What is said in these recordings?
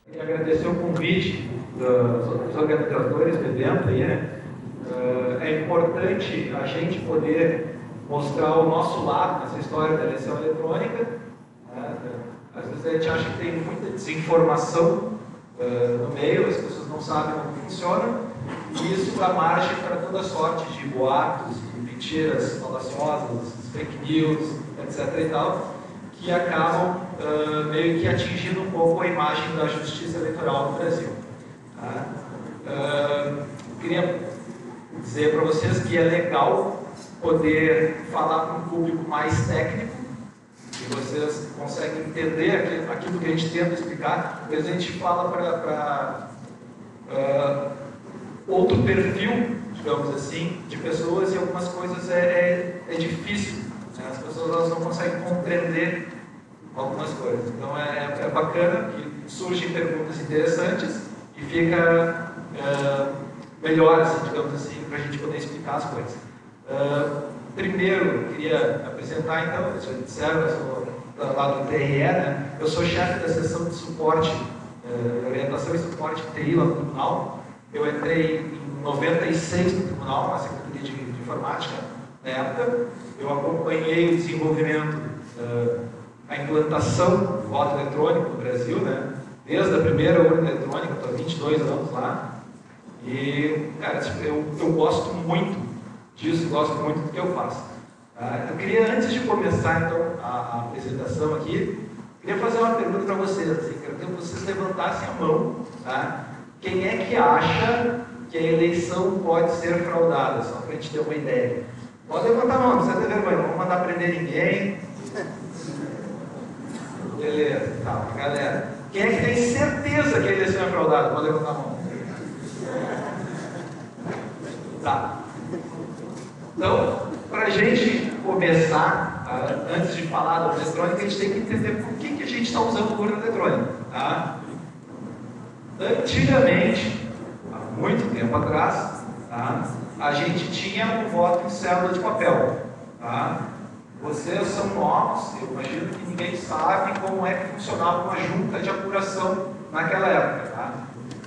Queria agradecer o convite dos organizadores do evento aí, né? É importante a gente poder mostrar o nosso lado nessa história da eleição eletrônica, né? Às vezes a gente acha que tem muita desinformação no meio, as pessoas não sabem como funciona, e isso dá margem para toda sorte de boatos, de mentiras falaciosas, fake news, etc. e tal, que acabam meio que atingindo um pouco a imagem da justiça eleitoral no Brasil. Tá? Queria dizer para vocês que é legal poder falar com um público mais técnico, que vocês conseguem entender aquilo que a gente tenta explicar. Às vezes a gente fala para outro perfil, digamos assim, de pessoas, e algumas coisas é difícil. As pessoas elas não conseguem compreender algumas coisas. Então é bacana que surgem perguntas interessantes e fica melhor, assim, digamos assim, para a gente poder explicar as coisas. Primeiro, eu queria apresentar, então, vocês já disseram, eu sou lá do TRE, né? Eu sou chefe da seção de suporte, orientação e suporte de TI lá no tribunal. Eu entrei em 96 no tribunal, na Secretaria de Informática, na época. Eu acompanhei o desenvolvimento, a implantação do voto eletrônico no Brasil, né? Desde a primeira urna eletrônica, estou há 22 anos lá. E, cara, eu gosto muito disso, gosto muito do que eu faço. Eu queria, antes de começar, então, a apresentação aqui, queria fazer uma pergunta para vocês. Assim, quero que vocês levantassem a mão, tá? Quem é que acha que a eleição pode ser fraudada? Só para a gente ter uma ideia. Pode levantar a mão, não precisa ter vergonha, não vamos mandar prender ninguém. Beleza, tá, galera. Quem é que tem certeza que a eleição é fraudada? Pode levantar a mão. Tá. Então, para a gente começar, antes de falar da urna eletrônica, a gente tem que entender por que a gente está usando urna eletrônica. Tá? Antigamente, há muito tempo atrás, tá? A gente tinha um voto em cédula de papel. Tá? Vocês são novos, eu imagino que ninguém sabe como é que funcionava uma junta de apuração naquela época. Tá?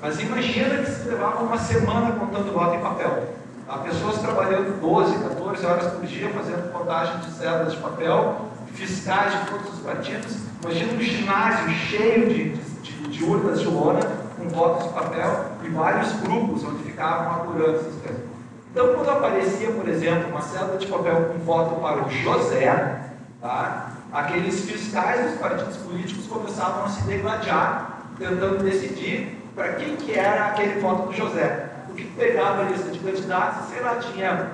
Mas imagina que se levava uma semana contando voto em papel. Há pessoas trabalhando 12, 14 horas por dia fazendo contagem de cédulas de papel, fiscais de todos os partidos. Imagina um ginásio cheio de urnas de lona com votos de papel e vários grupos onde ficavam apurando essas coisas. Então, quando aparecia, por exemplo, uma cédula de papel com voto para o José, tá? Aqueles fiscais dos partidos políticos começavam a se degladiar, tentando decidir para quem que era aquele voto do José. O que pegava a lista de candidatos, sei lá, tinha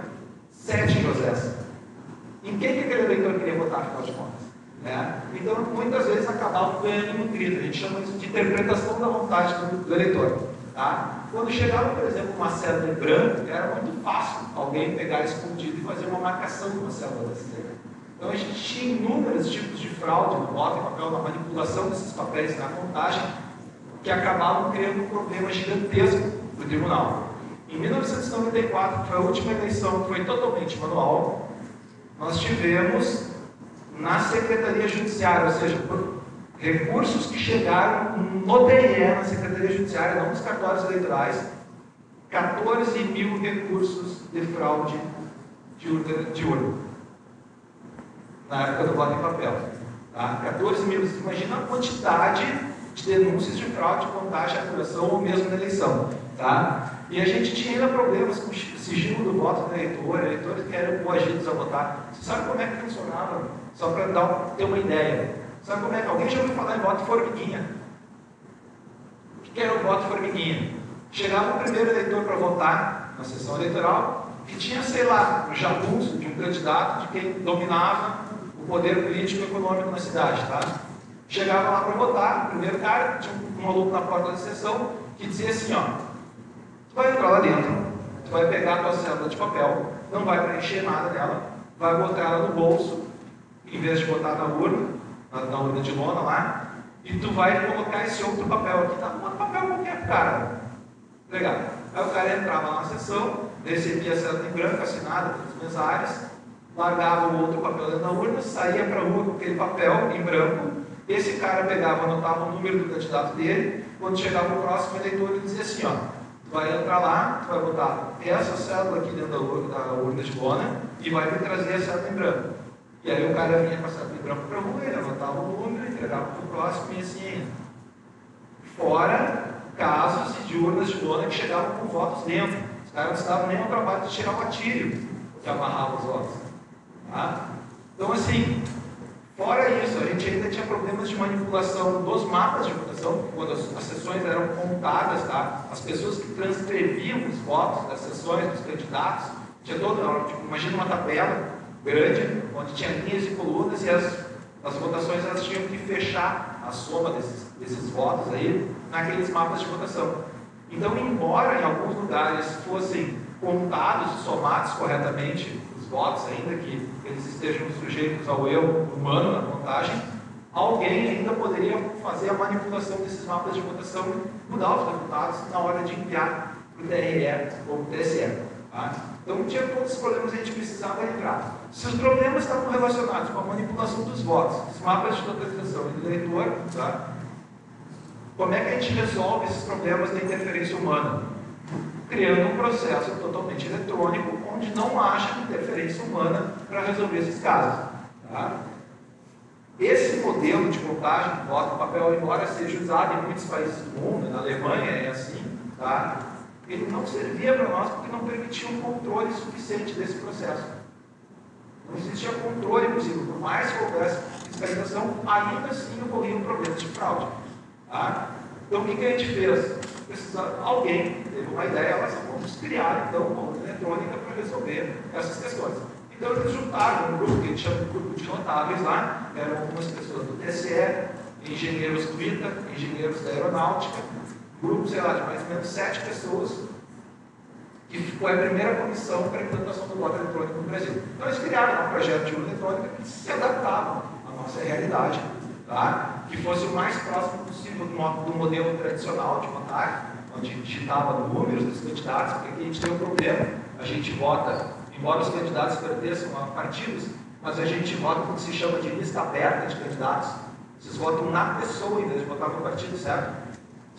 7 Josés. Em quem que aquele eleitor queria votar, afinal de contas? Né? Então, muitas vezes acabava ganhando um grito. A gente chama isso de interpretação da vontade do eleitor. Tá? Quando chegava, por exemplo, uma cédula em branco, era muito fácil alguém pegar escondido e fazer uma marcação de uma cédula desse jeito. Então, a gente tinha inúmeros tipos de fraude no voto em papel, na manipulação desses papéis na contagem, que acabavam criando um problema gigantesco para o tribunal. Em 1994, que foi a última eleição que foi totalmente manual, nós tivemos na Secretaria Judiciária, ou seja, recursos que chegaram no TRE, na Secretaria Judiciária, não nos cartórios eleitorais, 14 mil recursos de fraude de urna, na época do voto em papel. Tá? 14 mil, você imagina a quantidade de denúncias de fraude, contagem, apuração ou mesmo na eleição. Tá? E a gente tinha ainda problemas com o sigilo do voto do eleitor, eleitores que eram coagidos a votar. Você sabe como é que funcionava? Só para ter uma ideia. Sabe como é que alguém já ouviu falar em voto formiguinha? O que era o voto formiguinha? Chegava o primeiro eleitor para votar na sessão eleitoral e tinha, sei lá, um jagunço de um candidato de quem dominava o poder político e econômico na cidade. Tá? Chegava lá para votar, o primeiro cara, tinha um maluco na porta da sessão que dizia assim, ó, tu vai entrar lá dentro, tu vai pegar a tua cédula de papel, não vai preencher nada nela, vai botar ela no bolso, em vez de botar na urna de lona lá, e tu vai colocar esse outro papel aqui, tá? Um papel qualquer, cara. Legal. Aí o cara entrava na sessão, recebia a cédula em branco, assinada pelos mesários, largava o outro papel dentro da urna, saía para a rua com aquele papel em branco. Esse cara pegava, anotava o número do candidato dele. Quando chegava o próximo eleitor, ele dizia assim: ó, tu vai entrar lá, tu vai botar essa cédula aqui dentro da urna de lona e vai me trazer a cédula em branco. E aí o cara vinha com a cédula em branco para a rua, ele anotava o número, entregava para o próximo e assim ainda. Fora casos de urnas de lona que chegavam com votos dentro. Os caras não estavam nem ao trabalho de tirar o atilho que amarrava os votos. Tá? Então, assim, fora isso, a gente ainda tinha problemas de manipulação dos mapas de votação, quando as sessões eram contadas, tá? As pessoas que transcreviam os votos das sessões dos candidatos, tinha todo, tipo, imagina uma tabela grande, onde tinha linhas e colunas, e as votações elas tinham que fechar a soma desses votos aí naqueles mapas de votação. Então, embora em alguns lugares fossem contados e somados corretamente os votos, ainda que eles estejam sujeitos ao erro humano na contagem, alguém ainda poderia fazer a manipulação desses mapas de votação e mudar os resultados na hora de enviar para o TRE ou para o TSE. Tá? Então, tinha todos os problemas que a gente precisava livrar. Se os problemas estavam relacionados com a manipulação dos votos, os mapas de totalização e do eleitor, tá? Como é que a gente resolve esses problemas da interferência humana? Criando um processo totalmente eletrônico, onde não haja interferência humana para resolver esses casos. Tá? Esse modelo de contagem de voto no papel, embora seja usado em muitos países do mundo, na Alemanha é assim, tá? Ele não servia para nós porque não permitia um controle suficiente desse processo. Não existia controle possível. Por mais que houvesse fiscalização, ainda assim ocorriam problemas de fraude. Tá? Então, o que a gente fez? Alguém teve uma ideia, nós vamos criar então uma urna eletrônica para resolver essas questões. Então, eles juntaram um grupo que a gente chama de grupo de notáveis lá, eram algumas pessoas do TSE, engenheiros do ITA, engenheiros da aeronáutica, grupo, sei lá, de mais ou menos 7 pessoas, que foi a primeira comissão para a implantação do voto eletrônico no Brasil. Então, eles criaram um projeto de urna eletrônica que se adaptava à nossa realidade, tá? Que fosse o mais próximo possível do modelo tradicional de contagem, onde digitava números dos candidatos, porque aqui a gente tem um problema, a gente vota, embora os candidatos pertençam a partidos, mas a gente vota no que se chama de lista aberta de candidatos. Vocês votam na pessoa em vez de votar no partido, certo?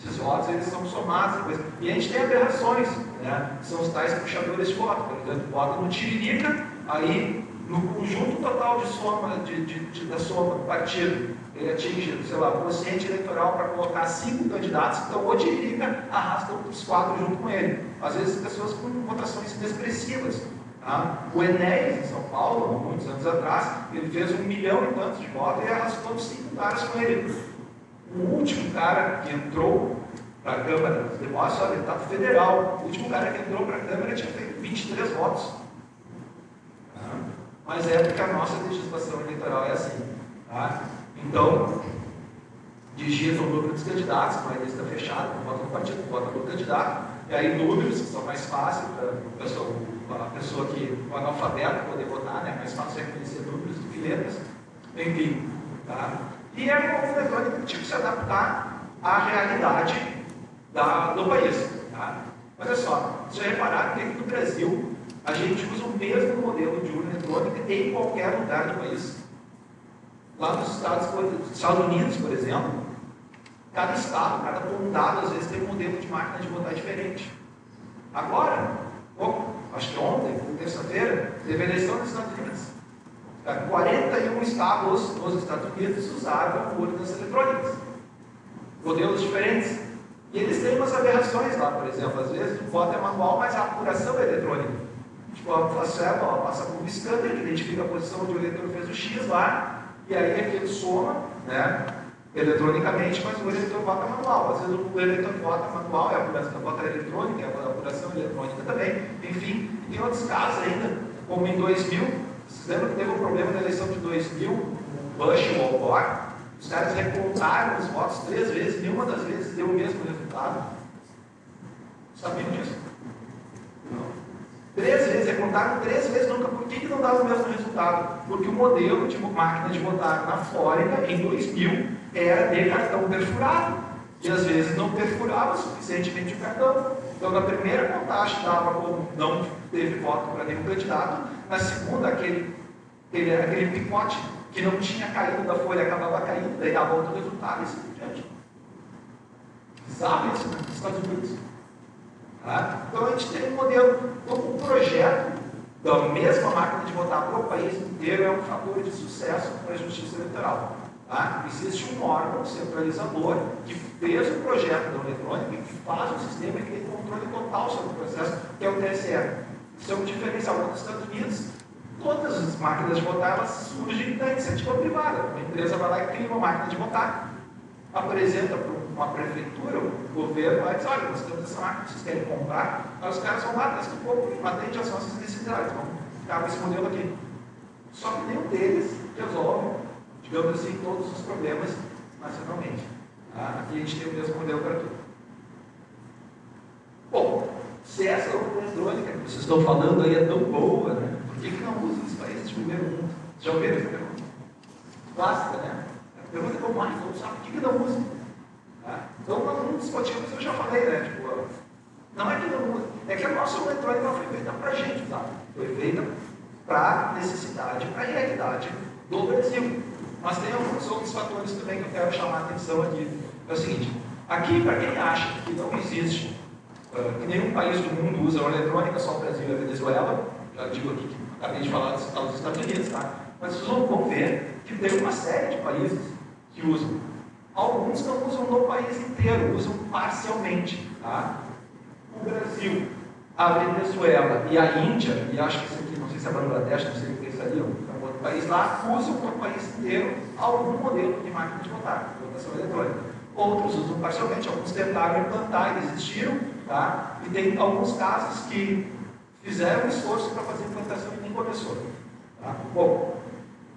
Esses votos eles são somados depois. E a gente tem aberrações, né? São os tais puxadores de voto. Por exemplo, vota no Tiririca, aí no conjunto total de soma da soma do partido, ele atinge, sei lá, o quociente eleitoral para colocar 5 candidatos, então o Tiririca arrasta os 4 junto com ele. Às vezes pessoas com votações inexpressivas. Tá? O Enéas, em São Paulo, há muitos anos atrás, ele fez 1 milhão e tantos de votos e arrastou 5 caras com ele. O último cara que entrou para a Câmara dos Deputados, olha, deputado federal, o último cara que entrou para a Câmara tinha feito 23 votos. Tá? Mas é porque a nossa legislação eleitoral é assim. Tá? Então, digita o número dos candidatos, uma lista fechada, vota no partido, vota no candidato, e aí números que são mais fáceis para a pessoa que o analfabeto poder votar, né? Mais fácil é conhecer números do que letras, enfim. Tá? E é uma urna eletrônica que tinha que se adaptar à realidade do país. Tá? Olha só, vocês já repararam que aqui no Brasil a gente usa o mesmo modelo de urna eletrônica em qualquer lugar do país. Lá nos Estados Unidos, por exemplo, cada estado, cada condado, às vezes tem um modelo de máquina de votar diferente. Agora, acho que ontem, terça-feira, teve eleição nos Estados Unidos. 41 estados nos Estados Unidos usavam urnas eletrônicas, modelos diferentes. E eles têm umas aberrações lá, por exemplo, às vezes o voto é manual, mas a apuração é eletrônica. Tipo, a passa por um scanner que identifica a posição onde o eleitor fez o X lá, e aí aquele soma, né, eletronicamente, mas o eleitor vota manual. Às vezes o eleitor vota manual, é a apuração vota eletrônica, é a apuração eletrônica também. Enfim, tem outros casos ainda, como em 2000. Vocês lembram que teve um problema na eleição de 2000, o Bush e o Al Gore? Os caras recontaram os votos 3 vezes, nenhuma das vezes deu o mesmo resultado. Sabiam disso? Não. 3 vezes, recontaram 3 vezes nunca. Por que não dava o mesmo resultado? Porque o modelo de máquina de votar na Flórida, em 2000, era de cartão perfurado. E às vezes não perfurava suficientemente o cartão. Então, na primeira contagem dava como não teve voto para nenhum candidato, na segunda, aquele picote que não tinha caído da folha acabava caindo, daí dava outro resultado e assim por diante. Sabe isso nos Estados Unidos? Tá? Então, a gente tem um modelo, um projeto da mesma máquina de votar para o país inteiro é um fator de sucesso para a justiça eleitoral. Tá? Existe um órgão centralizador que fez o projeto da eletrônica e que faz o sistema e que tem controle total sobre o processo, que é o TSE. Isso é um diferencial nos Estados Unidos. Todas as máquinas de votar elas surgem da iniciativa privada. Uma empresa vai lá e cria uma máquina de votar, apresenta para uma prefeitura, o governo vai dizer, olha, nós temos essa máquina, vocês querem comprar? Aí os caras vão lá, daqui a pouco, atende às nossas necessidades, vamos ficar com esse modelo aqui. Só que nenhum deles resolve, digamos assim, todos os problemas nacionalmente. Tá? Aqui a gente tem o mesmo modelo para tudo. Bom, se essa eletrônica que vocês estão falando aí é tão boa, né? Por que não usa nos países de primeiro mundo? Já ouviram essa pergunta? Clássica, né? A pergunta é como mais, não sabe por que não usa? Tá? Então, um dos motivos eu já falei, né? Tipo, não é que não usa, é que a nossa eletrônica foi feita para a gente, tá? Foi feita para a necessidade, para a realidade do Brasil. Mas tem alguns outros fatores também que eu quero chamar a atenção aqui. É o seguinte, aqui, para quem acha que não existe, que nenhum país do mundo usa uma eletrônica, só o Brasil e a Venezuela, já digo aqui que acabei de falar dos Estados Unidos, tá? Mas vocês vão ver que tem uma série de países que usam. Alguns não usam no país inteiro, usam parcialmente, tá? O Brasil, a Venezuela e a Índia, e acho que isso aqui, não sei se é Bangladesh, não sei o que isso ali, é outro país lá, usam no país inteiro algum modelo de máquina de votar, de votação eletrônica. Outros usam parcialmente, alguns tentaram implantar, eles existiram, tá? E tem alguns casos que fizeram um esforço para fazer a implantação e nem começou. Tá? Bom,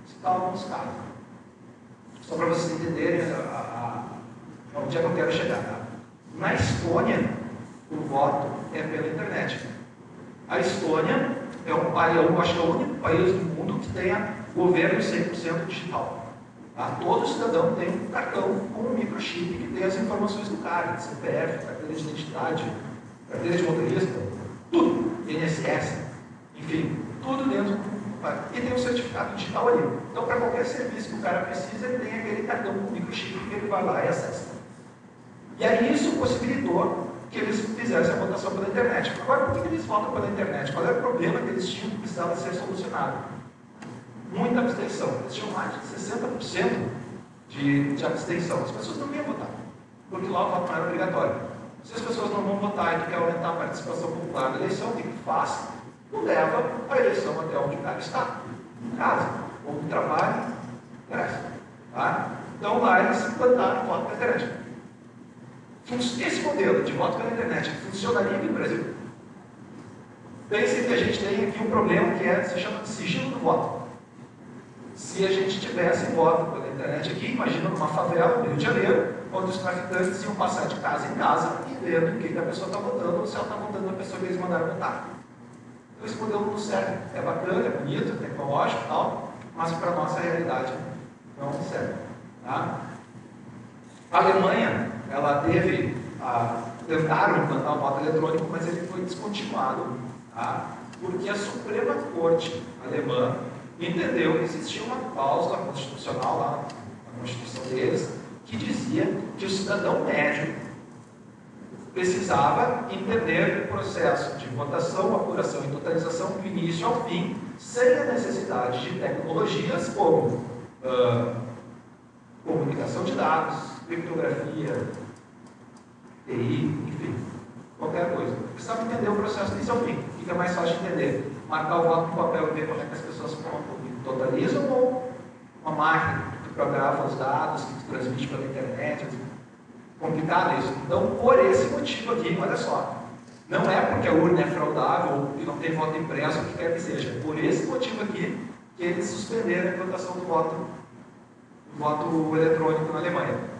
citar alguns casos. Só para vocês entenderem onde é que eu quero chegar. Tá? Na Estônia, o voto é pela internet. A Estônia é um país, eu acho que é o único país do mundo que tenha governo 100% digital. Tá? Todo cidadão tem um cartão com um microchip que tem as informações do cara, CPF, carteira de identidade, carteira de motorista, tudo, INSS, enfim, tudo dentro do e tem um certificado digital ali. Então, para qualquer serviço que o cara precisa, ele tem aquele cartão com microchip que ele vai lá e acessa. E aí isso possibilitou que eles fizessem a votação pela internet. Agora, por que eles votam pela internet? Qual era o problema que eles tinham que precisava ser solucionado? Muita abstenção. Eles tinham mais de 60% de abstenção. As pessoas não iam votar, porque lá o voto não era obrigatório. Se as pessoas não vão votar e tu quer aumentar a participação popular na eleição, o que tu faz? Tu leva a eleição até onde o cara está, em casa, ou no trabalho, interessa. Tá? Então lá eles implantaram o voto pela internet. Esse modelo de voto pela internet funcionaria aqui no Brasil. Pense que a gente tem aqui um problema que se chama de sigilo do voto. Se a gente tivesse voto pela internet aqui, imagina numa favela no Rio de Janeiro, onde os traficantes iam passar de casa em casa e vendo quem a pessoa está votando ou se ela está votando na pessoa que eles mandaram votar. Então esse modelo não serve. É bacana, é bonito, é tecnológico e tal, mas para a nossa realidade não serve. Tá? A Alemanha, ela tentaram implantar o voto eletrônico, mas ele foi descontinuado, tá? Porque a Suprema Corte alemã entendeu que existia uma cláusula constitucional lá na Constituição deles que dizia que o cidadão médio precisava entender o processo de votação, apuração e totalização do início ao fim, sem a necessidade de tecnologias como comunicação de dados, criptografia, TI, enfim, qualquer coisa. Precisava entender o processo do início ao fim. Fica mais fácil de entender. Marcar o voto no papel e ver como é que as pessoas totalizam, ou uma máquina que programa os dados, que transmite pela internet. Complicado isso. Então, por esse motivo aqui, olha só, não é porque a urna é fraudável ou que não tem voto impresso, o que quer que seja. Por esse motivo aqui, que eles suspenderam a implantação do voto eletrônico na Alemanha.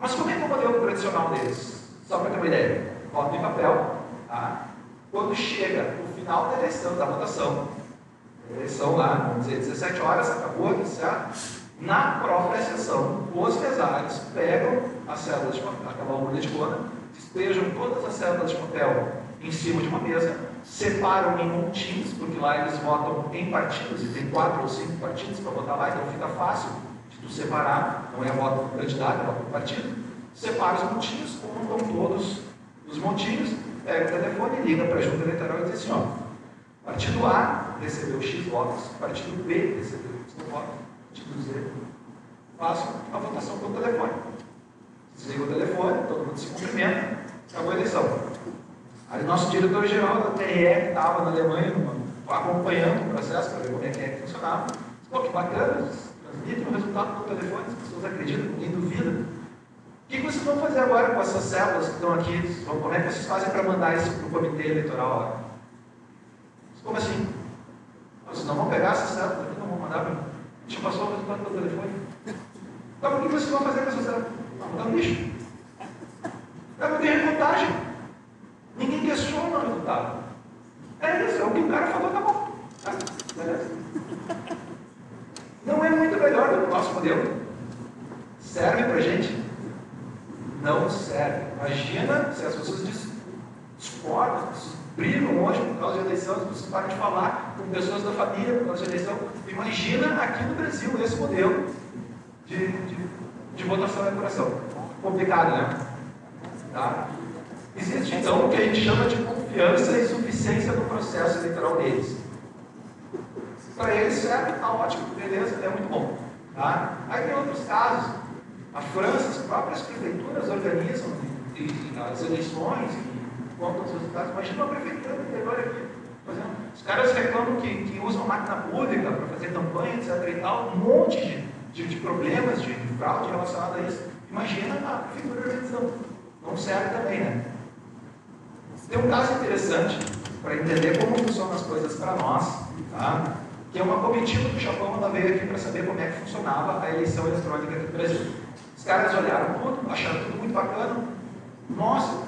Mas como é que é o modelo tradicional deles? Só para ter uma ideia. Voto em papel, tá? Quando chega o final da eleição, da votação, a eleição lá, vamos dizer, 17 horas, acabou aqui, certo? Na própria sessão, os mesários pegam a cédula de papel, aquela urna de lona, despejam todas as cédulas de papel em cima de uma mesa, separam em montinhos, porque lá eles votam em partidos, e tem 4 ou 5 partidos para votar lá, então fica fácil de tu separar, não é voto por candidato, é voto por partido. Separa os montinhos, contam todos os montinhos, pega o telefone e liga para a junta eleitoral e diz assim, ó, partido A recebeu X votos, partido B recebeu Y votos, partido Z, faço a votação pelo telefone. Desliga o telefone, todo mundo se cumprimenta, acabou a eleição. Aí nosso diretor-geral da TRE, que estava na Alemanha, acompanhando o processo para ver como é que funcionava, disse, pô, que bacana, transmitem o resultado pelo telefone, as pessoas acreditam, ninguém duvida. O que vocês vão fazer agora com essas células que estão aqui? Como é que vocês fazem para mandar isso para o comitê eleitoral lá? Como assim? Vocês não vão pegar essas células aqui, não vão mandar para... Deixa eu passar o resultado pelo telefone. Então, o que vocês vão fazer com essas células? Vão mandar no lixo. Não tem recontagem. Ninguém questiona o resultado. É isso, é o que o cara falou, tá bom. Beleza. Não é muito melhor do que o nosso modelo. Serve pra gente? Não serve. Imagina se as pessoas discordam, as pessoas brigam hoje por causa de eleição, as pessoas param de falar com pessoas da família por causa de eleição. Imagina aqui no Brasil esse modelo de votação e apuração. Complicado, né? Tá? Existe então o que a gente chama de confiança e suficiência no processo eleitoral deles. Para eles serve, está ótimo, beleza, é muito bom. Tá? Aí tem outros casos. A França, as próprias prefeituras organizam as eleições e contam os resultados. Imagina uma prefeitura do interior aqui. Os caras reclamam que usam máquina pública para fazer campanha, etc. e tal, um monte de problemas, de fraude relacionado a isso. Imagina a prefeitura organizando. Não serve também, né? Tem um caso interessante para entender como funcionam as coisas para nós, tá? Que é uma comitiva do Japão, ela veio aqui para saber como é que funcionava a eleição eletrônica aqui no Brasil. Os caras olharam tudo, acharam tudo muito bacana. Nossa,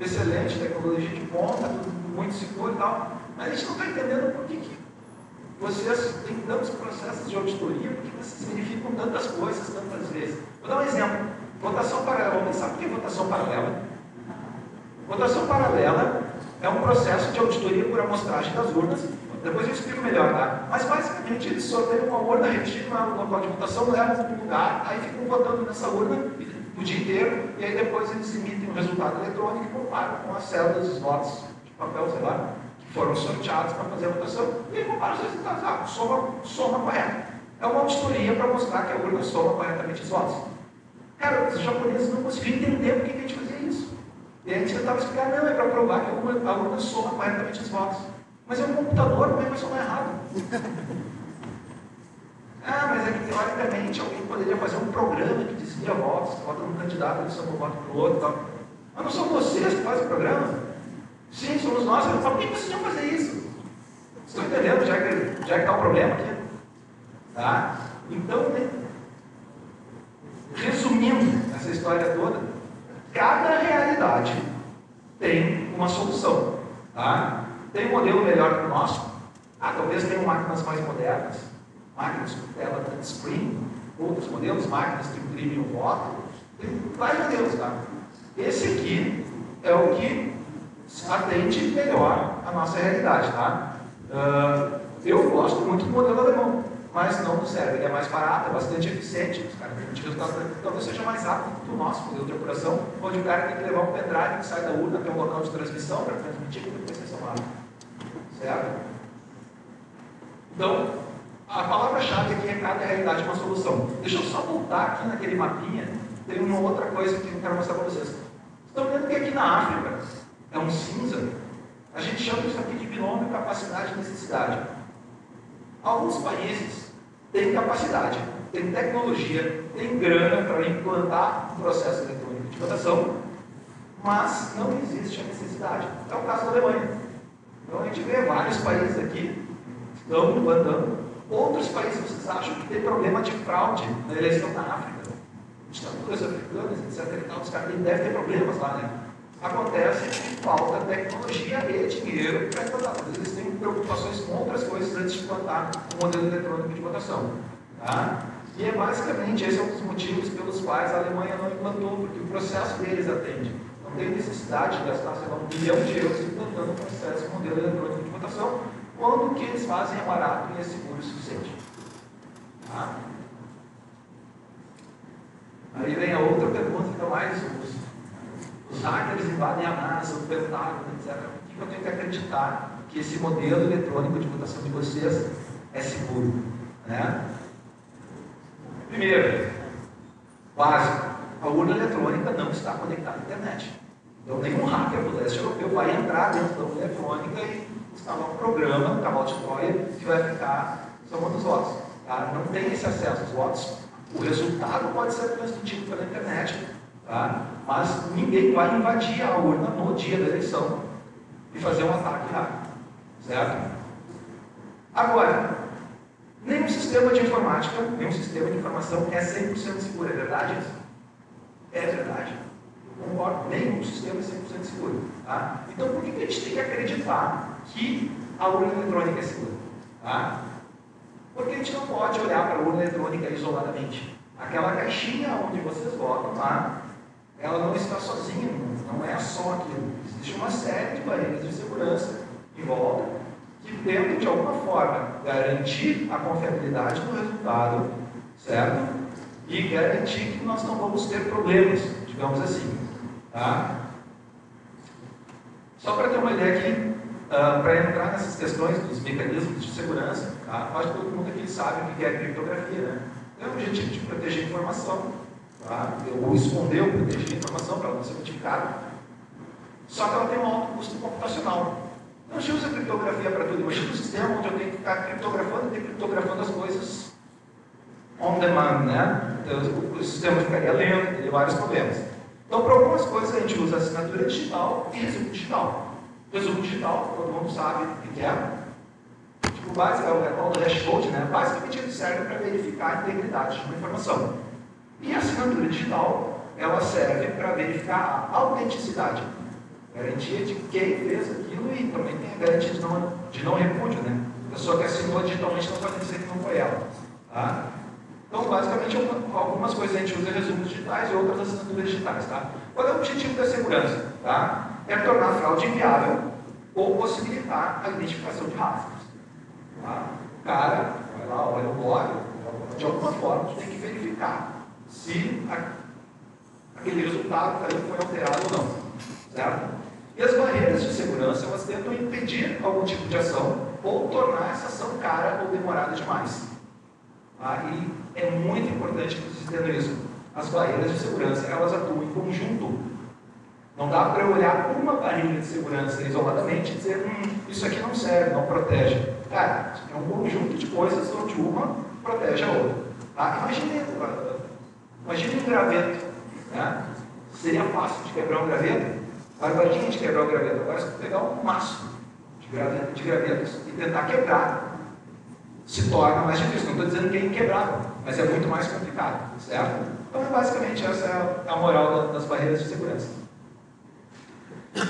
excelente, tecnologia de ponta, tudo muito seguro e tal. Mas a gente não está entendendo por que vocês têm tantos processos de auditoria, por que vocês verificam tantas coisas, tantas vezes. Vou dar um exemplo. Votação paralela. Alguém sabe o que é votação paralela? Votação paralela é um processo de auditoria por amostragem das urnas. Depois eu explico melhor, tá? Mas basicamente eles sorteiam uma urna, retiram no local de votação, levam para um lugar, aí ficam votando nessa urna o dia inteiro, e aí depois eles emitem o resultado eletrônico e comparam com as células, os votos de papel, sei lá, que foram sorteados para fazer a votação, e aí comparam os resultados. Ah, soma correta. É uma auditoria para mostrar que a urna soma corretamente os votos. Cara, os japoneses não conseguiam entender por que a gente fazia isso. E a gente tentava explicar, não, é para provar que a urna soma corretamente os votos. Mas é um computador, como é que vai somar errado? Ah, mas é que teoricamente alguém poderia fazer um programa que desvia votos, vota num candidato, ele soma o voto para o outro e tal. Mas não são vocês que fazem o programa? Sim, somos nós. Eu falo, por que vocês iam fazer isso? Estão entendendo? Já que está o problema aqui. Tá? Então, resumindo essa história toda, cada realidade tem uma solução. Tá? Tem um modelo melhor que o nosso? Talvez tenham máquinas mais modernas, máquinas com tela touchscreen, outros modelos, máquinas que imprimem o voto, tem vários modelos, tá? Esse aqui é o que atende melhor a nossa realidade, tá? Eu gosto muito do modelo alemão, mas não do serve. Ele é mais barato, é bastante eficiente, os caras têm resultado, talvez seja mais rápido que o nosso modelo de apuração, onde o cara tem que levar um pendrive que sai da urna até um local de transmissão para transmitir e depois ser somado. Certo? Então, a palavra-chave aqui é cada realidade uma solução. Deixa eu só voltar aqui naquele mapinha, tem uma outra coisa que eu quero mostrar para vocês. Estão vendo que aqui na África é um cinza? A gente chama isso aqui de binômio capacidade e necessidade. Alguns países têm capacidade, têm tecnologia, têm grana para implantar um processo eletrônico de votação, mas não existe a necessidade. É o caso da Alemanha. Então a gente vê vários países aqui estão implantando. Outros países vocês acham que tem problema de fraude na eleição na África, ditaduras africanas, etc. E tal, os caras devem ter problemas lá, né? Acontece que falta tecnologia e dinheiro para implantar. Às vezes eles têm preocupações com outras coisas antes de implantar um modelo eletrônico de votação. Tá? E é basicamente esse é um dos motivos pelos quais a Alemanha não implantou, porque o processo deles atende. Então tem necessidade de gastar, sei lá, €1 bilhão implantando um processo, um modelo eletrônico de votação, quando o que eles fazem é barato e é seguro o suficiente. Tá? Aí vem a outra pergunta que é mais os hackers invadem a NASA, o Pentágono, etc. Por que eu tenho que acreditar que esse modelo eletrônico de votação de vocês é seguro? Né? Primeiro, básico, a urna eletrônica não está conectada à internet. Então nenhum hacker do leste europeu vai entrar dentro da urna eletrônica e instalar um programa, um cavalo de Troia, que vai ficar somando os votos. Tá? Não tem esse acesso aos votos. O resultado pode ser transmitido pela internet, tá? Mas ninguém vai invadir a urna no dia da eleição e fazer um ataque rápido, certo? Agora, nenhum sistema de informática, nenhum sistema de informação é 100% seguro, é verdade isso? É verdade. Eu concordo, nenhum sistema é 100% seguro. Tá? Então, por que a gente tem que acreditar que a urna eletrônica é segura? Tá? Porque a gente não pode olhar para a urna eletrônica isoladamente. Aquela caixinha onde vocês votam lá, ela não está sozinha, não é só aquilo. Existe uma série de barreiras de segurança em volta que tentam, de alguma forma, garantir a confiabilidade do resultado, certo? E garantir que nós não vamos ter problemas, digamos assim. Tá? Só para ter uma ideia aqui, para entrar nessas questões dos mecanismos de segurança, tá? Acho que todo mundo aqui sabe o que é criptografia, né? É o objetivo de proteger a informação, tá? Ou esconder ou proteger a informação para não ser modificada. Só que ela tem um alto custo computacional. Não se usa criptografia para tudo. Imagina um sistema onde eu tenho que ficar criptografando e decriptografando as coisas on demand, né? Então, o sistema ficaria lento, teria vários problemas. Então, para algumas coisas a gente usa assinatura digital e resumo digital. Resumo digital, todo mundo sabe o que é. Tipo, básico, é o do hashcode, né? Basicamente ele serve para verificar a integridade de uma informação. E a assinatura digital, ela serve para verificar a autenticidade. Garantia de quem fez aquilo e também tem a garantia de não repúdio, né? A pessoa que assinou digitalmente não pode dizer que não foi ela. Tá? Então, basicamente, algumas coisas a gente usa resumos digitais e outras assinaturas digitais. Tá? Qual é o objetivo da segurança? Tá? É tornar a fraude inviável ou possibilitar a identificação de rastros. Tá? O cara vai lá, olha o log, de alguma forma, tu tem que verificar se aquele resultado foi alterado ou não. Certo? E as barreiras de segurança, elas tentam impedir algum tipo de ação ou tornar essa ação cara ou demorada demais. Tá? E é muito importante que vocês entendam isso. As barreiras de segurança, elas atuam em conjunto. Não dá para eu olhar uma barreira de segurança isoladamente e dizer, isso aqui não serve, não protege. Cara, é um conjunto de coisas onde uma protege a outra. Tá? Imagine um graveto. Né? Seria fácil de quebrar um graveto? Barbadinha de quebrar o graveto. Agora, se eu pegar um maço de gravetos e tentar quebrar, se torna mais difícil. Não estou dizendo que é inquebrável, mas é muito mais complicado, certo? Então, basicamente, essa é a moral das barreiras de segurança.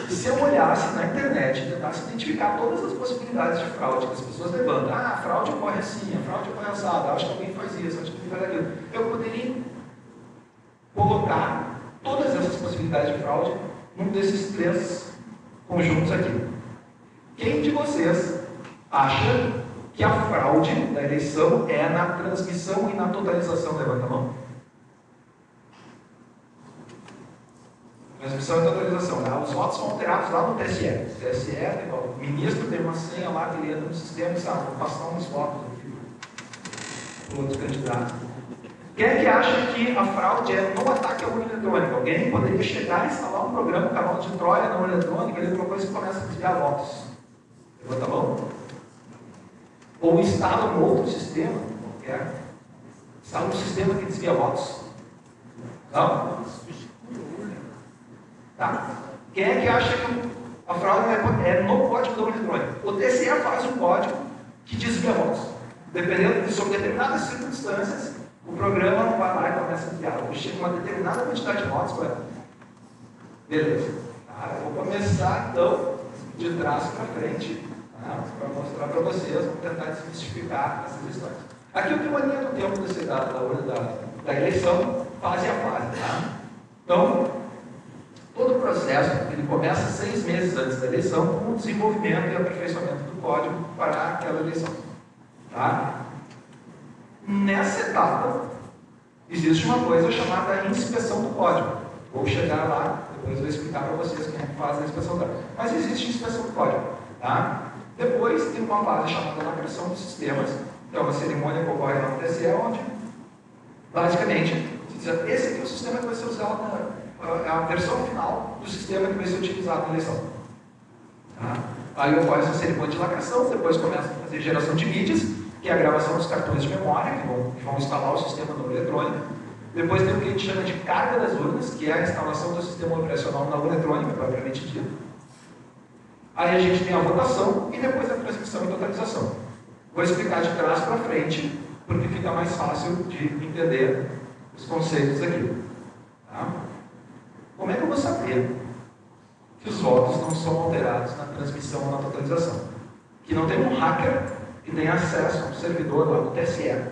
Se eu olhasse na internet e tentasse identificar todas as possibilidades de fraude que as pessoas levantam, a fraude ocorre assim, a fraude ocorre assada, acho que alguém faz isso, acho que alguém faz aquilo, eu poderia colocar todas essas possibilidades de fraude num desses três conjuntos aqui. Quem de vocês acha que a fraude da eleição é na transmissão e na totalização? Levanta a mão. Transmissão e totalização. Né? Os votos são alterados lá no TSE. O TSE, o ministro tem uma senha lá que ele entra no sistema e sabe, vou passar uns votos aqui para outros candidatos. Quem é que acha que a fraude é no ataque à urna eletrônica? Alguém poderia chegar e instalar um programa, um cavalo de Troia na urna eletrônica, ele trocou isso e começa a desviar votos. Levanta a mão. Ou instala um outro sistema, qualquer. Instala um sistema que desvia votos. Não? Tá? Quem é que acha que a fraude é no código da urna eletrônica? O TSE faz um código que desvia votos. Dependendo, sobre determinadas circunstâncias, o programa não vai lá e começa a enviar. Chega uma determinada quantidade de votos para. Beleza. Tá, eu vou começar então de trás para frente, tá, para mostrar para vocês, vou tentar desmistificar essas histórias. Aqui eu tenho uma linha do tempo da eleição, fase a fase. Tá? Então, Todo o processo ele começa 6 meses antes da eleição com o desenvolvimento e aperfeiçoamento do código para aquela eleição. Tá? Nessa etapa, existe uma coisa chamada inspeção do código. Vou chegar lá, depois vou explicar para vocês quem é que faz a inspeção do código. Mas existe inspeção do código. Tá? Depois tem uma fase chamada lacração dos sistemas, que é uma cerimônia que ocorre lá no TSE, onde, basicamente, esse aqui é o sistema que vai ser usado, é a versão final do sistema que vai ser utilizado na eleição. Tá? Aí ocorre essa cerimônia de lacração, depois começa a fazer geração de mídias, que é a gravação dos cartões de memória, que vão instalar o sistema no eletrônico. Depois tem o que a gente chama de carga das urnas, que é a instalação do sistema operacional na urna eletrônica, propriamente dito. Aí a gente tem a votação e depois a transmissão e totalização. Vou explicar de trás para frente, porque fica mais fácil de entender os conceitos aqui. Tá? Como é que eu vou saber que os votos não são alterados na transmissão ou na totalização? Que não tem um hacker que tem acesso a um servidor lá no TSE,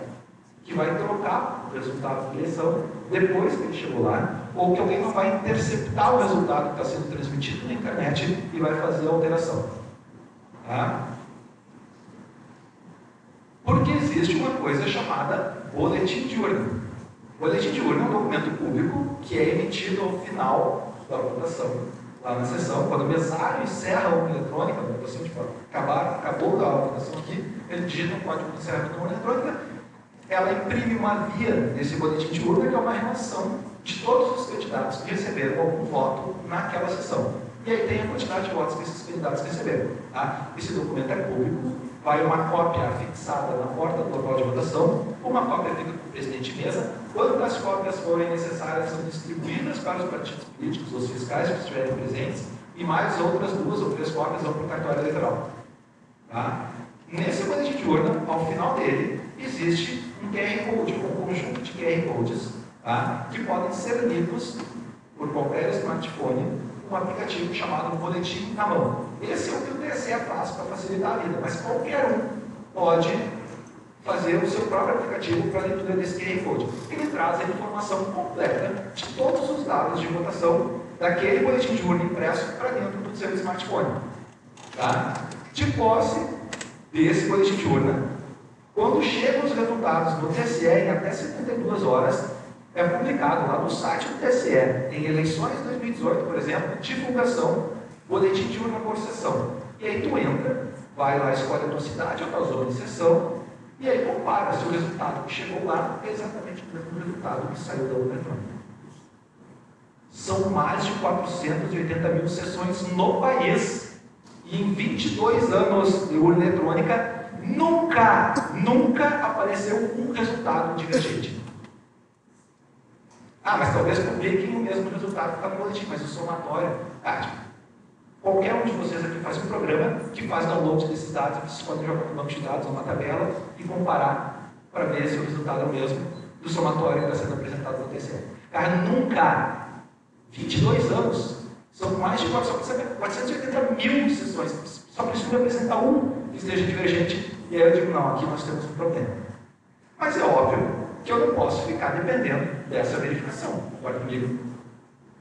que vai trocar o resultado da eleição depois que ele chegou lá, ou que alguém não vai interceptar o resultado que está sendo transmitido na internet e vai fazer a alteração. Tá? Porque existe uma coisa chamada boletim de urna. O boletim de urna é um documento público que é emitido ao final da votação, lá na sessão, quando o mesário encerra a urna eletrônica, a votação, tipo, acabou a votação aqui, ele digita um código de encerramento da urna eletrônica, ela imprime uma via nesse boletim de urna, que é uma relação de todos os candidatos que receberam algum voto naquela sessão. E aí tem a quantidade de votos que esses candidatos receberam. Tá? Esse documento é público, vai uma cópia fixada na porta do local de votação, uma cópia fica com o presidente de mesa, quantas cópias forem necessárias são distribuídas para os partidos políticos, os fiscais que estiverem presentes, e mais outras 2 ou 3 cópias vão para o cartório eleitoral. Tá? Nesse boletim de urna, ao final dele, existe um QR Code, um conjunto de QR Codes, tá? Que podem ser lidos por qualquer smartphone, um aplicativo chamado Boletim na Mão. Esse é o que o TSE faz para facilitar a vida, mas qualquer um pode fazer o seu próprio aplicativo para a leitura desse QR Code. Ele traz a informação completa de todos os dados de votação daquele boletim de urna impresso para dentro do seu smartphone. Tá? De posse desse boletim de urna, quando chegam os resultados no TSE em até 72 horas, é publicado lá no site do TSE, em eleições 2018, por exemplo, divulgação, boletim de urna por sessão. E aí tu entra, vai lá, escolhe a tua cidade, a tua zona de sessão, e aí compara se o resultado que chegou lá é exatamente o mesmo resultado que saiu da urna eletrônica. São mais de 480 mil sessões no país. E em 22 anos de urna eletrônica, nunca apareceu um resultado divergente. Ah, mas talvez publiquem o mesmo resultado que está no boletim, mas o somatório. Qualquer um de vocês aqui faz um programa que faz download desses dados, vocês podem jogar no banco de dados, uma tabela, e comparar para ver se o resultado é o mesmo do somatório que está sendo apresentado no TSE. Cara, nunca! 22 anos, são mais de 480 mil sessões. Só precisa apresentar um que esteja divergente, e aí eu digo, não, aqui nós temos um problema. Mas é óbvio que eu não posso ficar dependendo dessa verificação. Concorda comigo?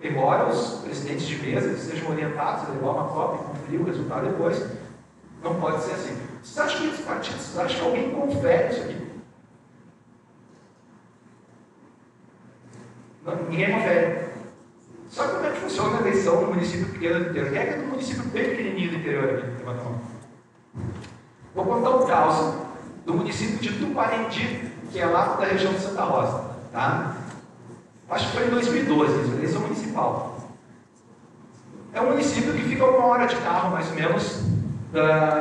Embora os presidentes de mesa sejam orientados a levar uma cópia e conferir o resultado depois, não pode ser assim. Vocês acham que esses partidos, vocês acham que alguém confere isso aqui? Não, ninguém confere. Sabe como é que funciona a eleição no município pequeno do interior? Quem é que é do município bem pequenininho do interior aqui? Levanta a mão. Vou contar um caso do município de Tuparendi, que é lá da região de Santa Rosa. Tá? Acho que foi em 2012, eleição municipal. É um município que fica 1 hora de carro, mais ou menos,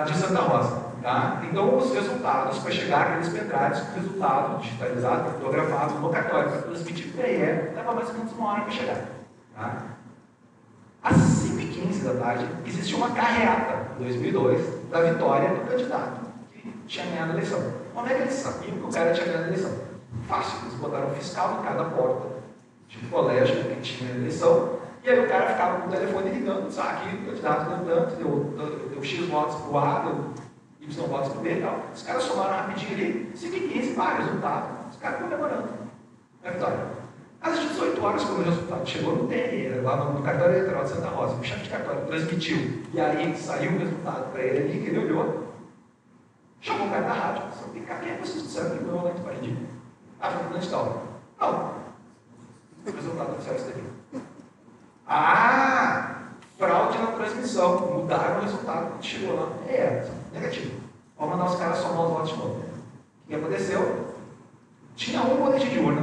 de Santa Rosa. Tá? Então, os resultados, para chegar aqueles pendrives, o resultado digitalizado, fotografado no cartório, para transmitir para o TRE, leva mais ou menos 1 hora para chegar. Tá? Às 5h15 da tarde, existiu uma carreata, em 2002, da vitória do candidato que tinha ganhado a eleição. Como é que eles sabiam que o cara tinha ganhado a eleição? Fácil, eles botaram um fiscal em cada porta de colégio que tinha a eleição, e aí o cara ficava com o telefone ligando, aqui o candidato deu tanto, deu X votos para o A, deu Y votos para o B e tal. Os caras somaram rapidinho ali, 5h15, resultado, os caras comemorando a vitória. Às 18 horas, quando o resultado chegou no TRE, lá no cartório eleitoral de Santa Rosa, o chefe de cartório transmitiu, e aí saiu o resultado para ele ali, que ele olhou, chamou o cara da rádio, quem é que vocês disseram que foi o Rolando Parendi? Ah, foi o Fernando de Tal. Não. O resultado oficial é isso daqui. Ah, fraude na transmissão. Mudaram o resultado que chegou lá. Negativo. Vamos mandar os caras somar os votos de novo. O que aconteceu? Tinha um boletim de urna,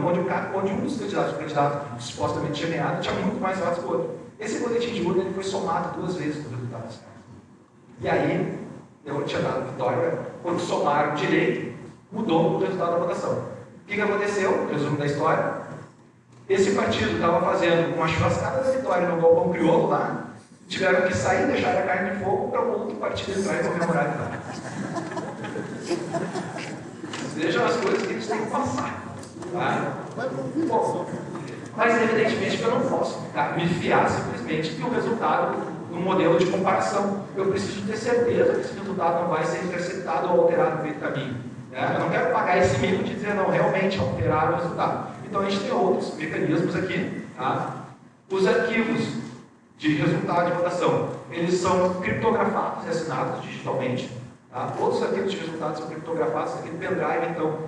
onde um dos candidatos, o candidato que supostamente tinha ganhado, tinha muito mais votos que o outro. Esse boletim de urna ele foi somado 2 vezes com o resultado dos caras. E aí, eu tinha dado vitória, quando somaram direito, mudou o resultado da votação. O que aconteceu? Resumo da história. Esse partido estava fazendo uma churrascada da vitória no Galpão Crioulo lá, tiveram que sair, deixar a carne de fogo para o outro partido entrar e comemorar a vitória. Vejam as coisas que eles têm que passar. Tá? Bom, mas evidentemente que eu não posso me fiar simplesmente que o resultado no modelo de comparação. Eu preciso ter certeza que esse resultado não vai ser interceptado ou alterado no meio do caminho. Né? Eu não quero pagar esse mico de dizer, não, realmente alteraram o resultado. Então a gente tem outros mecanismos aqui. Tá? Os arquivos de resultado de votação, eles são criptografados e assinados digitalmente. Tá? Todos os arquivos de resultados são criptografados aqui no pendrive, então,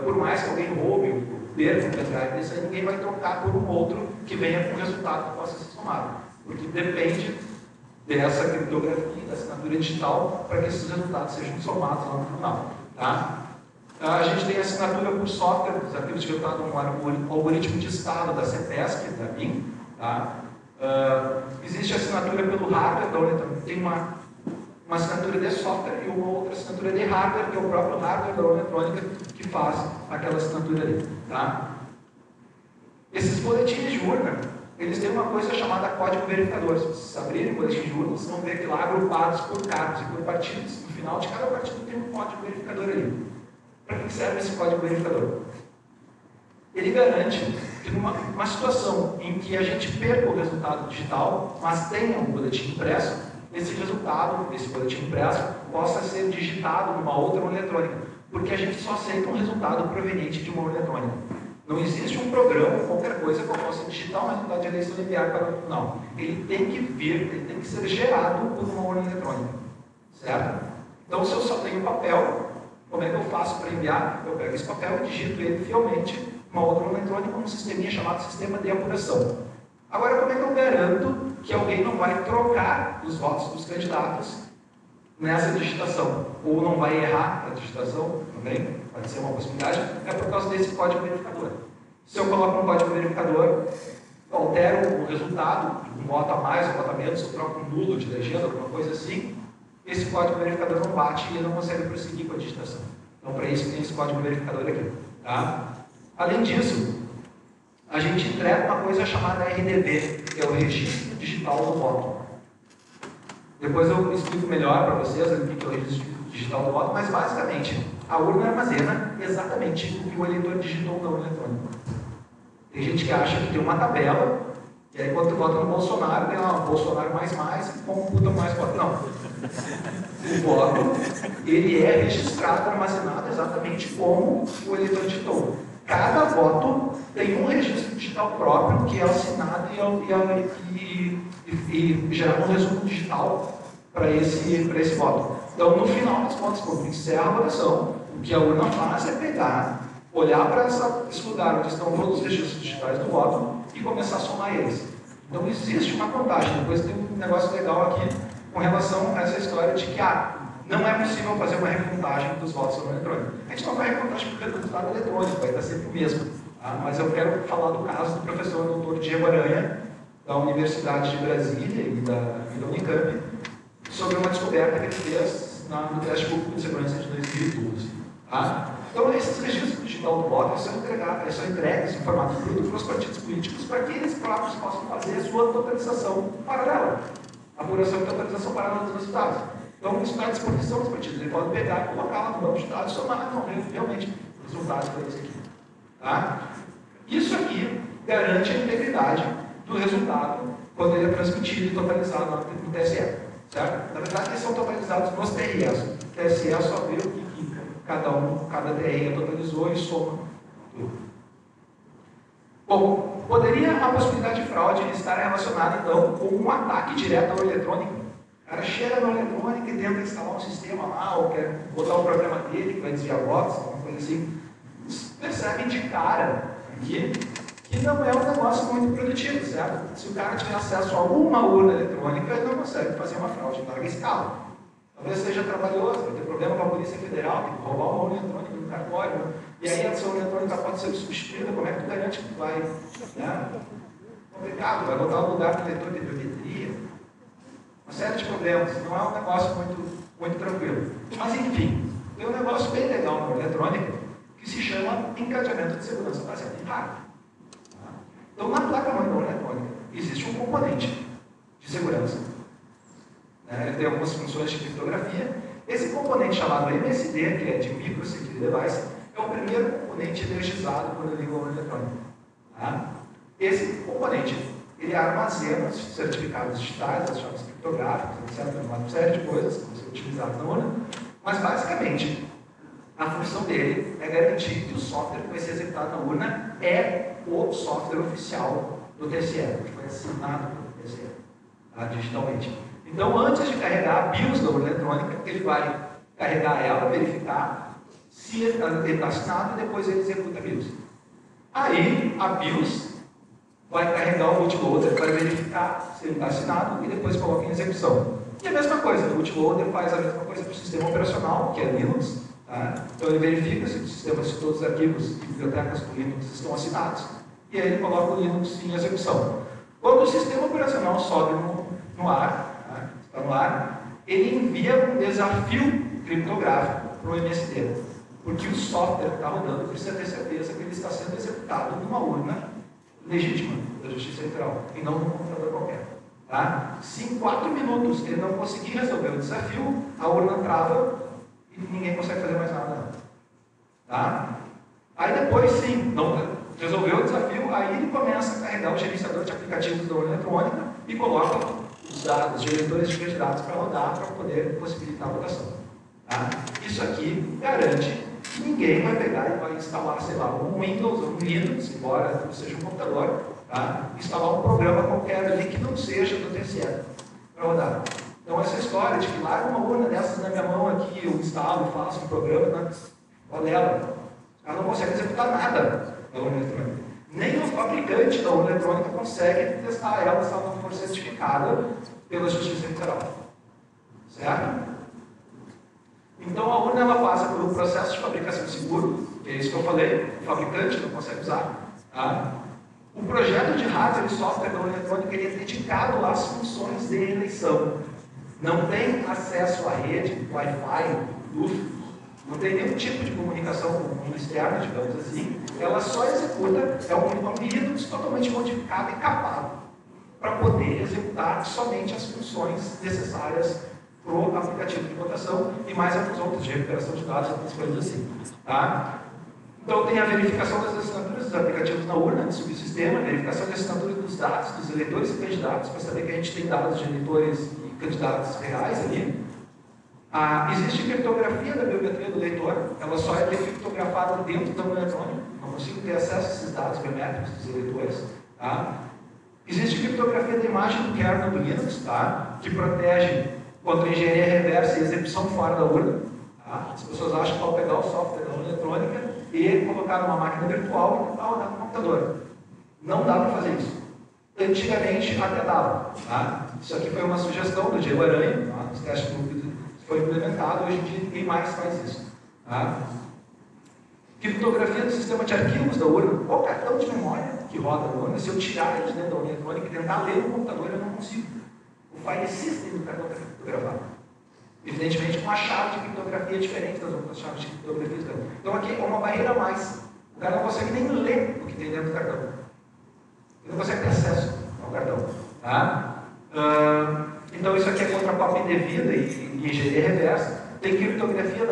por mais que alguém roube ou perca o pendrive, isso aí ninguém vai trocar por um outro que venha com o resultado que possa ser somado. Porque depende dessa criptografia, da assinatura digital, para que esses resultados sejam somados lá no tribunal. Tá? A gente tem assinatura por software, os arquivos de resultado no algoritmo de estado da CETESC, da BIM. Tá? Existe assinatura pelo hardware, então tem uma assinatura de software e uma outra assinatura de hardware, que é o próprio hardware da urna eletrônica que faz aquela assinatura ali. Tá? Esses boletins de urna, eles têm uma coisa chamada código verificador. Se vocês abrirem o boletim de urna, vocês vão ver que lá agrupados por cargos e por partidos, no final de cada partido tem um código verificador ali. Para que serve esse código verificador? Ele garante que numa situação em que a gente perca o resultado digital, mas tenha um boletim impresso, esse resultado, esse boletim impresso, possa ser digitado numa outra urna eletrônica, porque a gente só aceita um resultado proveniente de uma urna eletrônica. Não existe um programa, qualquer coisa, que eu possa digitar um resultado de eleição e enviar para o tribunal. Ele tem que vir, ele tem que ser gerado por uma urna eletrônica. Certo? Então, se eu só tenho papel, como é que eu faço para enviar? Eu pego esse papel e digito ele fielmente numa outra urna eletrônica, um sisteminha chamado sistema de apuração. Agora, como é que eu garanto que alguém não vai trocar os votos dos candidatos nessa digitação? Ou não vai errar a digitação também? Pode ser uma possibilidade. É por causa desse código verificador. Se eu coloco um código verificador, altero o resultado, um voto a mais, um voto a menos, eu troco um nulo de legenda, alguma coisa assim, esse código verificador não bate e ele não consegue prosseguir com a digitação. Então, para isso, tem esse código verificador aqui. Tá? Além disso, a gente entrega uma coisa chamada RDV, que é o Registro Digital do Voto. Depois eu explico melhor para vocês o que é o Registro Digital do Voto, mas basicamente, a urna armazena exatamente o que o eleitor digitou na urna eletrônica. Tem gente que acha que tem uma tabela, e aí quando tu vota no Bolsonaro, tem lá, Bolsonaro mais, e computa mais voto. Não. O voto, ele é registrado, armazenado exatamente como o eleitor digitou. Cada voto tem um registro digital próprio que é assinado e gerado um resumo digital para esse voto. Então, no final das contas, quando encerra a votação, o que a urna faz é pegar, olhar para esse lugar onde estão todos os registros digitais do voto e começar a somar eles. Então, existe uma contagem. Depois tem um negócio legal aqui com relação a essa história de que não é possível fazer uma recontagem dos votos no eletrônico. A gente não vai recontagem porque o resultado eletrônico vai estar sempre o mesmo. Tá? Mas eu quero falar do caso do professor Dr. Diego Aranha, da Universidade de Brasília e da Unicamp, sobre uma descoberta que ele fez no teste público de segurança de 2012. Tá? Então, esses registros digital do voto são entregues em formato bruto para os partidos políticos para que eles próprios possam fazer a sua totalização paralela. Apuração e totalização paralela dos resultados. Então, isso está à disposição dos partidos. Ele pode pegar e colocar lá no banco de dados e somar. Não, realmente, o resultado foi esse aqui. Tá? Isso aqui garante a integridade do resultado quando ele é transmitido e totalizado no TSE. Certo? Na verdade, eles são totalizados nos TREs. O TSE só vê o que cada TRE totalizou e soma tudo. Bom, poderia a possibilidade de fraude estar relacionada, então, com um ataque direto ao eletrônico? O cara chega no eletrônico e tenta instalar um sistema lá, ou quer botar o programa dele, que vai desviar votos, alguma coisa assim. Percebe de cara que não é um negócio muito produtivo, certo? Se o cara tiver acesso a uma urna eletrônica, ele não consegue fazer uma fraude em larga escala. Talvez seja trabalhoso, vai ter problema com a Polícia Federal, tem que roubar uma urna eletrônica no cartório, né? E aí a sua urna eletrônica pode ser substituída, como é que tu garante que tu vai? Né? Complicado, vai botar um lugar para o leitor de biometria, uma série de problemas, não é um negócio muito tranquilo. Mas enfim, tem um negócio bem legal na urna eletrônica, que se chama encadeamento de segurança baseado em hardware. Então, na placa-mãe da urna eletrônica, existe um componente de segurança. Ele tem algumas funções de criptografia. Esse componente chamado MSD, que é de Micro Security Device, é o primeiro componente energizado quando liga a urna eletrônica. Esse componente, ele armazena os certificados digitais, as chaves criptográficas, etc., uma série de coisas que vão ser utilizadas na urna, mas basicamente a função dele é garantir que o software que vai ser executado na urna é o software oficial do TSE, que foi assinado pelo TSE, digitalmente. Então, antes de carregar a BIOS da urna eletrônica, ele vai carregar ela, verificar se ele está assinado e depois ele executa a BIOS. Aí, a BIOS vai carregar o bootloader para verificar se ele está assinado e depois coloca em execução. E a mesma coisa, o bootloader faz a mesma coisa para o sistema operacional, que é Linux. Então ele verifica se o sistema, se todos os arquivos e bibliotecas do Linux estão assinados, e aí ele coloca o Linux em execução. Quando o sistema operacional sobe no ar, está no ar, ele envia um desafio criptográfico para o MSD, porque o software que está rodando precisa ter certeza que ele está sendo executado numa urna legítima da Justiça Eleitoral, e não num computador qualquer. Se em 4 minutos ele não conseguir resolver o desafio, a urna trava e ninguém consegue fazer mais nada. Aí depois, sim, não resolveu o desafio, aí ele começa a carregar o gerenciador de aplicativos da urna eletrônica e coloca os dados, os geradores de candidatos para rodar, para poder possibilitar a votação. Isso aqui garante que ninguém vai pegar e vai instalar, sei lá, um Windows ou um Linux, embora não seja um computador, instalar um programa qualquer ali que não seja do TSE para rodar. Então, essa história de que larga uma urna dessas na minha mão aqui, eu instalo, faço um programa, olha ela. Ela não consegue executar nada na urna eletrônica. Nem o fabricante da urna eletrônica consegue testar ela se ela não for certificada pela Justiça Eleitoral. Certo? Então, a urna ela passa por um processo de fabricação seguro, que é isso que eu falei, o fabricante não consegue usar. O projeto de hardware e software da urna eletrônica ele é dedicado às funções de eleição. Não tem acesso à rede, Wi-Fi, Bluetooth, não tem nenhum tipo de comunicação com o mundo externo, digamos assim. Ela só executa, é um Linux totalmente modificado e capado para poder executar somente as funções necessárias para o aplicativo de votação e mais alguns outros, de recuperação de dados, algumas coisas assim. Então tem a verificação das assinaturas dos aplicativos na urna, do subsistema, verificação da assinatura dos dados dos eleitores e candidatos, para saber que a gente tem dados de eleitores e candidatos reais ali. Existe criptografia da biometria do eleitor, ela só é criptografada dentro da urna eletrônica, não consigo ter acesso a esses dados biométricos dos eleitores. Existe criptografia da imagem do kernel do Linux, que protege contra engenharia reversa e execução fora da urna. As pessoas acham que vão pegar o software da urna eletrônica e colocar numa máquina virtual e tentar rodar no computador. Não dá para fazer isso. Antigamente até dava. Isso aqui foi uma sugestão do Diego Aranha, nos testes de dúvida foi implementado, hoje em dia ninguém mais faz isso. Criptografia do sistema de arquivos da urna, qual cartão de memória que roda na urna, se eu tirar ele de dentro da urna eletrônica e tentar ler no computador, eu não consigo. O file system do cartão está criptografado. Evidentemente, com uma chave de criptografia diferente das outras chaves de criptografia. Então, aqui é uma barreira a mais. O cara não consegue nem ler o que tem dentro do cartão. Ele não consegue ter acesso ao cartão. Então, isso aqui é contra a cópia indevida e engenharia reversa. Tem criptografia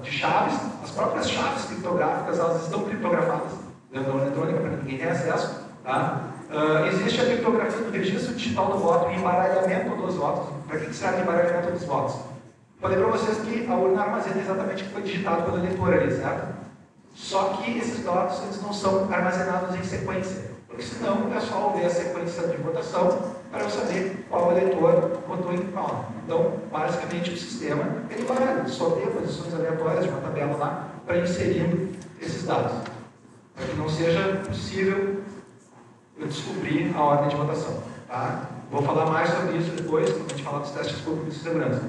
de chaves. As próprias chaves criptográficas, elas estão criptografadas dentro da urna eletrônica para ninguém ter acesso. Existe a criptografia do registro digital do voto e embaralhamento dos votos. Para que serve o embaralhamento dos votos? Falei para vocês que a urna armazena exatamente o que foi digitado pelo eleitor ali, certo? Só que esses dados eles não são armazenados em sequência. porque senão é só ver a sequência de votação para eu saber qual eleitor votou em qual. Então, basicamente, o sistema ele vai sorteia posições aleatórias de uma tabela lá para ir inserindo esses dados, para que não seja possível eu descobrir a ordem de votação. Tá? Vou falar mais sobre isso depois, quando a gente falar dos testes públicos de segurança.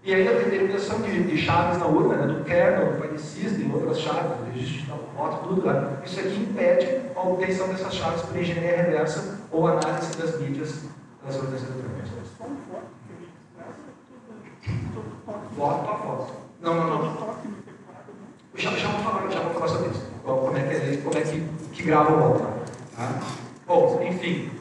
E aí a determinação de chaves na urna, né, do kernel, do PNCIS e outras chaves, registro de voto, tudo lá, isso aqui impede a obtenção dessas chaves por engenharia reversa ou análise das mídias das urnas eletrônicas. Voto a voto. Não. Já vou falar sobre isso. Como é que grava o voto. Tá? Bom, enfim.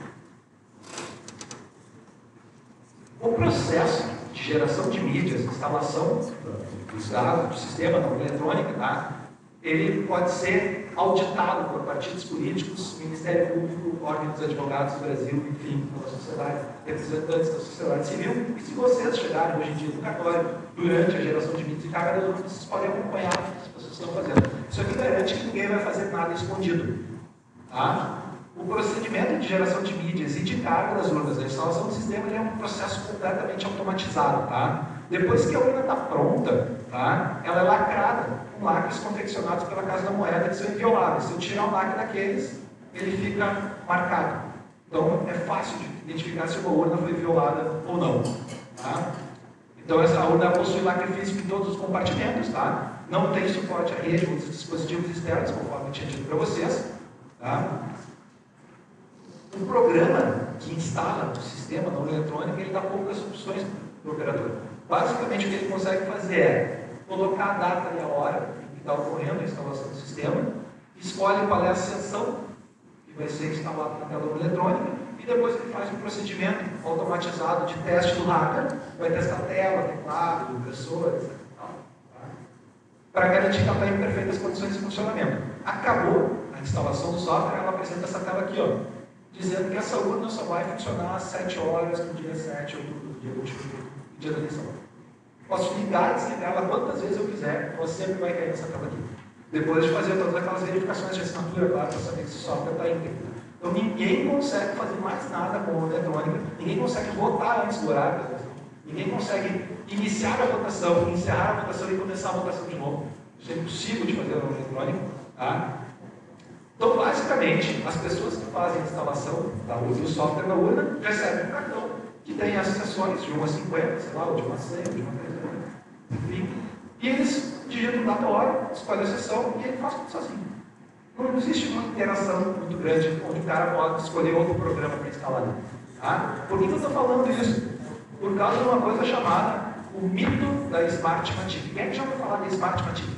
O processo de geração de mídias, instalação dos dados, do sistema da urna eletrônica, tá? Ele pode ser auditado por partidos políticos, Ministério Público, Ordem dos Advogados do Brasil, enfim, pela sociedade, representantes da sociedade civil. E se vocês chegarem hoje em dia no cartório, durante a geração de mídias e carga das urnas, vocês podem acompanhar o que as pessoas estão fazendo. Isso aqui garante que ninguém vai fazer nada escondido. Tá? O procedimento de geração de mídias e de carga das urnas, a instalação do sistema é um processo completamente automatizado. Tá? Depois que a urna está pronta, tá? Ela é lacrada com lacres confeccionados pela Casa da Moeda que são invioláveis. Se eu tirar um lacre daqueles, ele fica marcado. Então é fácil de identificar se uma urna foi violada ou não. Tá? Então essa urna possui lacre físico em todos os compartimentos. Tá? Não tem suporte à rede ou dos dispositivos externos, conforme eu tinha dito para vocês. Tá? O programa que instala o sistema da urna eletrônica, ele dá poucas opções para o operador. Basicamente, o que ele consegue fazer é colocar a data e a hora que está ocorrendo a instalação do sistema, escolhe qual é a sessão que vai ser instalada na tela da urna eletrônica, e depois ele faz um procedimento automatizado de teste do hacker, vai testar tela, teclado, impressora, etc. Para garantir que ela está em perfeitas condições de funcionamento. Acabou a instalação do software, ela apresenta essa tela aqui, ó, dizendo que essa urna só vai funcionar às 7 horas no dia 7 ou no dia último do dia da eleição. Posso ligar e desligar ela quantas vezes eu quiser, ela sempre vai cair nessa tela aqui. Depois de fazer todas aquelas verificações de assinatura, claro, para saber se o software está íntegro. Então ninguém consegue fazer mais nada com a urna eletrônica, ninguém consegue votar antes do horário da votação, ninguém consegue iniciar a votação, encerrar a votação e começar a votação de novo. Isso é impossível de fazer na urna eletrônica. Tá? Então, basicamente, as pessoas que fazem a instalação do software na urna recebem um cartão que tem as sessões de 1 a 50, sei lá, ou de 1 a 100, ou de 1 a 300, enfim. E eles digitam data e hora, escolhem a sessão e ele faz tudo sozinho. Não existe uma interação muito grande onde o cara pode escolher outro programa para instalar ali. Tá? Por que eu estou falando isso? Por causa de uma coisa chamada o mito da Smart Matic. Quem é que já ouviu falar da Smart Matic?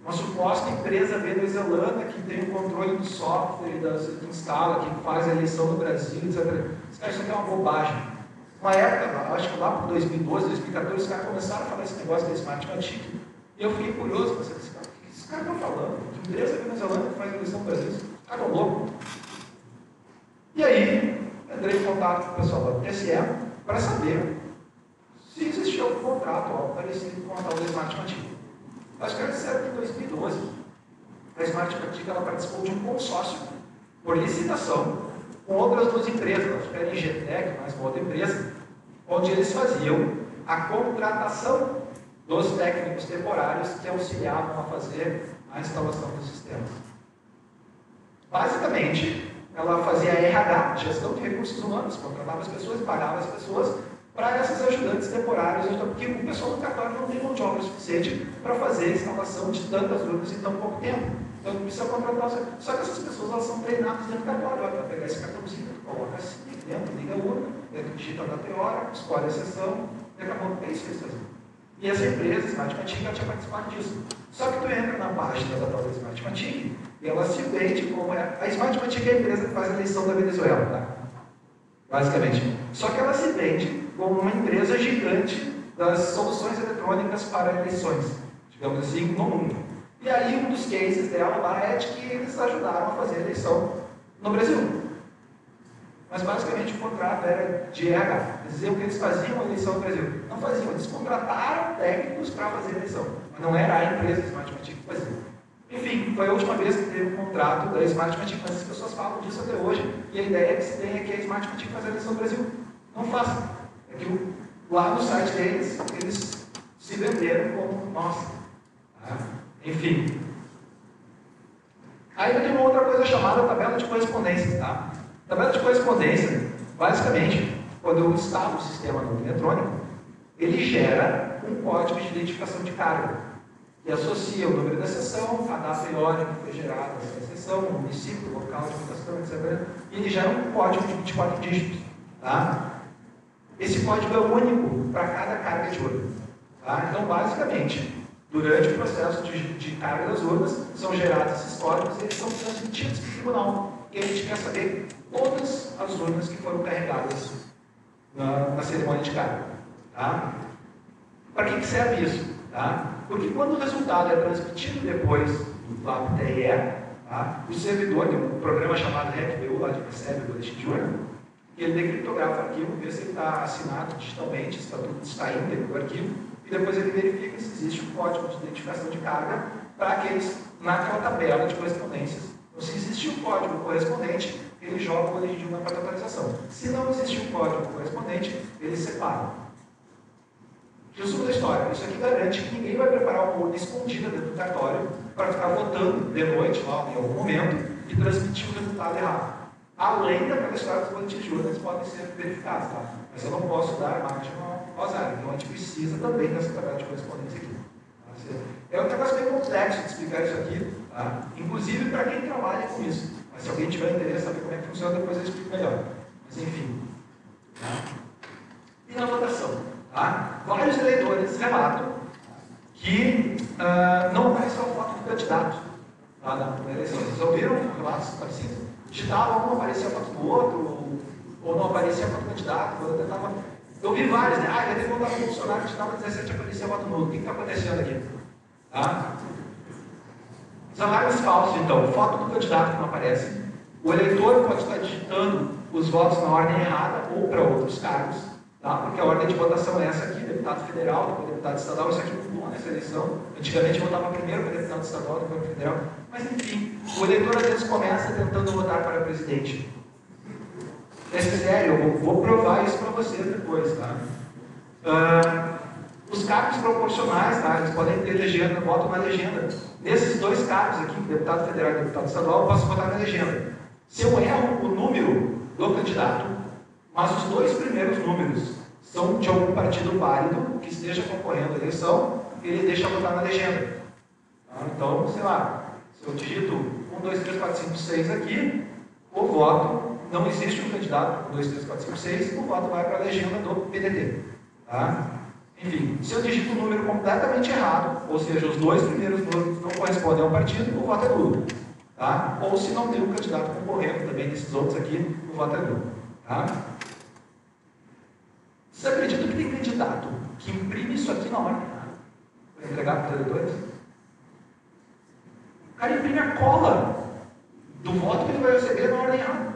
Uma suposta empresa venezuelana que tem o controle do software, que instala, que faz a eleição no Brasil, etc. Isso aqui é uma bobagem. Uma época, acho que lá por 2012, 2014, os caras começaram a falar esse negócio da Smart Matic. E eu fiquei curioso para saber, o que esses caras estão falando? Que empresa venezuelana que faz a eleição no Brasil? Os caras estão loucos. E aí, entrei em contato com o pessoal da TSE para saber se existia algum contrato algo parecido com a tal da Smart Matic. Acho que era disseram que em 2012, a Smart Matic ela participou de um consórcio por licitação com outras duas empresas, acho que era a IGTEC, mais uma outra empresa, onde eles faziam a contratação dos técnicos temporários que auxiliavam a fazer a instalação do sistema. Basicamente, ela fazia RH, gestão de recursos humanos, contratava as pessoas e pagava as pessoas para essas ajudantes temporárias, porque o pessoal do cartório não tem mão de obra suficiente para fazer a instalação de tantas urnas em tão pouco tempo. Então precisa contratar. Só que essas pessoas elas são treinadas dentro do cartório, para pegar esse cartãozinho, coloca assim, dentro, liga a urna, digita a data e hora, escolhe a sessão, e acabou. É isso que eles faziam. E essa empresa, Smart Matic, ela tinha participado disso. Só que tu entra na página da tal da Smart Matic e ela se vende como é. A Smart Matic é a empresa que faz a eleição da Venezuela, tá? Basicamente. Só que ela se vende como uma empresa gigante das soluções eletrônicas para eleições, digamos assim, no mundo. E aí um dos cases dela lá é de que eles ajudaram a fazer a eleição no Brasil. Mas basicamente o contrato era de RH. Quer dizer, o que eles faziam a eleição no Brasil? Não faziam, eles contrataram técnicos para fazer a eleição. Mas não era a empresa Smart Matic que fazia. Enfim, foi a última vez que teve um contrato da Smart Matic, mas as pessoas falam disso até hoje, e a ideia que se tem é que a Smart Matic faz a eleição no Brasil. Não faça. É que lá no site deles, eles se venderam como nossa. Tá? Enfim. Aí tem uma outra coisa chamada tabela de correspondência. Tá? Tabela de correspondência, basicamente, quando eu instalo o sistema no eletrônico, ele gera um código de identificação de carga, que associa o número da sessão, a data e hora que foi gerada essa sessão, o município, o local de votação, etc. E ele gera um código de 24 dígitos. Tá? Esse código é único para cada carga de urna. Tá? Então, basicamente, durante o processo de carga das urnas, são gerados esses códigos e eles são transmitidos para o tribunal. E a gente quer saber todas as urnas que foram carregadas na cerimônia de carga. Tá? Para que serve isso? Tá? Porque quando o resultado é transmitido depois lá para o TRE, tá? O servidor tem um programa chamado RecBU, lá de recebe o boletim de urna, e ele decriptografa o arquivo, vê se ele está assinado digitalmente, se está íntegro do arquivo, e depois ele verifica se existe um código de identificação de carga para aqueles naquela tabela de correspondências. Então, se existe um código correspondente, ele joga o boletim de urna para a atualização. Se não existe um código correspondente, ele separa. Resumo da história, isso aqui garante que ninguém vai preparar uma urna escondida dentro do cartório para ficar votando de noite, lá em algum momento, e transmitir o resultado errado. Além daquela história dos boletins de urna, eles podem ser verificados, tá? Mas eu não posso dar margem ao azar. Então a gente precisa também dessa tabela de correspondência aqui. Tá? É um negócio bem complexo de explicar isso aqui, tá? Inclusive para quem trabalha com isso. Mas se alguém tiver interesse em saber como é que funciona, depois eu explico melhor. Mas enfim. Tá? E na votação? Tá? Vários eleitores relatam que não vai só o voto do candidato lá na eleição. Vocês ouviram relatos parecidos? Digitavam, não aparecia a foto do outro, ou não aparecia a foto do candidato. Eu vi vários, né? Já teve votar no Bolsonaro, digitava 17 e aparecia a foto nulo. O que está acontecendo aqui? Tá? São vários falsos, então. Foto do candidato que não aparece. O eleitor pode estar digitando os votos na ordem errada ou para outros cargos. Tá? Porque a ordem de votação é essa aqui, deputado federal, depois deputado estadual, isso aqui mudou nessa eleição. Antigamente votava primeiro para deputado estadual, depois para federal. Mas enfim, o eleitor às vezes começa tentando votar para presidente. Se quiser, eu vou provar isso para vocês depois. Tá? Os cargos proporcionais, tá? Eles podem ter legenda, voto na legenda. Nesses dois cargos aqui, deputado federal e deputado estadual, eu posso votar na legenda. Se eu erro o número do candidato, mas os dois primeiros números são de algum partido válido que esteja concorrendo à eleição, ele deixa votar na legenda. Então, sei lá, se eu digito 1, 2, 3, 4, 5, 6 aqui, o voto, não existe um candidato 1, 2, 3, 4, 5, 6, o voto vai para a legenda do PDT. Tá? Enfim, se eu digito um número completamente errado, ou seja, os dois primeiros números não correspondem ao partido, o voto é nulo. Tá? Ou se não tem um candidato concorrendo também desses outros aqui, o voto é nulo. Tá? Você acredita que tem candidato que imprime isso aqui na ordem para entregar para os eleitores? O cara imprime a cola do voto que ele vai receber na ordem errada.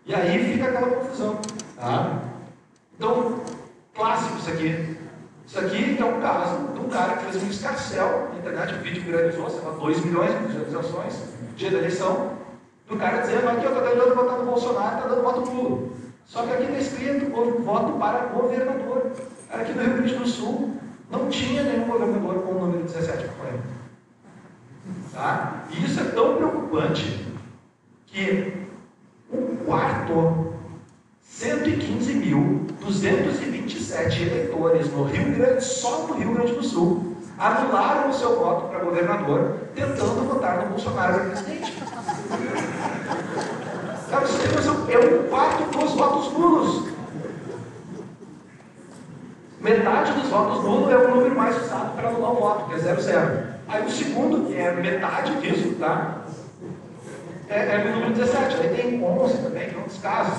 E aí fica aquela confusão. Tá? Então, clássico isso aqui. Isso aqui é um caso de um cara que fez um escarcéu na internet, o vídeo viralizou, sei lá, 2 milhões de visualizações no dia da eleição, do cara dizendo aqui, eu estou tentando votar no Bolsonaro, está dando voto nulo. Só que aqui está escrito, houve voto para governador. Aqui no Rio Grande do Sul, não tinha nenhum governador com o número 17 concorrendo. Tá? E isso é tão preocupante que 115.227 eleitores no Rio Grande, só no Rio Grande do Sul, anularam o seu voto para governador, tentando votar no Bolsonaro para presidente. Cara, você tem noção, é 1/4 dos votos nulos. Metade dos votos nulos é o número mais usado para anular o voto, que é 00. Aí o segundo, que é metade disso, tá? É o número 17. Aí tem 11 também, que é um dos casos.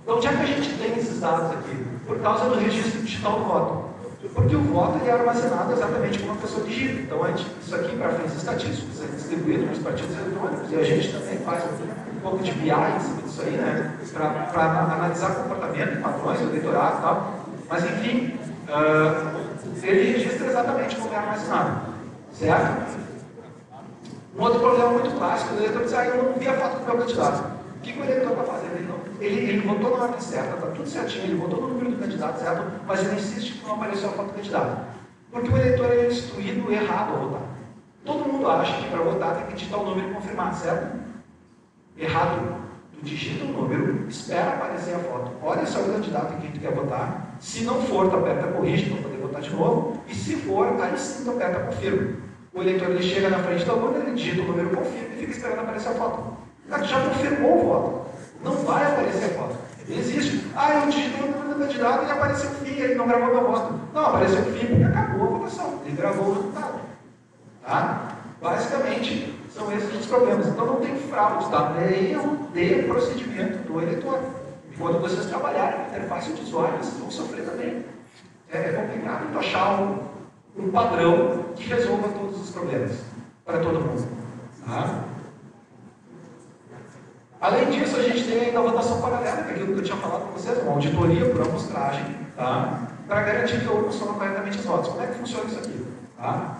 Então, onde é que a gente tem esses dados aqui? Por causa do registro digital do voto. Porque o voto ele é armazenado exatamente como a pessoa digita. Então, isso aqui, para fins estatísticos, é distribuído nos partidos eletrônicos. E a gente também faz um pouco de BI em cima disso aí, né? Para analisar comportamento, padrões, eleitorado e tal. Mas, enfim, ele registra exatamente como é armazenado. Certo? Um outro problema muito clássico, o eleitor diz, eu não vi a foto do meu candidato. O que o eleitor está fazendo? Ele votou na ordem certa, está tudo certinho, ele votou no número do candidato certo, mas ele insiste que não apareceu a foto do candidato. Porque o eleitor é instruído errado a votar. Todo mundo acha que para votar tem que digitar o número e confirmar, certo? Errado. Tu digita o número, espera aparecer a foto, olha se é o candidato em quem tu quer votar. Se não for, tu aperta corrige para poder votar de novo. E se for, aí sim tu aperta confirma. O eleitor ele chega na frente da urna, ele digita o número confirma e fica esperando aparecer a foto. Cara, já confirmou o voto. Não vai aparecer a foto. Existe. Eu digitei o número do candidato e apareceu o fim, ele não gravou meu voto. Não, apareceu o fim porque acabou a votação. Ele gravou o resultado. Tá? Basicamente, são esses os problemas. Então não tem fraude, tá? É erro de procedimento do eleitor. E quando vocês trabalharem com interface de usuário, vocês vão sofrer também. É complicado achar um padrão que resolva todos os problemas para todo mundo. Tá? Além disso, a gente tem ainda a votação paralela, que é aquilo que eu tinha falado para vocês, uma auditoria por amostragem, tá? Para garantir que a urna soma corretamente os votos. Como é que funciona isso aqui? Tá?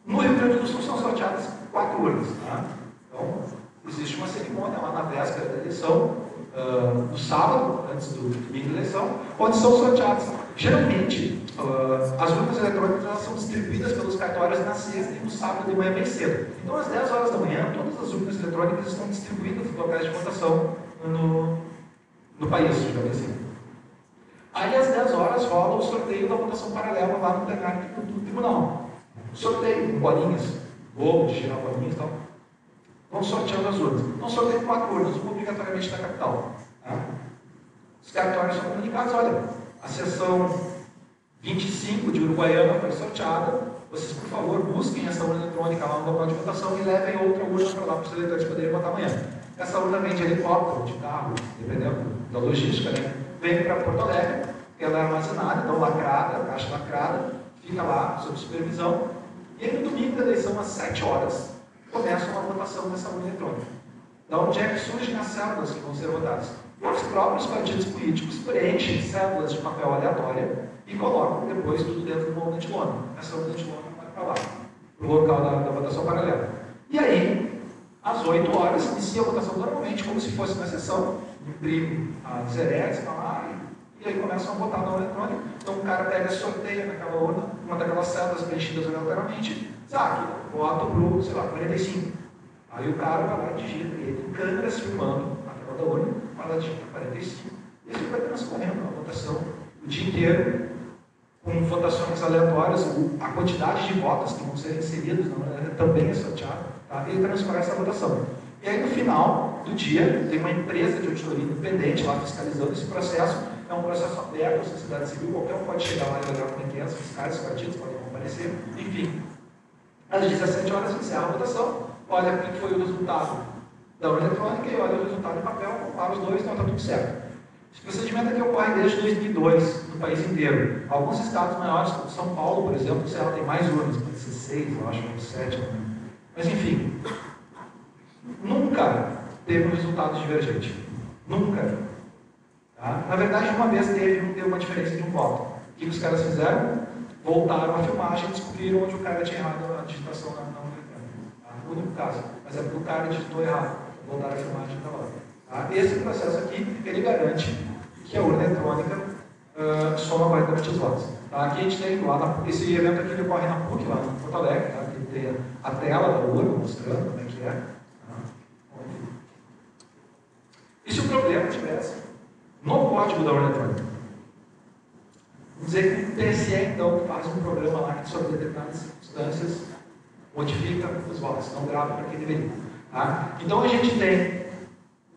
No Rio Grande do Sul são sorteadas 4 urnas. Tá? Então, existe uma cerimônia lá na véspera da eleição, no sábado, antes do domingo da eleição, onde são sorteadas. Geralmente, as urnas eletrônicas elas são distribuídas pelos cartórios na sexta e no sábado de manhã bem cedo. Então, às 10 horas da manhã, todas as urnas eletrônicas estão distribuídas nos locais de votação no país, digamos assim. Aí, às 10 horas, rola o sorteio da votação paralela lá no plenário do tribunal. Sorteio com bolinhas, globo de girar bolinhas e tal. Vão sorteando as urnas. Não sorteiam 4 urnas, uma obrigatoriamente da capital. Tá? Os cartórios são comunicados, olha, a sessão 25 de Uruguaiana foi sorteada. Vocês, por favor, busquem essa urna eletrônica lá no local de votação e levem outra urna para lá para os eleitores poderem votar amanhã. Essa urna vem de helicóptero, de carro, dependendo da logística, né? Vem para Porto Alegre, ela é armazenada, então lacrada, a caixa lacrada, fica lá sob supervisão. E aí, no domingo da eleição, às 7 horas, começa uma votação dessa urna eletrônica. Da onde é que surgem as células que vão ser votadas? Os próprios partidos políticos preenchem células de papel aleatória e colocam depois tudo dentro de uma urna de lona. Essa urna de lona vai para lá, para o local da votação paralela. E aí, às 8 horas, inicia a votação normalmente, como se fosse uma sessão, imprime a Xerox, está lá, e aí começam a votar na urna eletrônica. Então o cara pega e sorteia naquela urna, uma daquelas células preenchidas aleatoriamente, diz, aqui, voto para, sei lá, 45. Aí o cara vai lá e digita, e ele tem câmeras filmando aquela da urna, fala digita 45, e ele vai transcorrendo a votação o dia inteiro, com votações aleatórias, a quantidade de votos que vão ser inseridos na urna também é sorteada, tá? E ele transcorre essa votação. E aí no final do dia, tem uma empresa de auditoria independente lá fiscalizando esse processo. É um processo aberto à sociedade civil, qualquer um pode chegar lá e olhar como é que é, os fiscais, os partidos podem comparecer, enfim. Às 17 horas encerra a votação, olha quem foi o resultado da urna eletrônica e olha o resultado em papel, compara os dois, então está tudo certo. Esse procedimento aqui ocorre desde 2002 no país inteiro. Alguns estados maiores, como São Paulo, por exemplo, sei lá, tem mais urnas, pode ser 6, eu acho, ou 7. Mas enfim, nunca teve um resultado divergente. Nunca. Tá? Na verdade, uma vez teve uma diferença de um voto. O que os caras fizeram? Voltaram a filmagem e descobriram onde o cara tinha errado a digitação na urna eletrônica. Tá? O único caso. Mas é porque o cara digitou errado. Voltaram a filmagem para lá. Tá? Esse processo aqui, ele garante que a urna eletrônica soma corretamente os votos. Tá? Aqui a gente tem lá, esse evento aqui ele ocorre na PUC, lá em Porto Alegre, tá? Que tem a tela da urna mostrando como é que é. Tá? E se o problema tivesse no código da urna eletrônica? Vamos dizer que o TSE, então, faz um programa lá que, sobre determinadas circunstâncias, modifica os votos, não grava para quem deveria. Tá? Então, a gente tem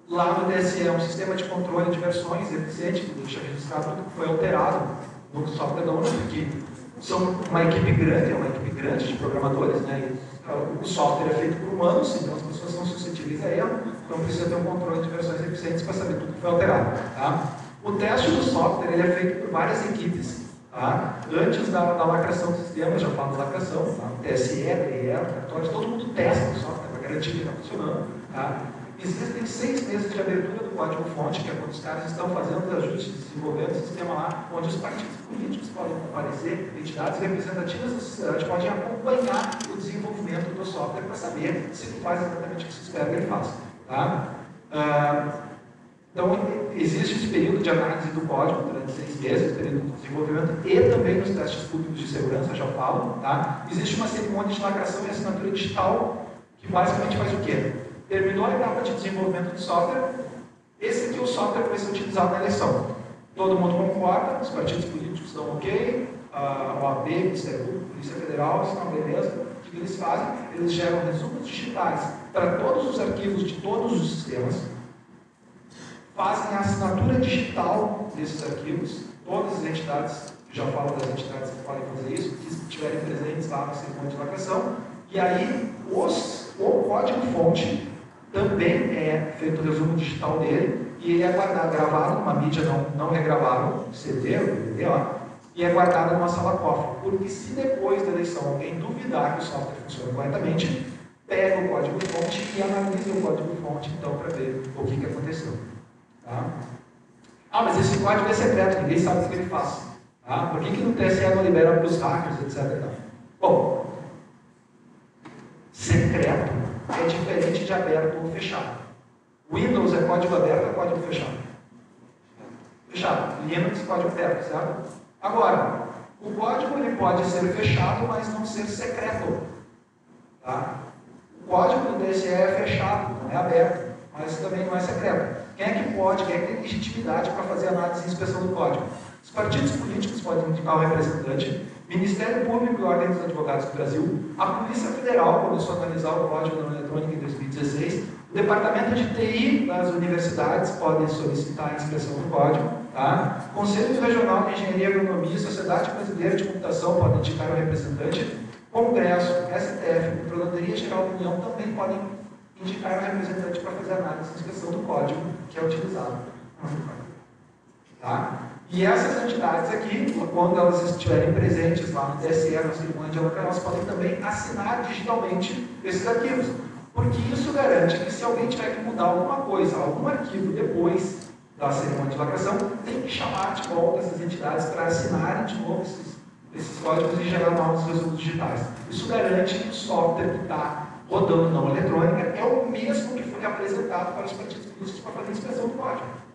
lá no TSE um sistema de controle de versões eficiente, que deixa registrado tudo que foi alterado no software da urna, porque são uma equipe grande de programadores, né? E o software é feito por humanos, então as pessoas são suscetíveis a erro, então precisa ter um controle de versões eficientes para saber tudo que foi alterado. Tá? O teste do software ele é feito por várias equipes. Tá? Antes da lacração do sistema, já falo de lacração, tá? TSE, DRE, cartórios, todo mundo testa o software para garantir que está funcionando. Tá? Existem 6 meses de abertura do código-fonte, que é quando os caras estão fazendo os ajustes, desenvolvendo o sistema lá, onde os partidos políticos podem comparecer, entidades representativas da sociedade podem acompanhar o desenvolvimento do software para saber se ele faz exatamente o que se espera que ele faça. Tá? Então, existe esse período de análise do código durante 6 meses, período de desenvolvimento, e também nos testes públicos de segurança, já falo. Tá? Existe uma cerimônia de lacração e assinatura digital, que basicamente faz o quê? Terminou a etapa de desenvolvimento do software, esse aqui é o software que vai ser utilizado na eleição. Todo mundo concorda, os partidos políticos estão ok, a OAB, Ministério Público, Polícia Federal, estão beleza. O que eles fazem? Eles geram resumos digitais para todos os arquivos de todos os sistemas, fazem a assinatura digital desses arquivos, todas as entidades, já falo das entidades que podem fazer isso, que estiverem presentes lá na cerimônia de lacração, e aí o código-fonte também é feito o resumo digital dele, e ele é guardado, gravado numa mídia não regravável, CD ou DVD, e é guardado numa sala cofre, porque se depois da eleição alguém duvidar que o software funciona corretamente, pega o código-fonte e analisa o código-fonte, então, para ver o que aconteceu. Tá? Mas esse código é secreto, ninguém sabe o que ele faz. Tá? Por que no TSE não libera para os hackers, etc. Bom, secreto é diferente de aberto ou fechado. Windows é código aberto ou é código fechado? Fechado. Linux, código aberto, certo? Agora, o código ele pode ser fechado, mas não ser secreto. Tá? O código do TSE é fechado, não é aberto, mas também não é secreto. Quem é que pode, quem é que tem legitimidade para fazer análise e inspeção do código? Os partidos políticos podem indicar o representante, Ministério Público e Ordem dos Advogados do Brasil, a Polícia Federal começou a analisar o código da eletrônica em 2016, o Departamento de TI das universidades pode solicitar a inspeção do código, tá? Conselho Regional de Engenharia e Agronomia e Sociedade Brasileira de Computação podem indicar o representante, Congresso, STF, Controladoria Geral da União também podem indicar o representante para fazer análise e inspeção do código que é utilizado. Tá? E essas entidades aqui, quando elas estiverem presentes lá no TSE, na cerimônia de lacração, elas podem também assinar digitalmente esses arquivos. Porque isso garante que se alguém tiver que mudar alguma coisa, algum arquivo depois da cerimônia de lacração, tem que chamar de volta essas entidades para assinarem de novo esses códigos e gerar novos resumos digitais. Isso garante que o software que está rodando na eletrônica é o mesmo que foi apresentado para os partidos políticos para fazer a inspeção do código.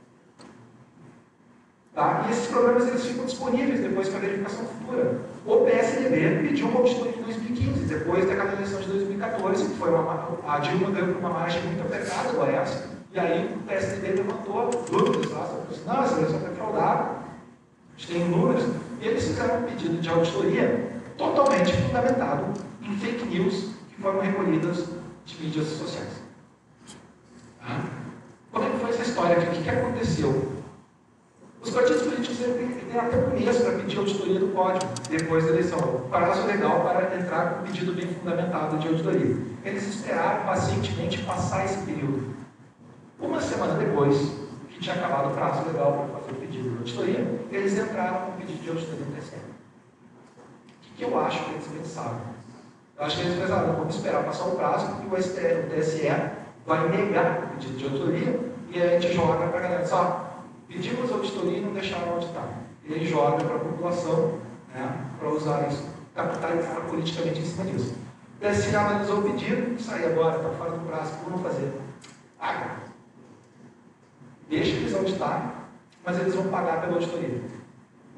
Tá? E esses programas eles ficam disponíveis depois para verificação futura. O PSDB pediu uma auditoria em 2015, depois daquela eleição de 2014, que foi a Dilma ganhou por uma margem muito apertada do Aécio, e aí o PSDB levantou dúvidas lá, não, essa eleição foi fraudada, a gente tem números, e eles fizeram um pedido de auditoria totalmente fundamentado em fake news que foram recolhidas de mídias sociais. Tá? Como é que foi essa história aqui? O que aconteceu? Os partidos políticos têm até um mês para pedir auditoria do código, depois da eleição. O prazo legal para entrar com um pedido bem fundamentado de auditoria. Eles esperaram pacientemente passar esse período. Uma semana depois, que tinha acabado o prazo legal para fazer o pedido de auditoria, eles entraram com o pedido de auditoria no TSE. O que eu acho que eles pensaram? Eu acho que eles pensaram, vamos esperar passar o prazo, porque o TSE vai negar o pedido de auditoria, e aí a gente joga para a galera, só pedimos auditoria e não deixaram auditar. E aí joga para a população, né, para usar isso, capitalizar politicamente em cima disso. O TSE analisou o pedido, sai agora, está fora do prazo, o que vamos fazer? Deixa eles auditarem, mas eles vão pagar pela auditoria.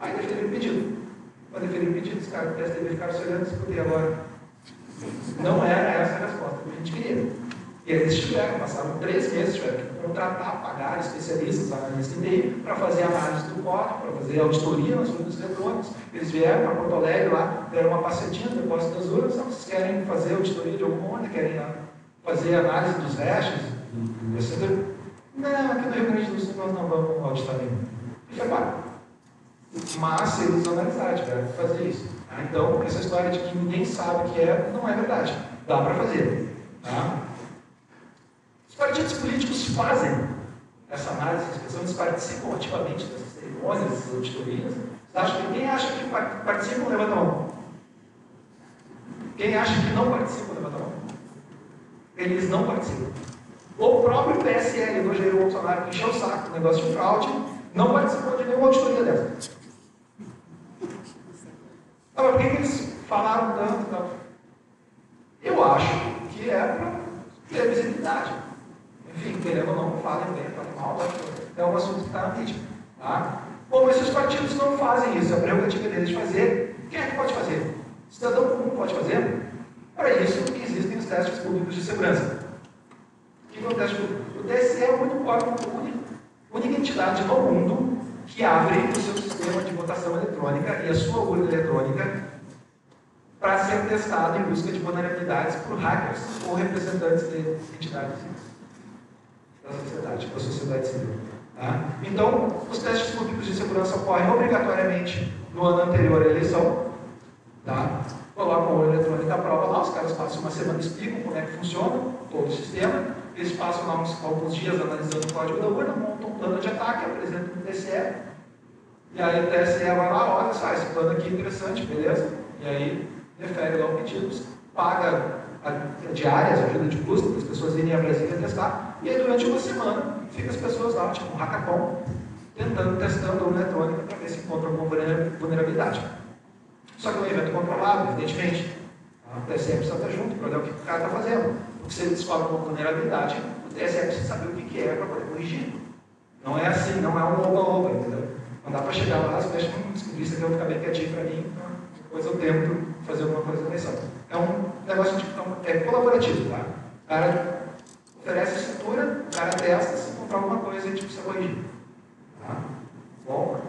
Aí deferiram o pedido. Para deferir o pedido, os caras do PSDB ficaram se olhando e escutei agora. Não era essa a resposta que a gente queria. E aí eles passaram 3 meses, tiveram que contratar, pagar especialistas, analistas em TI, para fazer análise do código, para fazer auditoria nas urnas eletrônicas. Eles vieram para Porto Alegre lá, deram uma passetinha no depósito das urnas, não, vocês querem fazer auditoria de alguma coisa, querem fazer análise dos hashes, etc. Não, aqui no Rio Grande do Sul nós não vamos auditar nenhum. E foi pago. Mas eles analisaram, tiveram que fazer isso. Então, essa história de que ninguém sabe o que é, não é verdade. Dá para fazer. Tá? Os partidos políticos fazem essa análise, eles participam ativamente dessas cerimônias, dessas auditorias. Quem acha que participam, levanta a mão. Quem acha que não participam, levanta a mão. Eles não participam. O próprio PSL do Jair Bolsonaro, que encheu o saco do negócio de fraude, não participou de nenhuma auditoria dela. Mas por que eles falaram tanto? Não? Eu acho que é para ter visibilidade. Enfim, querendo ou não, falem bem, falem mal, é um assunto que está na mídia. Tá? Bom, mas se os partidos não fazem isso, a prerrogativa deles de fazer, quem é que pode fazer? O cidadão comum pode fazer? Para isso que existem os testes públicos de segurança. O que é o teste público? O TSE é o único órgão, única entidade no mundo que abre o seu sistema de votação eletrônica e a sua urna eletrônica para ser testado em busca de vulnerabilidades por hackers ou representantes de entidades da sociedade civil. Tá? Então, os testes públicos de segurança ocorrem obrigatoriamente no ano anterior à eleição. Tá? Colocam a urna eletrônica à prova lá, os caras passam uma semana, explicam como é que funciona todo o sistema, eles passam lá alguns dias analisando o código da urna, montam um plano de ataque, apresentam no TSE, e aí o TSE vai lá, olha só, esse plano aqui é interessante, beleza? E aí refere lá o pedido, paga diárias, ajuda de custo, para as pessoas irem a Brasília testar, e aí durante uma semana fica as pessoas lá, tipo um hackathon, testando a urna eletrônica para ver se encontram alguma vulnerabilidade. Só que é um evento controlado, evidentemente. O TSE precisa estar junto para olhar o que o cara está fazendo. Porque se ele descobre uma vulnerabilidade, o TSE precisa saber o que é para poder corrigir. Não é assim, não é um oba-oba, entendeu? Não dá para chegar lá, se deixa descobrir isso aqui, eu vou ficar bem quietinho para mim, então depois eu tento fazer alguma coisa na eleição. É um negócio colaborativo, tá? O cara oferece estrutura, o cara testa, se encontrar alguma coisa, a gente precisa corrigir. Tá? Bom.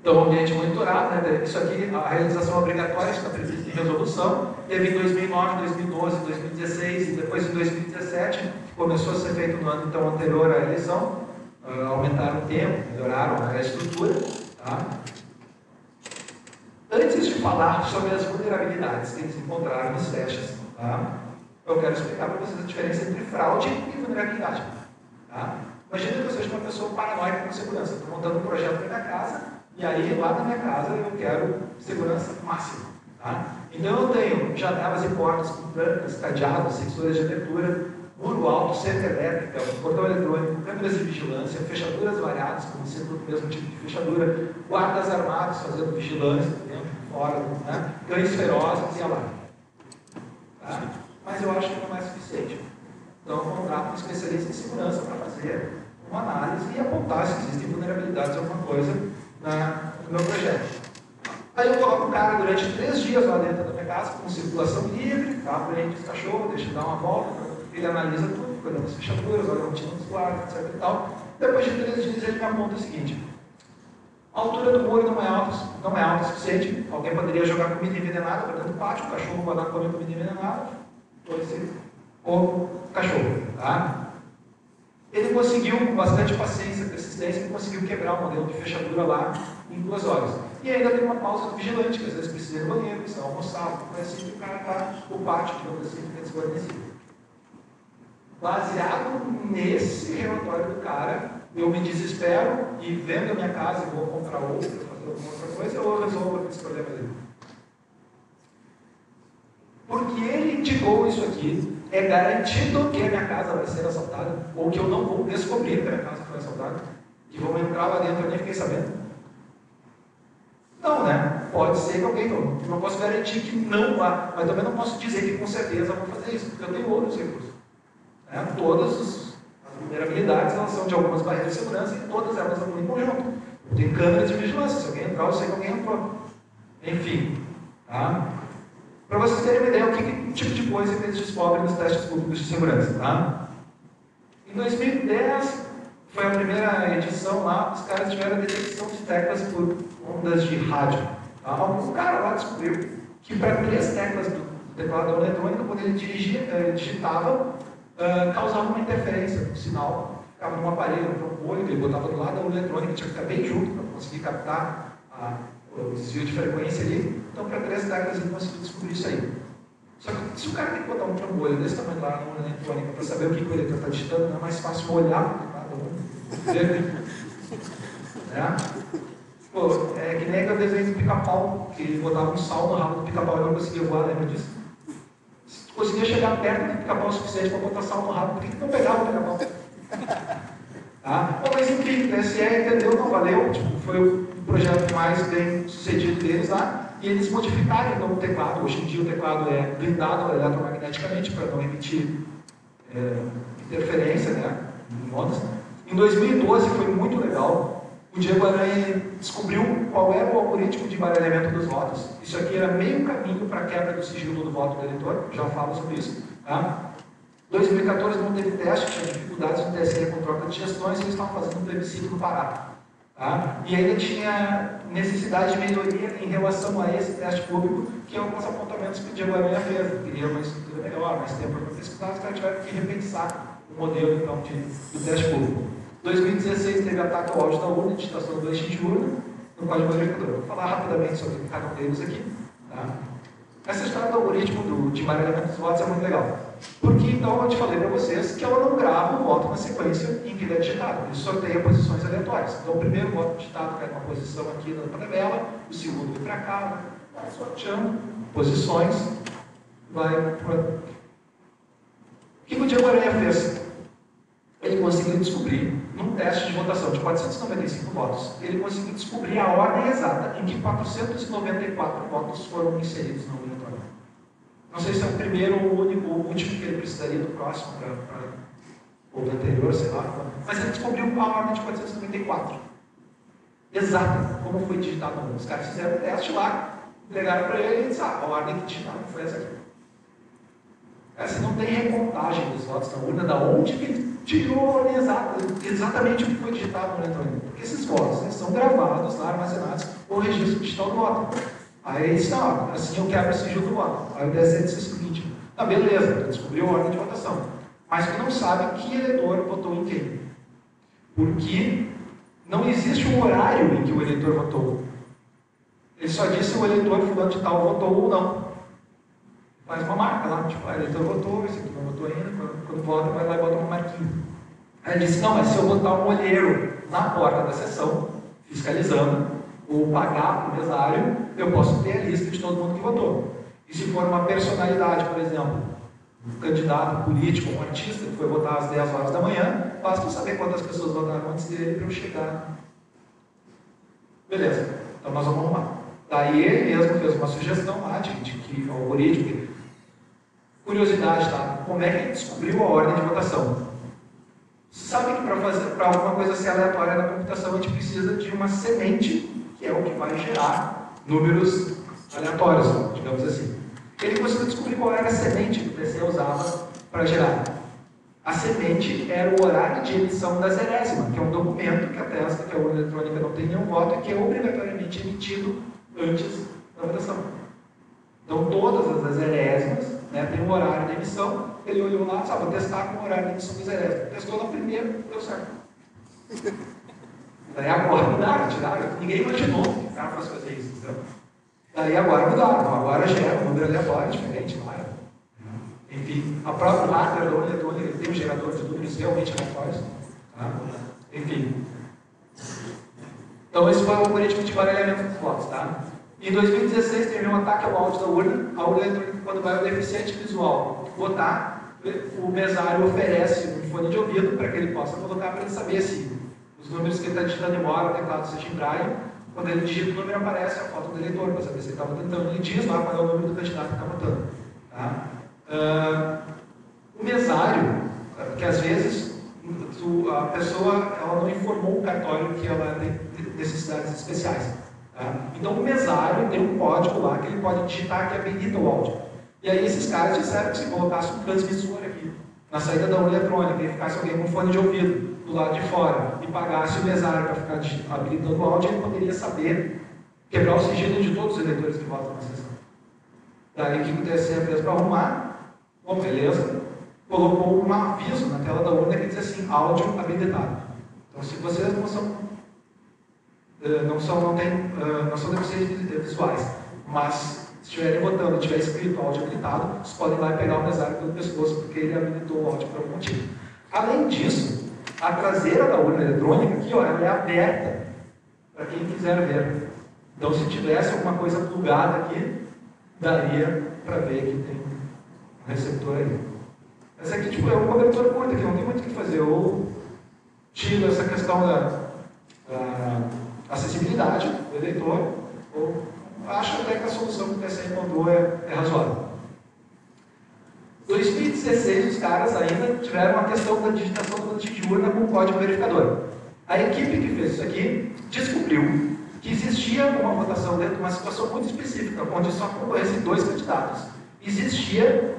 Então, o ambiente monitorado, né? Isso aqui, a realização obrigatória está prevista em resolução, teve em 2009, 2012, 2016 e depois em 2017, que começou a ser feito no ano então, anterior à eleição, aumentaram o tempo, melhoraram a estrutura. Tá? Antes de falar sobre as vulnerabilidades que eles encontraram nos testes, tá? Eu quero explicar para vocês a diferença entre fraude e vulnerabilidade. Tá? Imagina que eu seja uma pessoa paranoica com segurança, estou montando um projeto para minha casa, e aí, lá na minha casa, eu quero segurança máxima. Tá? Então, eu tenho janelas e portas com trancas, cadeados, sensores de abertura, muro alto, cerca elétrica, portão eletrônico, câmeras de vigilância, fechaduras variadas, como sendo do mesmo tipo de fechadura, guardas armados fazendo vigilância, dentro, fora, né? Cães ferozes e alarme. Tá? Mas eu acho que não é suficiente. Então, eu contrato um especialista em segurança para fazer uma análise e apontar se existem vulnerabilidades ou alguma coisa no meu projeto. Aí eu coloco o cara durante 3 dias lá dentro da minha casa, com circulação livre, tá? Prende os cachorros, deixa ele dar uma volta, ele analisa tudo, olha as fechaduras, olha a rotina dos guardas, etc e tal. Depois de 3 dias ele me aponta o seguinte: a altura do muro não é alta o suficiente, alguém poderia jogar comida envenenada para dentro do pátio, o cachorro vai lá comer comida envenenada, ou cachorro, tá? Ele conseguiu, com bastante paciência e persistência, ele conseguiu quebrar o modelo de fechadura lá em 2 horas. E ainda tem uma pausa do vigilante, que às vezes precisa ir no banheiro, precisa almoçar, porque assim que o cara está, o pátio, digamos assim, fica desguarnecido. Baseado nesse relatório do cara, eu me desespero e vendo a minha casa e vou comprar outra, fazer alguma outra coisa, eu resolvo esse problema dele. Porque ele indicou isso aqui, é garantido que a minha casa vai ser assaltada, ou que eu não vou descobrir que a minha casa foi assaltada, que vão entrar lá dentro, eu nem fiquei sabendo. Não, né? Pode ser que alguém não posso garantir que não vá, mas também não posso dizer que com certeza eu vou fazer isso, porque eu tenho outros recursos. Né? Todas as vulnerabilidades, elas são de algumas barreiras de segurança e todas elas atuam em conjunto. Eu tenho câmeras de vigilância, se alguém entrar, eu sei que alguém entrou. Enfim, tá? Para vocês terem uma ideia, que tipo de coisa que eles descobrem nos testes públicos de segurança. Tá? Em 2010, foi a primeira edição lá, os caras tiveram a detecção de teclas por ondas de rádio. Tá? Algum cara lá descobriu que para 3 teclas do teclado eletrônico, quando ele digitava, causava uma interferência no sinal. Ficava num aparelho, num trambolho, que ele botava do lado da urna eletrônica, tinha que ficar bem junto para conseguir captar o desvio de frequência ali. Então, para 3 teclas ele conseguiu descobrir isso aí. Só que se o cara tem que botar um trambolho desse tamanho lá na urna eletrônica para saber o que o eleitor está digitando, não é mais fácil olhar para o teclado, né? Pô, é que nem aquele desenho do pica-pau, que ele botava um sal no rabo do pica-pau e não conseguia voar, lembra disso? conseguia chegar perto do pica-pau o suficiente para botar sal no rabo, por que não pegava o pica-pau? Tá? Mas enfim, o TSE entendeu, não valeu, tipo, foi o projeto mais bem sucedido deles lá, e eles modificaram então o teclado. Hoje em dia o teclado é blindado eletromagneticamente para não emitir interferência, né, em ondas. Em 2012 foi muito legal. O Diego Aranha descobriu qual era o algoritmo de embaralhamento dos votos. Isso aqui era meio caminho para a quebra do sigilo do voto do eleitor, já falo sobre isso. Tá? 2014 não teve teste, tinha dificuldades no TSE com troca de gestões, e eles estavam fazendo um plebiscito no Pará. Tá? E ainda tinha necessidade de melhoria em relação a esse teste público, que é alguns apontamentos que o Diego Aranha fez. Eu queria uma estrutura melhor, mais tempo para pesquisar, os caras tiveram que repensar o modelo então, do teste público. 2016 teve ataque ao áudio da urna, digitação do eixo de urna, no código verificador. Vou falar rapidamente sobre cada um deles aqui. Tá? Essa história do algoritmo de embaralhamento dos votos é muito legal. Porque então eu te falei para vocês que ela não grava o voto na sequência em que ele é digitado. Ele sorteia posições aleatórias. Então o primeiro voto digitado cai uma posição aqui na tabela, o segundo vem para cá, vai sorteando posições, vai para... O que o Diego Aranha fez? Ele conseguiu descobrir, num teste de votação de 495 votos, ele conseguiu descobrir a ordem exata em que 494 votos foram inseridos na urna eletrônica. Não sei se é o primeiro ou o único, ou o último que ele precisaria do próximo, ou do anterior, sei lá. Mas ele descobriu a ordem de 494. Exata, como foi digitado na urna. Os caras fizeram o teste lá, entregaram para ele e disse, a ordem que digitaram foi essa aqui. Essa não tem recontagem dos votos na urna, da onde que ele tirou a ordem exata, exatamente o que foi digitado no eletrônico. Porque esses votos são gravados lá, armazenados com o registro digital do voto. Aí ele disse, não, assim eu quebro esse sigilo do voto. Aí o DSE disse o seguinte, beleza, tu descobriu a ordem de votação, mas tu não sabe que eleitor votou em quem. Porque não existe um horário em que o eleitor votou. Ele só disse se o eleitor fulano de tal votou ou não. Faz uma marca lá, tipo, o eleitor votou, esse aqui não votou ainda, quando vota, vai lá e bota uma marquinha. Aí ele disse, não, mas se eu botar um olheiro na porta da sessão, fiscalizando, ou pagar para o mesário, eu posso ter a lista de todo mundo que votou. E se for uma personalidade, por exemplo, um candidato político, um artista, que foi votar às 10 horas da manhã, basta eu saber quantas pessoas votaram antes dele para eu chegar. Beleza, então nós vamos arrumar. Daí ele mesmo fez uma sugestão lá de que o algoritmo. Curiosidade, tá? Como é que ele descobriu a ordem de votação? Sabe que para alguma coisa ser aleatória na computação, a gente precisa de uma semente, que é o que vai gerar números aleatórios, digamos assim. Ele conseguiu descobrir qual era a semente que o TSE usava para gerar. A semente era o horário de emissão da zerésima, que é um documento que atesta que a urna eletrônica não tem nenhum voto e que é obrigatoriamente emitido antes da votação. Então, todas as zerésimas, né, tem um horário de emissão. Ele olhou lá, vou testar com o horário de emissão da zerésima. Testou na primeira, deu certo. Daí agora mudaram, tiraram. Ninguém imaginou que o cara fosse fazer isso. Então. Daí agora mudaram. Então, agora gera um número aleatório diferente, claro. Enfim, a própria hardware do eletrônico, ele tem um gerador de números realmente aleatórios. Tá? Enfim. Então, esse foi o algoritmo de embaralhamento dos votos. Tá? Em 2016, teve um ataque ao áudio da urna. A urna eletrônica, quando vai ao deficiente visual votar, o mesário oferece um fone de ouvido para que ele possa colocar para ele saber se os números que ele está digitando embora, o teclado seja em braille. Quando ele digita o número, aparece a foto do eleitor para saber se ele está votando. Ele diz lá qual é o número do candidato que está votando. Tá? O mesário, que às vezes a pessoa ela não informou o cartório que ela tem necessidades especiais. Tá? Então o mesário tem um código lá que ele pode digitar que habilita o áudio. E aí esses caras disseram que se colocasse um transmissor aqui na saída da urna eletrônica e ficasse alguém com fone de ouvido do lado de fora e pagasse o mesário para ficar habilitando o áudio, ele poderia saber quebrar o sigilo de todos os eleitores que votam na sessão. Daí o que o TSE fez para arrumar? Bom, beleza. Colocou um aviso na tela da urna que diz assim, áudio habilitado. Então se vocês não são deficientes visuais, mas se estiverem votando e tiver escrito áudio habilitado, vocês podem ir lá e pegar o mesário pelo pescoço, porque ele habilitou o áudio por algum motivo. Além disso, a traseira da urna eletrônica aqui, ó, ela é aberta para quem quiser ver. Então, se tivesse alguma coisa plugada aqui, daria para ver que tem um receptor aí. Essa aqui tipo, é um cobertor curto, que não tem muito o que fazer. Ou tira essa questão da acessibilidade do eleitor, ou acha até que a solução que o TSE mandou é razoável. Em 2016, os caras ainda tiveram uma questão da digitação do boletim de urna com o código verificador. A equipe que fez isso aqui descobriu que existia uma votação dentro de uma situação muito específica, onde só concorressem 2 candidatos. Existia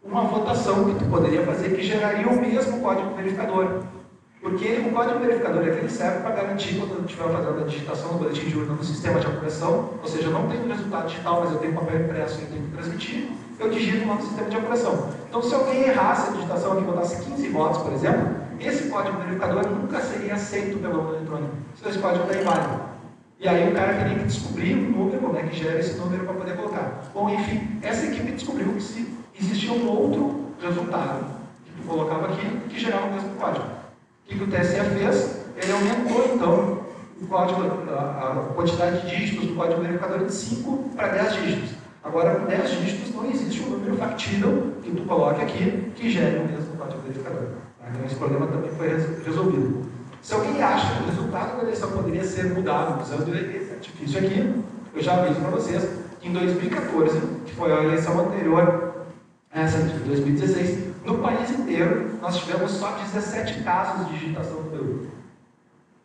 uma votação que tu poderia fazer que geraria o mesmo código verificador. Porque o código verificador é que ele serve para garantir, quando eu estiver fazendo a digitação do boletim de urna no sistema de apuração, ou seja, eu não tenho o resultado digital, mas eu tenho papel impresso e eu tenho que transmitir, eu digito lá no sistema de apuração. Então, se alguém errasse a digitação aqui e botasse 15 votos, por exemplo, esse código verificador nunca seria aceito pela urna eletrônica. Senão esse código está inválido. E aí o cara teria que descobrir o número, né, que gera esse número para poder colocar. Bom, enfim, essa equipe descobriu que se existia um outro resultado que tu colocava aqui que gerava o mesmo código. O que o TSE fez? Ele aumentou, então, o código, a quantidade de dígitos do código verificador de 5 para 10 dígitos. Agora, com 10 dígitos, não existe um número factível que tu coloque aqui que gere o mesmo código verificador. Então, esse problema também foi resolvido. Se alguém acha que o resultado da eleição poderia ser mudado usando esse artifício aqui, eu já aviso para vocês que em 2014, que foi a eleição anterior a essa de 2016, no país inteiro, nós tivemos só 17 casos de digitação do PU.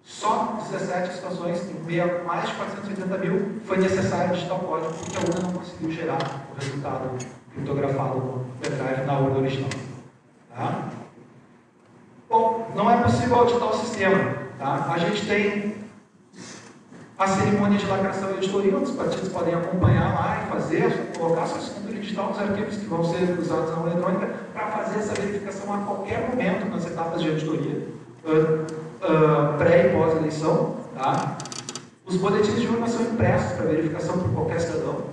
Só 17 situações, em meio a mais de 480 mil, foi necessário digitar o código, porque a urna não conseguiu gerar o resultado criptografado no pendrive na urna original. Tá? Bom, não é possível auditar o sistema. Tá? A gente tem a cerimônia de lacração e editoria, onde os partidos podem acompanhar lá e fazer, colocar sua assinatura digital nos arquivos que vão ser usados na urna eletrônica para fazer essa verificação a qualquer momento nas etapas de auditoria, pré e pós-eleição. Tá? Os boletins de urna são impressos para verificação por qualquer cidadão.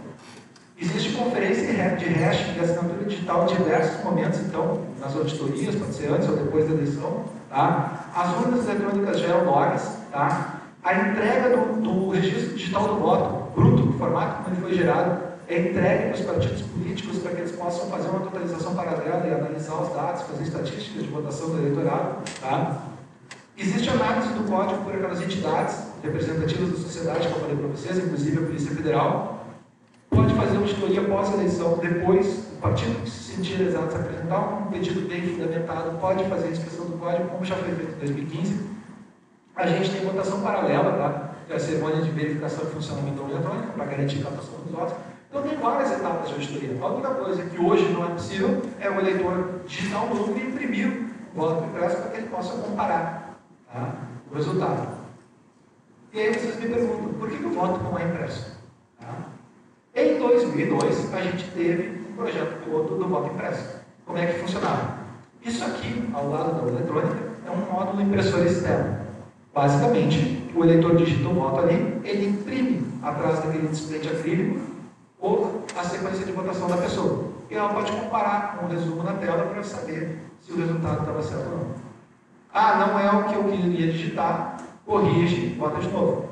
Existe conferência de hash de assinatura digital em diversos momentos, então, nas auditorias, pode ser antes ou depois da eleição. Tá? As urnas eletrônicas geram logs. Tá? A entrega do registro digital do voto, bruto, no formato como ele foi gerado, é entregue para os partidos políticos para que eles possam fazer uma totalização paralela e analisar os dados, fazer estatísticas de votação do eleitorado. Tá? Existe análise do código por aquelas entidades representativas da sociedade, como eu falei para vocês, inclusive a Polícia Federal. Pode fazer uma auditoria pós-eleição, depois o partido que se sentir lesado se apresentar um pedido bem fundamentado, pode fazer a inspeção do código, como já foi feito em 2015. A gente tem votação paralela, tá? Que é a cerimônia de verificação de funcionamento da urna eletrônica, para garantir a captação dos votos. Então tem várias etapas de auditoria. A única coisa que hoje não é possível é o eleitor digitar o número e imprimir o voto impresso para que ele possa comparar, tá, o resultado. E aí vocês me perguntam, por que o voto não é impresso? Tá? Em 2002, a gente teve um projeto piloto do voto impresso. Como é que funcionava? Isso aqui, ao lado da urna eletrônica, é um módulo impressor externo. Basicamente, o eleitor digita o voto ali, ele imprime atrás daquele display de acrílico ou a sequência de votação da pessoa. E ela pode comparar com o resumo na tela para saber se o resultado estava certo ou não. Ah, não é o que eu queria digitar, corrige, vota de novo.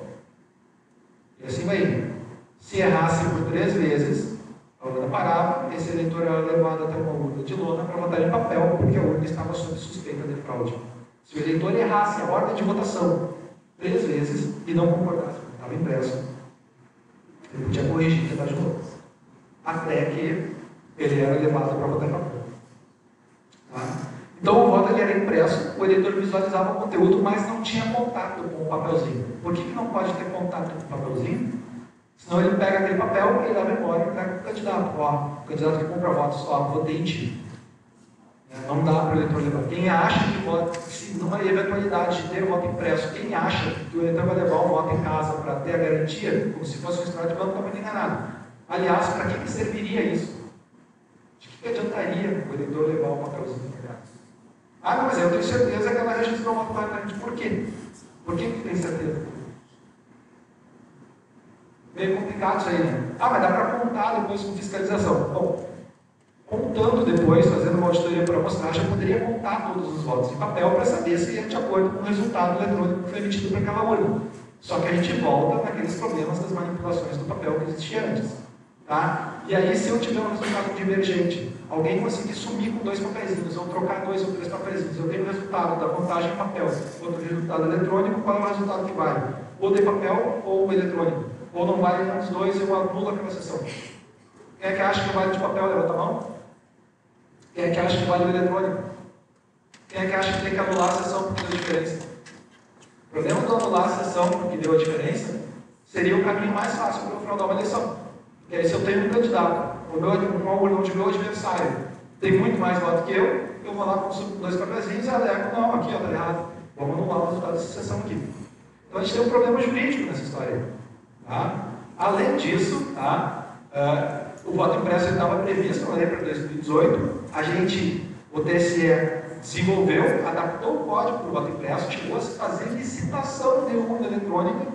E assim vai indo. Se errasse por 3 vezes, a urna parava, esse eleitor era levado até uma urna de lona para votar em papel, porque a urna estava sob suspeita de fraude. Se o eleitor errasse a ordem de votação 3 vezes e não concordasse, porque estava impresso, ele podia corrigir e tentar de novo. Até que ele era levado para votar em papel. Tá? Então o voto ele era impresso, o eleitor visualizava o conteúdo, mas não tinha contato com o papelzinho. Por que não pode ter contato com o papelzinho? Senão ele pega aquele papel, ele leva embora e entrega para o candidato. Ó, o candidato que compra votos, ó, votei em ti. Não dá para o eleitor levar. Quem acha que vota, se numa eventualidade de ter o voto impresso, quem acha que o eleitor vai levar o voto em casa para ter a garantia, como se fosse um extrato de banco, está muito enganado. Aliás, para que serviria isso? De que adiantaria o eleitor levar o papelzinho em casa? Ah, não, mas eu tenho certeza que ela registrou o voto corretamente. Por quê? Por que tem certeza? Meio complicado isso aí, né? Ah, mas dá para contar depois com fiscalização. Bom, contando depois, fazendo uma auditoria por amostragem, eu poderia contar todos os votos em papel para saber se ia de acordo com o resultado eletrônico que foi emitido para aquela urna. Só que a gente volta naqueles problemas das manipulações do papel que existia antes. Tá? E aí, se eu tiver um resultado divergente alguém conseguir sumir com 2 papeizinhos, ou trocar 2 ou 3 papeizinhos, eu tenho o resultado da contagem em papel, outro resultado eletrônico, qual é o resultado que vale? Ou de papel ou eletrônico. Ou não vale nenhum dos dois, eu anulo aquela sessão. Quem é que acha que vale de papel? Levanta a mão. Quem é que acha que vale o eletrônico? Quem é que acha que tem que anular a sessão porque deu diferença? O problema do anular a sessão porque deu a diferença seria o caminho mais fácil para eu fraudar uma eleição. Porque aí, se eu tenho um candidato, o meu adversário tem muito mais voto que eu vou lá, consulto 2 papelzinhos e alego, não, aqui está errado. Vamos anular o resultado dessa sessão aqui. Então a gente tem um problema jurídico nessa história. Tá? Além disso, tá? O voto impresso estava previsto na lei para 2018, o TSE desenvolveu, adaptou o código para o voto impresso, chegou a fazer licitação de urna eletrônica,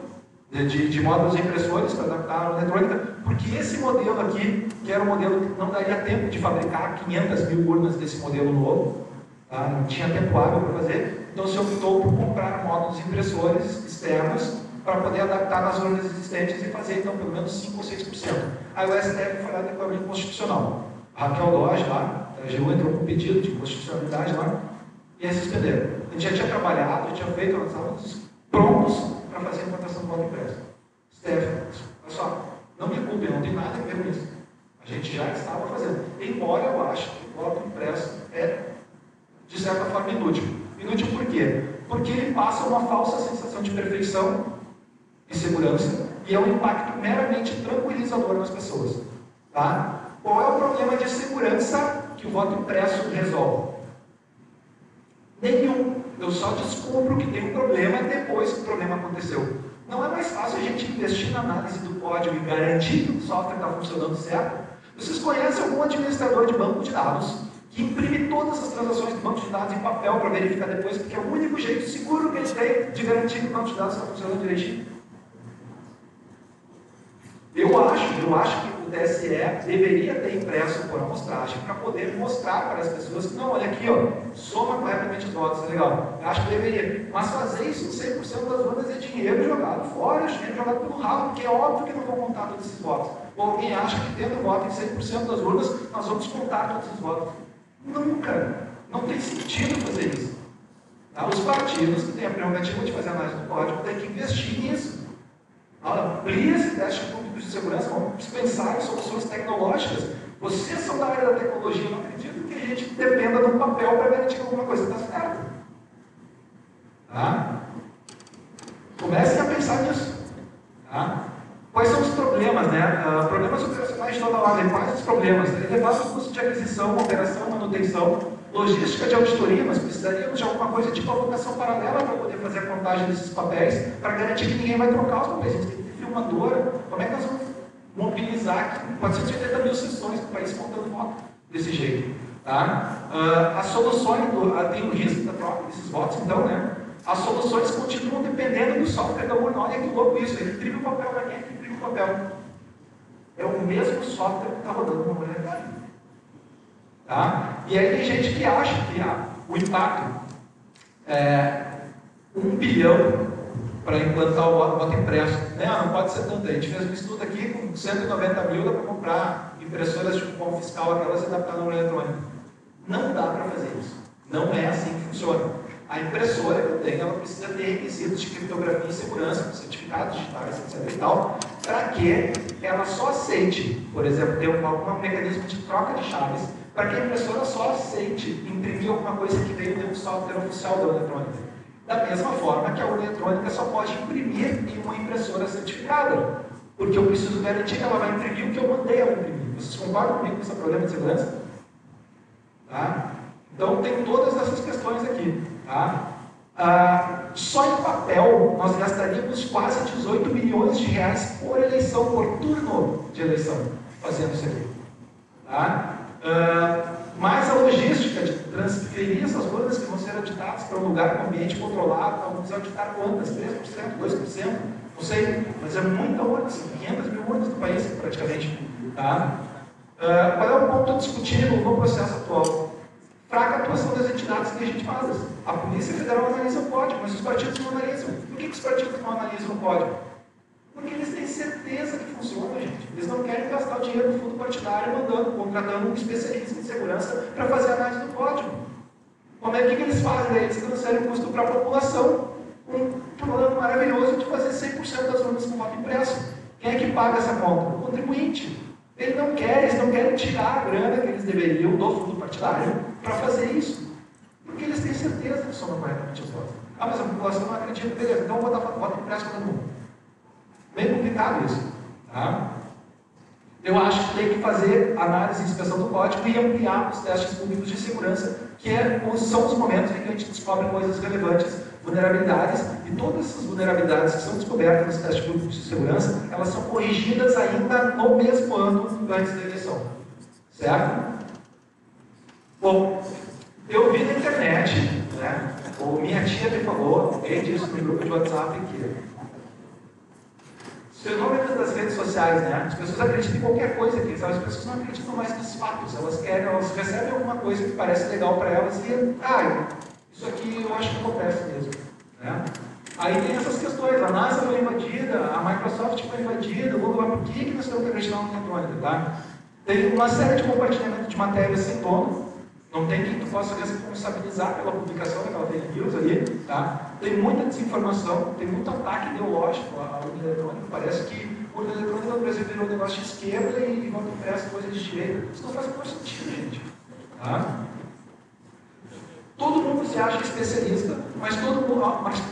de módulos impressores para adaptar a urna eletrônica, porque esse modelo aqui, que era um modelo que não daria tempo de fabricar 500 mil urnas desse modelo novo, tá? Não tinha tempo hábil para fazer, então se optou por comprar módulos impressores externos para poder adaptar nas urnas existentes e fazer, então, pelo menos 5 ou 6%. Aí o STF foi lá e declarou inconstitucional. A Raquel Lodge lá, a AGU entrou com um pedido de inconstitucionalidade lá e eles suspenderam. A gente já tinha trabalhado, já tinha feito, nós estávamos prontos para fazer a implantação do voto impresso. STF, olha só, não me culpem, não tem nada a ver com isso. A gente já estava fazendo. Embora eu acho que o voto impresso é, de certa forma, inútil. Inútil por quê? Porque ele passa uma falsa sensação de perfeição e segurança, e é um impacto meramente tranquilizador nas pessoas. Tá? Qual é o problema de segurança que o voto impresso resolve? Nenhum. Eu só descubro que tem um problema depois que o problema aconteceu. Não é mais fácil a gente investir na análise do código e garantir que o software está funcionando certo? Vocês conhecem algum administrador de banco de dados que imprime todas as transações do banco de dados em papel para verificar depois, porque é o único jeito seguro que ele tem de garantir que o banco de dados está funcionando direitinho? Eu acho que o TSE deveria ter impresso por amostragem para poder mostrar para as pessoas que, não, olha aqui, ó, soma corretamente os votos, é legal. Eu acho que deveria. Mas fazer isso em 100% das urnas é dinheiro jogado fora, dinheiro jogado pelo ralo, porque é óbvio que não vão contar todos esses votos. Ou alguém acha que tendo voto em 100% das urnas, nós vamos contar todos os votos. Nunca. Não tem sentido fazer isso. Tá? Os partidos que têm a prerrogativa de fazer análise do código têm que investir nisso. Amplia esse teste público de segurança, vamos pensar em soluções tecnológicas. Vocês são da área da tecnologia, eu não acredito que a gente dependa do papel para garantir que alguma coisa está certa. Tá? Comecem a pensar nisso. Tá? Quais são os problemas, né? Problemas operacionais de toda a ordem. Quais os problemas? Elevado custo de aquisição, operação, manutenção, logística de auditoria. Nós precisaríamos de alguma coisa tipo avocação paralela para poder fazer a contagem desses papéis, para garantir que ninguém vai trocar os papéis. A gente tem que ter filmadora. Como é que nós vamos mobilizar 480 mil sessões para o país contando voto desse jeito? Tá? As soluções, tem o risco da troca desses votos, então, né? As soluções continuam dependendo do software da urna. Olha que louco isso. Ele imprime o papel para quem é que imprime o papel? É o mesmo software que está rodando no urna eletrônica. Tá? E aí tem gente que acha que o impacto é 1 bilhão para implantar o voto impresso. Não pode ser tanto. A gente fez um estudo aqui com 190 mil, dá para comprar impressoras de cupom fiscal, aquelas adaptadas na urna eletrônica. Não dá para fazer isso. Não é assim que funciona. A impressora que eu tenho, ela precisa ter requisitos de criptografia e segurança, certificados digitais, etc. e tal, para que ela só aceite, por exemplo, ter algum mecanismo de troca de chaves, para que a impressora só aceite imprimir alguma coisa que veio dentro do software oficial da urna eletrônica. Da mesma forma que a urna eletrônica só pode imprimir em uma impressora certificada, porque eu preciso garantir que ela vai imprimir o que eu mandei ela imprimir. Vocês concordam comigo com esse problema de segurança? Tá? Então tem todas essas questões aqui. Tá? Só em papel nós gastaríamos quase 18 milhões de reais por eleição, por turno de eleição, fazendo isso aqui. Tá? Mais a logística de transferir essas urnas que vão ser auditadas para um lugar com ambiente controlado, vamos auditar quantas? 3%, 2%? Não sei, mas é muita urna, 500 mil urnas no país praticamente. Tá? Qual é o ponto discutível no processo atual? Fraca atuação das entidades legitimadas. A Polícia Federal analisa o código, mas os partidos não analisam. Por que os partidos não analisam o código? Porque eles têm certeza certeza que funciona, gente. Eles não querem gastar o dinheiro do fundo partidário contratando um especialista em segurança para fazer análise do código. Como é que eles fazem? Eles transferem o custo para a população. Um plano maravilhoso de fazer 100% das urnas com voto impresso. Quem é que paga essa conta? O contribuinte. Eles não querem tirar a grana que eles deveriam do fundo partidário para fazer isso. Porque eles têm certeza que somam corretamente os votos. Ah, mas a população não acredita, beleza, então eu vou dar voto impresso para todo mundo. Bem complicado isso. Tá? Eu acho que tem que fazer análise e inspeção do código e ampliar os testes públicos de segurança, que são os momentos em que a gente descobre coisas relevantes, vulnerabilidades, e todas essas vulnerabilidades que são descobertas nos testes públicos de segurança, elas são corrigidas ainda no mesmo ano antes da eleição. Certo? Bom, eu vi na internet, né, ou minha tia me falou, alguém disse no grupo de WhatsApp que o fenômeno das redes sociais, né? As pessoas acreditam em qualquer coisa aqui, sabe? As pessoas não acreditam mais nos fatos, elas recebem alguma coisa que parece legal para elas e, isso aqui eu acho que acontece mesmo, né? Aí tem essas questões, a NASA foi invadida, a Microsoft foi invadida, o Google, por que nós temos que acreditar no eletrônico, tá? Tem uma série de compartilhamento de matérias sem dono, não tem quem tu possa responsabilizar pela publicação daquela fake news ali, tá? Tem muita desinformação, tem muito ataque ideológico ao urna eletrônica. Parece que o urna eletrônica no Brasil virou um negócio de esquerda e voto impresso coisa de direita. Isso não faz o menor sentido, gente. Tá? Todo mundo se acha especialista, mas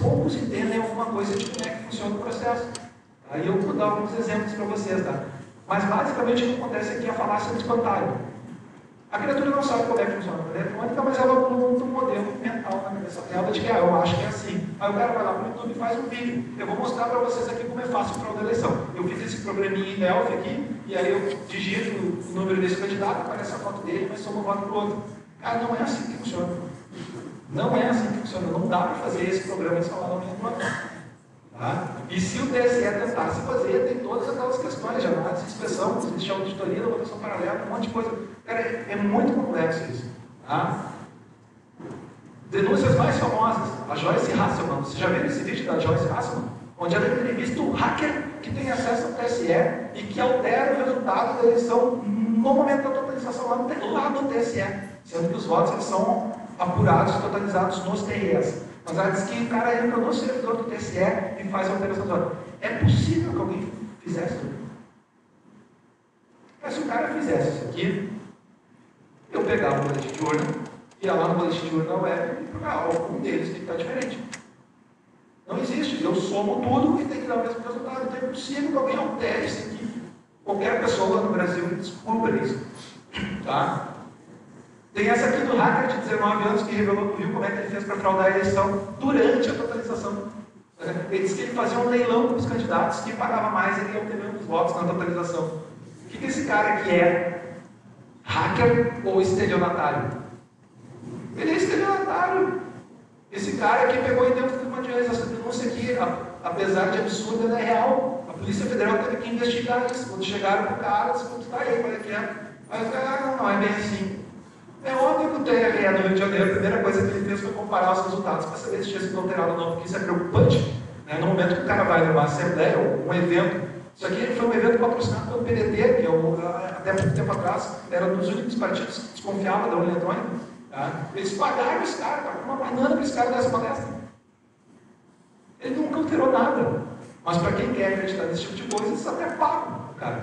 poucos entendem alguma coisa de como é que funciona o processo. Aí eu vou dar alguns exemplos para vocês, tá? Mas basicamente o que acontece aqui é a falácia do espantalho. A criatura não sabe como é que funciona a eletrônica, mas ela monta um modelo mental na cabeça dela de que eu acho que é assim. Aí o cara vai lá no YouTube e faz um vídeo. Eu vou mostrar para vocês aqui como é fácil para a eleição. Eu fiz esse programinha em Delphi aqui, e aí eu digito o número desse candidato, aparece a foto dele, mas soma um voto para o outro. Cara, não é assim que funciona. Não é assim que funciona. Não dá para fazer esse programa em salão nenhum. Tá? E se o TSE tentasse fazer, tem todas aquelas questões de análise de inspeção, existe auditoria da votação paralela, um monte de coisa. Cara, é muito complexo isso. Tá? Denúncias mais famosas, a Joyce Hasselman. Você já viu esse vídeo da Joyce Hasselman? Onde ela entrevista o hacker que tem acesso ao TSE e que altera o resultado da eleição no momento da totalização lá no TSE, sendo que os votos eles são apurados e totalizados nos TREs. Mas ela diz que o cara entra no servidor do TSE e faz a alteração do voto. É possível que alguém fizesse isso? Mas se o cara fizesse isso aqui, eu pegava o boletim de urna, ia lá no boletim de urna web e procurava algum deles tem que estar diferente. Não existe. Eu somo tudo e tem que dar o mesmo resultado. Então é possível que alguém altere isso aqui. Qualquer pessoa no Brasil descubra isso. Tá? Tem essa aqui do hacker de 19 anos que viu como é que ele fez para fraudar a eleição durante a totalização. Ele disse que ele fazia um leilão com os candidatos, quem pagava mais ele ia obter os votos na totalização. O que esse cara aqui é? Hacker ou estelionatário? Ele é estelionatário. Esse cara aqui pegou e deu uma denúncia. Essa denúncia aqui, apesar de absurda, ela é real. A Polícia Federal teve que investigar isso. Quando chegaram para o cara, disse, tá aí, qual é que é? Aí o cara, não é bem assim. É óbvio que o TRE do Rio de Janeiro, a primeira coisa que ele fez foi comparar os resultados para saber se tinha sido alterado ou não, porque isso é preocupante. Né? No momento que o cara vai numa assembleia ou um evento, isso aqui foi um evento patrocinado pelo PDT, que até muito tempo atrás era um dos únicos partidos que desconfiava da urna eletrônica. Tá? Eles pagaram esse cara, uma banana para esse cara dar essa palestra. Ele nunca alterou nada. Mas para quem quer acreditar nesse tipo de coisa, eles até pagam o cara.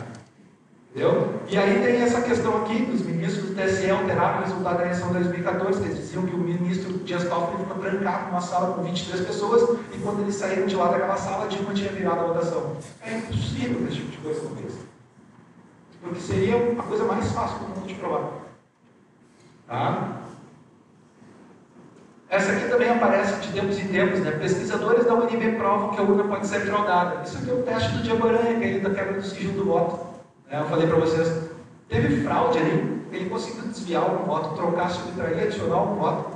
Entendeu? E aí tem essa questão aqui, dos ministros do TSE alteraram o resultado da eleição de 2014, que eles diziam que o ministro Dias Toffoli ficou trancado numa sala com 23 pessoas, e quando eles saíram de lá daquela sala, Dilma tinha virado a votação. É impossível que esse tipo de coisa aconteça. Porque seria a coisa mais fácil do mundo de provar. Tá? Essa aqui também aparece de tempos em tempos, né? Pesquisadores da UNB provam que a urna pode ser fraudada. Isso aqui é o teste do Diabaranha, aquele da quebra do sigilo do voto. Eu falei para vocês, teve fraude ali, ele conseguiu desviar algum voto, trocar, subtrair, adicionar algum voto.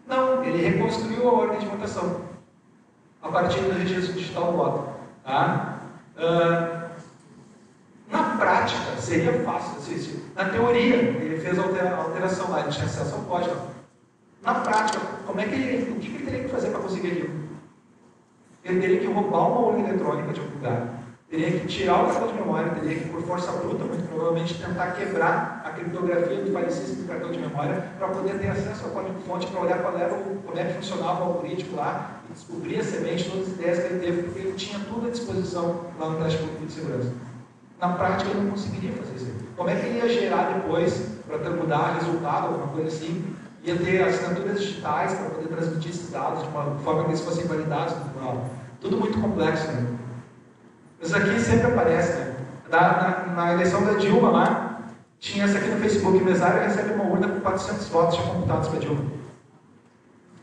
Não, ele reconstruiu a ordem de votação a partir do registro digital do voto. Tá? Na prática, seria fácil assistir. Na teoria, ele fez a alteração lá, ele tinha acesso ao código. Na prática, o que ele teria que fazer para conseguir aquilo? Ele teria que roubar uma urna eletrônica de algum lugar. teria que tirar o cartão de memória, teria que, por força bruta, muito provavelmente, tentar quebrar a criptografia do falecido do cartão de memória para poder ter acesso ao código-fonte, para olhar como é que funcionava o algoritmo lá e descobrir a semente, todas as ideias que ele teve, porque ele tinha tudo à disposição lá no teste público de segurança. Na prática, ele não conseguiria fazer isso. Como é que ele ia gerar depois, para mudar resultado, alguma coisa assim, ia ter assinaturas digitais para poder transmitir esses dados de uma forma que eles fossem validados no tribunal? Tudo muito complexo, né? Isso aqui sempre aparece, né? Na eleição da Dilma lá, tinha essa aqui no Facebook: o mesário recebe uma urna com 400 votos já computados para Dilma.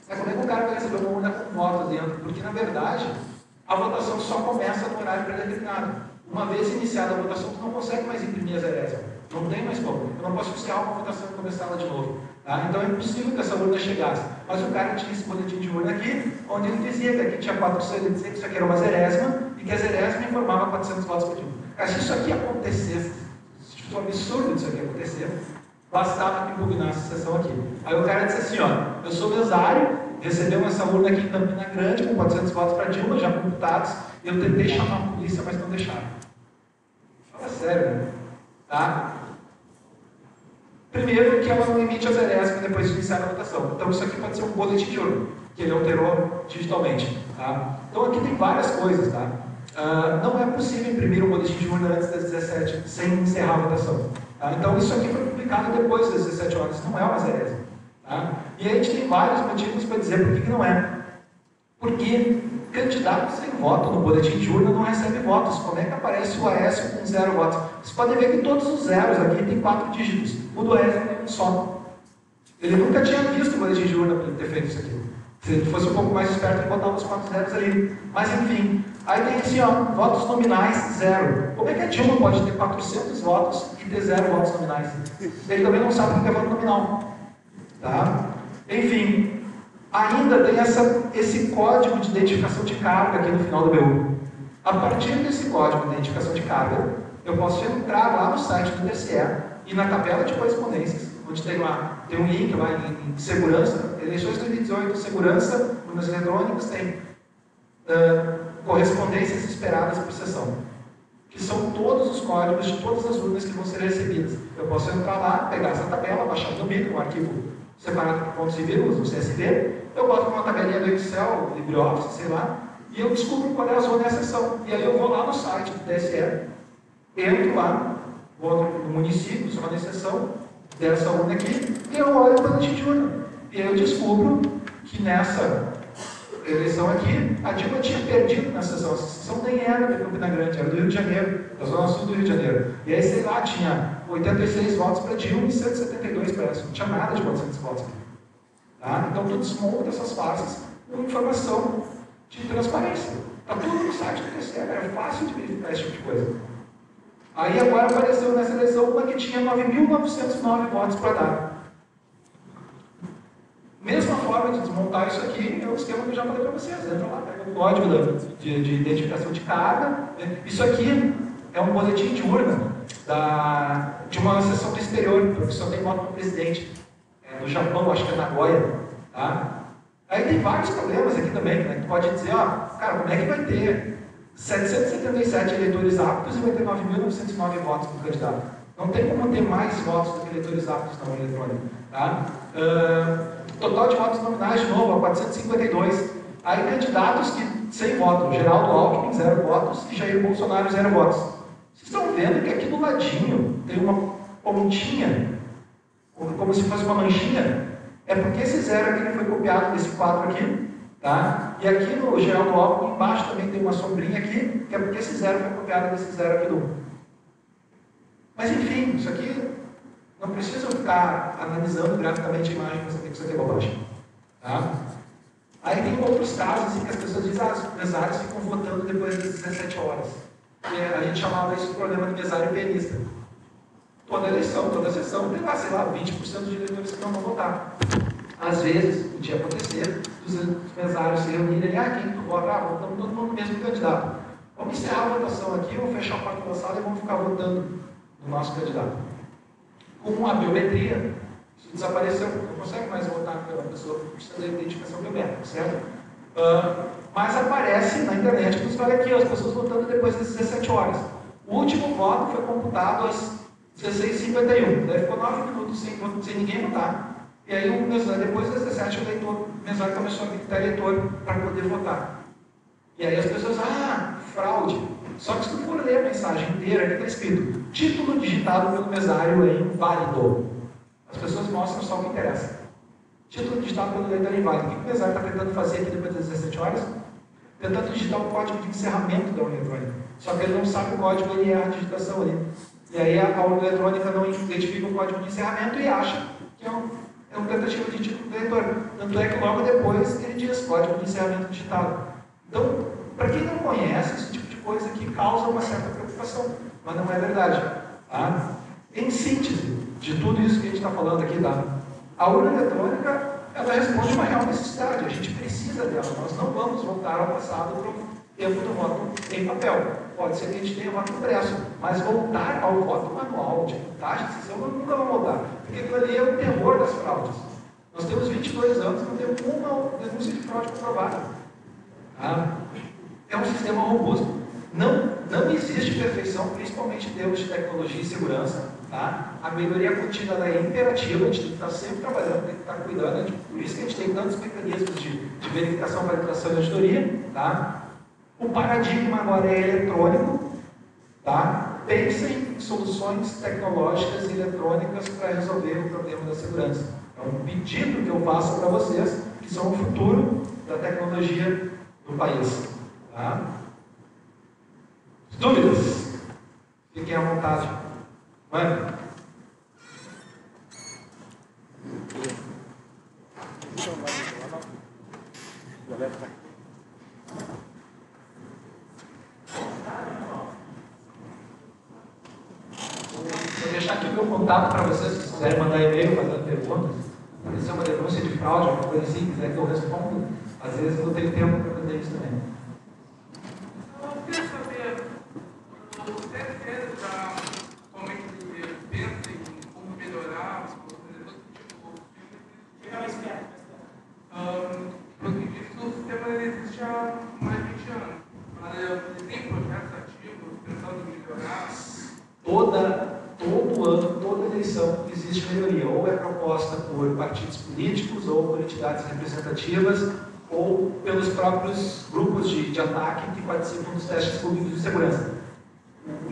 Como é que o cara vai receber uma urna com votos dentro? Porque, na verdade, a votação só começa no horário pré-determinado. Uma vez iniciada a votação, tu não consegue mais imprimir as herésias. Não tem mais como. Eu não posso encerrar uma votação e começar ela de novo. Tá? Então é impossível que essa urna chegasse. Mas o cara tinha esse boletim de urna aqui, onde ele dizia que aqui tinha 400, ele dizia que isso aqui era uma zerésima, e que a zerésima informava 400 votos para Dilma. Cara, se isso aqui acontecesse, se for um absurdo isso aqui acontecer, bastava que impugnasse a sessão aqui. Aí o cara disse assim, ó, eu sou mesário, recebeu essa urna aqui em Campina Grande, com 400 votos para Dilma, já computados, e eu tentei chamar a polícia, mas não deixaram. Fala sério, né? Tá? Primeiro, que ela não emite as herésias depois de iniciar a votação. Então, isso aqui pode ser um boletim de urna, que ele alterou digitalmente. Tá? Então, aqui tem várias coisas. Tá? Não é possível imprimir um boletim de urna antes das 17, sem encerrar a votação. Tá? Então, isso aqui foi publicado depois das 17 horas. Não é uma herésia. Tá? E a gente tem vários motivos para dizer por que não é. Porque candidato sem voto no boletim de urna não recebe votos. Como é que aparece o Aécio com 0 votos? Vocês podem ver que todos os zeros aqui tem 4 dígitos. O do Aécio tem um só. Ele nunca tinha visto o boletim de urna para ele ter feito isso aqui. Se ele fosse um pouco mais esperto, ele botava os 4 zeros ali. Mas enfim, aí tem assim, ó, votos nominais 0. Como é que a Dilma pode ter 400 votos e ter 0 votos nominais? Ele também não sabe o que é voto nominal. Tá? Enfim, ainda tem esse código de identificação de carga aqui no final do BU. A partir desse código de identificação de carga, eu posso entrar lá no site do TSE e na tabela de correspondências, onde tem um link lá em segurança, eleições 2018, segurança, urnas eletrônicas, tem correspondências esperadas por sessão, que são todos os códigos de todas as urnas que vão ser recebidas. Eu posso entrar lá, pegar essa tabela, baixar no BIM, um arquivo separado por pontos e vírgulas, no CSV, eu boto uma tabelinha do Excel, LibreOffice, sei lá, e eu descubro qual é a zona e a seção. E aí eu vou lá no site do TSE, entro lá, vou no município, zona e seção, dessa urna aqui, e eu olho o boletim de urna. E aí eu descubro que nessa eleição aqui, a Dilma tinha perdido na sessão. Essa sessão nem era de Campina Grande, era do Rio de Janeiro, da zona sul do Rio de Janeiro. E aí, sei lá, tinha 86 votos para Dilma e 172 para essa. Não tinha nada de 400 votos aqui. Tá? Então, tu desmonta essas fases com informação de transparência. Está tudo no site do TSE, é fácil de verificar esse tipo de coisa. Aí agora apareceu nessa eleição uma que tinha 9.909 votos para dar. Mesma forma de desmontar isso aqui é o esquema que eu já falei para vocês. Entra lá, pega o código de identificação de carga. Isso aqui é um boletim de urna de uma sessão do exterior, porque só tem voto do presidente. No Japão, acho que é Nagoya. Tá? Aí tem vários problemas aqui também, né? Tu pode dizer, ó, cara, como é que vai ter 777 eleitores aptos e vai ter 9.909 votos para o candidato? Não tem como ter mais votos do que eleitores aptos na urna eletrônica. Tá? Total de votos nominais, de novo, a 452. Aí candidatos sem voto. Geraldo Alckmin, 0 votos, e Jair Bolsonaro, 0 votos. Vocês estão vendo que aqui do ladinho tem uma pontinha, como se fosse uma manchinha? É porque esse 0 aqui foi copiado desse 4 aqui. Tá? E aqui no Geraldo Alckmin, embaixo também tem uma sombrinha aqui, que é porque esse 0 foi copiado desse 0 aqui do 1. Mas enfim, isso aqui não precisa ficar analisando graficamente a imagem para saber que isso aqui é bobagem. Tá? Aí tem outros casos em que as pessoas dizem que os mesários ficam votando depois das 17 horas. E a gente chamava isso de problema de mesário pianista. Toda eleição, toda sessão, tem lá, sei lá, 20% de eleitores que não vão votar. Às vezes, podia acontecer, os mesários se reunirem, quem tu vota? Votamos todo mundo no mesmo candidato. Vamos encerrar a votação aqui, vamos fechar a porta da sala e vamos ficar votando no nosso candidato. Com a biometria, isso desapareceu, não consegue mais votar pela pessoa, precisa da identificação biométrica, certo? mas aparece na internet, porque olha aqui, as pessoas votando depois das 17 horas. O último voto foi computado às 16h51, daí ficou 9 minutos sem ninguém votar. E aí, depois das 17, o mesário começou a gritar eleitor para poder votar. E aí as pessoas, fraude. Só que se tu for ler a mensagem inteira, aqui está escrito: título digitado pelo mesário é inválido. As pessoas mostram só o que interessa. Título digitado pelo eleitor é inválido. O que o mesário está tentando fazer aqui depois das 17 horas? Tentando digitar o código de encerramento da urna eletrônica. Só que ele não sabe o código, ele erra a digitação ali. E aí a urna eletrônica não identifica o código de encerramento e acha que é uma tentativa de título do eleitor. Tanto é que logo depois ele diz código de encerramento digitado. Então, para quem não conhece, esse tipo de coisa aqui causa uma certa preocupação, mas não é verdade. Tá? Em síntese de tudo isso que a gente está falando aqui, a urna eletrônica, ela responde uma real necessidade, a gente precisa dela, nós não vamos voltar ao passado para o tempo do voto em papel. Pode ser que a gente tenha voto impresso, mas voltar ao voto manual, de contagem de sessão, nunca vamos voltar, porque aquilo ali é o terror das fraudes. Nós temos 22 anos e não temos uma denúncia de fraude comprovada. É um sistema robusto. Não existe perfeição, principalmente em termos de tecnologia e segurança. Tá? A melhoria contínua é imperativa, a gente tem que estar sempre trabalhando, tem que estar cuidando. Por isso que a gente tem tantos mecanismos de verificação, validação e auditoria. Tá? O paradigma agora é eletrônico. Tá? Pensem em soluções tecnológicas e eletrônicas para resolver o problema da segurança. É um pedido que eu faço para vocês, que são o futuro da tecnologia do país. Tá? Dúvidas? Fiquem à vontade. Mano? Vou deixar aqui o meu contato para vocês, se quiserem mandar e-mail fazendo perguntas. Aparecer uma denúncia de fraude, alguma coisa assim, quiser que eu responda. Às vezes eu não tenho tempo para fazer isso também. Eu queria saber, o TSE já somente pensa em como melhorar os processos porque o sistema existe há mais de 20 anos. Mas ele tem projetos ativos pensando em melhorar? Todo ano, toda eleição, existe melhoria. Ou é proposta por partidos políticos, ou por entidades representativas, ou pelos próprios grupos de ataque que participam dos testes públicos de segurança.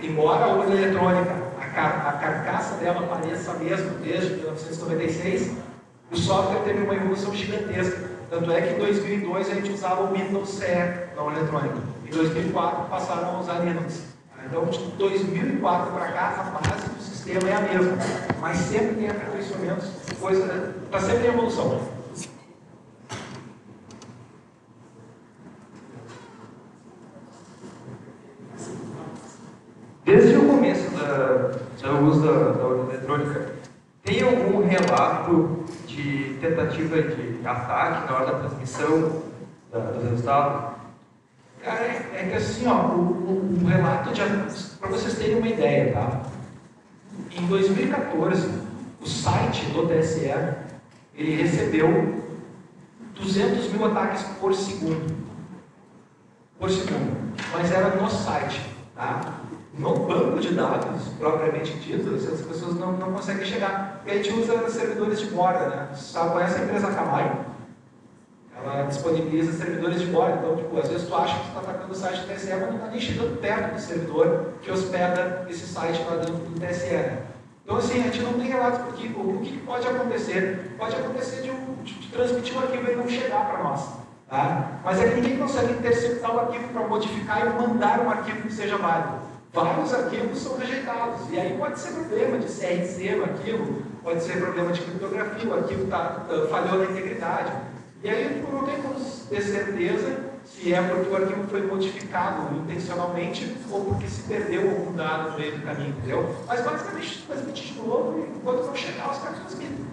Embora a urna eletrônica, a carcaça dela pareça mesmo desde 1996, o software teve uma evolução gigantesca. Tanto é que em 2002 a gente usava o Windows CE na urna eletrônica. Em 2004 passaram a usar Linux. Então, de 2004 para cá, a base do sistema é a mesma. Mas sempre tem aperfeiçoamentos, está sempre em evolução. Desde o começo do uso da urna eletrônica, tem algum relato de tentativa de ataque na hora da transmissão dos resultados? Cara, é que assim, o relato para vocês terem uma ideia, tá? Em 2014, o site do TSE, ele recebeu 200 mil ataques por segundo. Mas era no site, tá? No banco de dados, propriamente dito, essas pessoas não conseguem chegar. Porque a gente usa servidores de borda, né? Sabe, conhece a empresa Akamai? Ela disponibiliza servidores de borda. Então, às vezes tu acha que tu está atacando o site do TSE, mas não está nem chegando perto do servidor que hospeda esse site lá dentro do TSE. Né? Então, assim, a gente não tem relatos, porque o que pode acontecer? Pode acontecer de transmitir o arquivo e não chegar para nós. Tá? Mas é que ninguém consegue interceptar o arquivo para modificar e mandar um arquivo que seja válido. Vários arquivos são rejeitados, e aí pode ser problema de CRC no arquivo, pode ser problema de criptografia, o arquivo falhou na integridade. E aí não tem como ter certeza se é porque o arquivo foi modificado intencionalmente ou porque se perdeu algum dado no meio do caminho, entendeu? Mas basicamente transmite de novo e enquanto não chegar, os caras transmitem.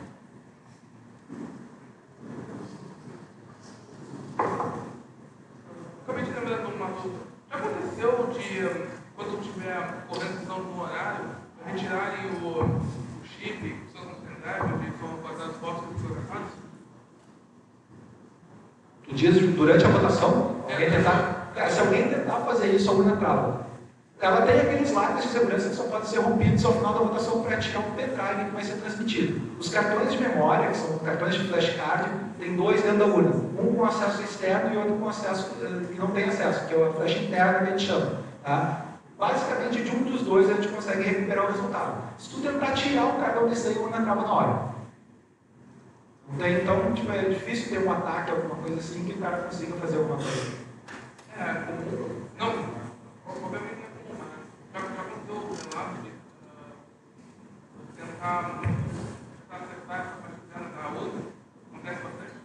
Acabei de lembrar de uma dúvida. Já aconteceu de, quando tiver correção no horário, retirarem o chip, que são no pendrive, onde são guardados fotos fotografadas? Tu diz durante a votação? Se alguém tentar fazer isso, a urna trava. Ela tem aqueles lacres de segurança que só podem ser rompidos ao final da votação para tirar um pendrive que vai ser transmitido. Os cartões de memória, que são cartões de flashcard, tem 2 dentro da urna. Um com acesso externo e outro com acesso que não tem acesso, que é o flash interno que a gente chama. Tá? Basicamente, de um dos dois a gente consegue recuperar o resultado. Se tu tentar tirar o cartão desse aí, a urna trava na hora. Então, tipo, é difícil ter um ataque, alguma coisa assim, que o cara consiga fazer alguma coisa. Não, obviamente não é comum, né? Já aconteceu o relato de tentar acertar essa partida da outra, acontece bastante.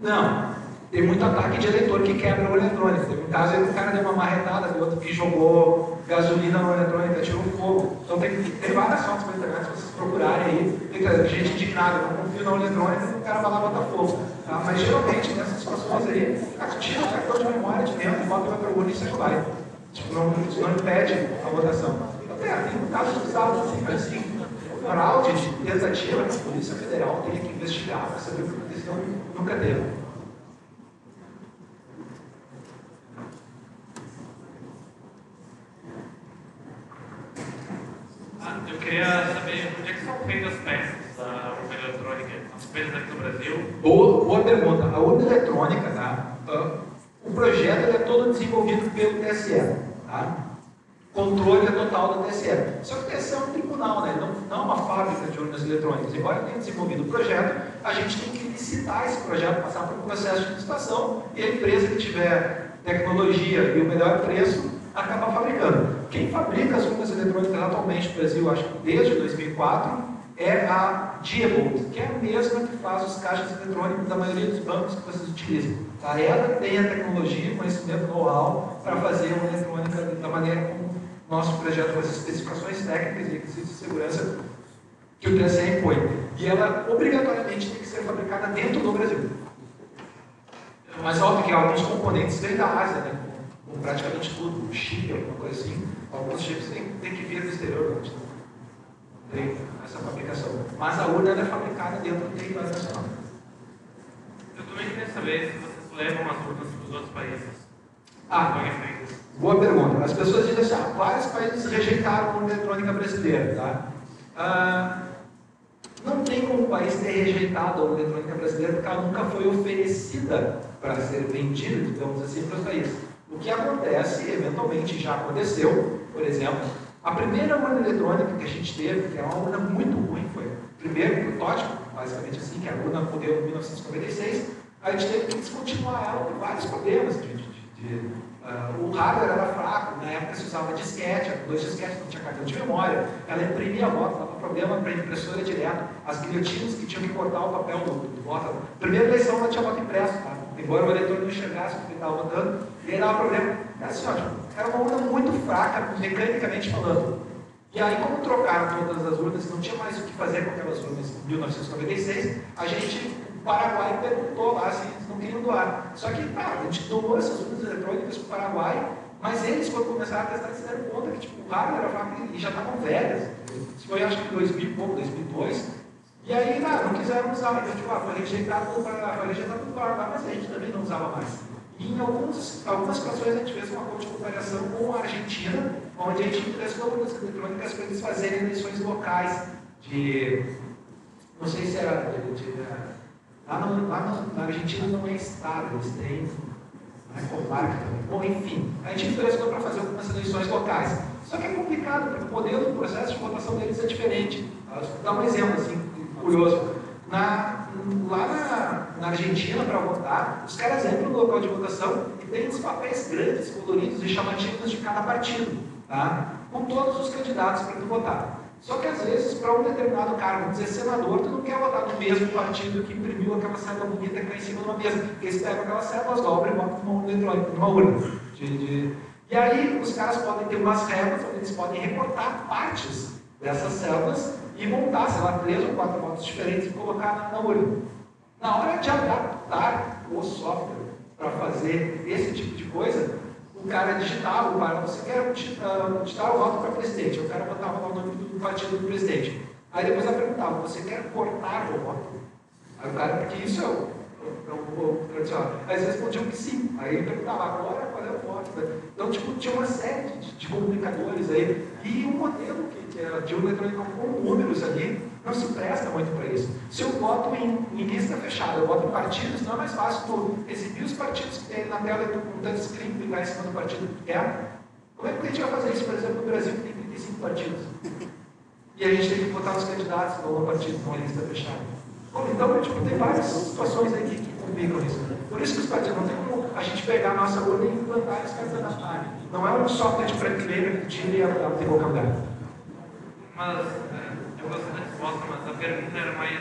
Não, tem muito ataque de eleitor que quebra o eletrônico. Teve um caso aí que o cara deu uma marretada, o outro que jogou gasolina no eletrônico, tirou fogo. Então tem várias fotos para internet, se vocês procurarem aí, tem gente indignada, não confio na eletrônica, o cara vai lá botar fogo. Tá? Mas geralmente nessas situações aí, tira o cartão de memória de dentro, bota para o urna e segue vai. Tipo, não impede a votação. Tem casos bizarros assim, mas assim, fraude de tentativa que a Polícia Federal tem que investigar para saber o que aconteceu, nunca teve. Eu queria saber onde é que são feitas as peças da urna eletrônica. São feitas aqui no Brasil? Boa pergunta. A urna eletrônica, tá? O projeto é todo desenvolvido pelo TSE. Tá? Controle total do TSE. Só que o TSE é um tribunal, né? Não é uma fábrica de urnas eletrônicas. Embora tenha desenvolvido o projeto, a gente tem que licitar esse projeto, passar por um processo de licitação e a empresa que tiver tecnologia e o melhor preço acaba fabricando. Quem fabrica as urnas eletrônicas atualmente no Brasil, acho que desde 2004, é a Diebold, que é a mesma que faz os caixas eletrônicos da maioria dos bancos que vocês utilizam. Tá? Ela tem a tecnologia, conhecimento, know-how para fazer uma eletrônica da maneira como o nosso projeto, com as especificações técnicas e requisitos de segurança que o TSE impõe. E ela obrigatoriamente tem que ser fabricada dentro do Brasil. Mas óbvio que alguns componentes vêm da Ásia, né? Com praticamente tudo, chip, alguma coisa assim. Alguns chips têm que vir do exterior, não tem essa fabricação. Mas a urna é fabricada dentro do território nacional. Eu também queria saber se vocês levam as urnas para os outros países. Boa pergunta. As pessoas dizem assim, vários países rejeitaram a urna eletrônica brasileira. Tá? Não tem como o país ter rejeitado a urna eletrônica brasileira porque ela nunca foi oferecida para ser vendida, digamos assim, para os países. O que acontece, eventualmente já aconteceu, por exemplo, a primeira urna eletrônica que a gente teve, que é uma urna muito ruim, foi o primeiro protótipo, basicamente assim, que é a urna modelo 1996, a gente teve que descontinuar ela por vários problemas. O hardware era fraco, na época se usava disquete, 2 disquetes, não tinha cartão de memória, ela imprimia voto, dava problema para a impressora direto, as guilhotinas que tinham que cortar o papel do voto. Primeira eleição ela tinha voto impresso, tá? Embora o eleitor não enxergasse o que ele estava votando, e aí dava problema. Assim, era uma urna muito fraca, mecanicamente falando. E aí, como trocaram todas as urnas, não tinha mais o que fazer com aquelas urnas em 1996, o Paraguai perguntou lá se eles não queriam doar. Só que, a gente doou essas urnas eletrônicas para o Paraguai, mas eles, quando começaram a testar, se deram conta que o hardware era fraco e já estavam velhas. Isso foi, acho que em 2000 e pouco, 2002. E aí, não quiseram usar. Então, foi rejeitado pelo Paraguai, mas a gente também não usava mais. E em algumas situações a gente fez um acordo de cooperação com a Argentina, onde a gente emprestou urnas eletrônicas para eles fazerem eleições locais não sei se era lá na Argentina não é estado, eles têm comarca também. Bom, enfim, a gente emprestou para fazer algumas eleições locais. Só que é complicado, porque o modelo do processo de votação deles é diferente. Vou dar um exemplo assim, curioso. Lá na Argentina, para votar, os caras entram no local de votação e tem uns papéis grandes, coloridos e chamativos de cada partido, tá? Com todos os candidatos para tu votar. Só que às vezes, para um determinado cargo, vamos dizer senador, tu não quer votar no mesmo partido que imprimiu aquela cédula bonita que está em cima de uma mesa. Porque eles pegam aquelas cédulas, dobram e botam numa urna eletrônica, numa urna. E aí, os caras podem ter umas regras onde eles podem recortar partes dessas células e montar, sei lá, 3 ou 4 votos diferentes e colocar na urna. Na hora de adaptar o software para fazer esse tipo de coisa, o cara digitava, você quer digitar o voto para presidente, o cara botava lá o nome do partido do presidente. Aí depois ela perguntava, você quer cortar o voto? Aí o cara, porque isso é tradicional. Aí eles respondiam que sim. Aí ele perguntava, agora qual é o voto? Então, tipo, tinha uma série de comunicadores aí. E um modelo que era de urna eletrônica com números ali, não se presta muito para isso. Se eu voto em lista fechada, eu voto em partidos, não é mais fácil tu exibir os partidos que tem na tela e tu com tanto screen clicar em cima do partido que tu quer. Como é que a gente vai fazer isso, por exemplo, no Brasil, que tem 35 partidos? E a gente tem que votar nos candidatos que vão no partido, com a lista fechada. Bom, então, tipo, tem várias situações aí que complicam isso. Por isso que os partidos não tem como a gente pegar a nossa urna e implantar e os caras adaptarem. Não é um software de prateleira que tira e adapta em qualquer lugar. Mas eu gostei da resposta, mas a pergunta era mais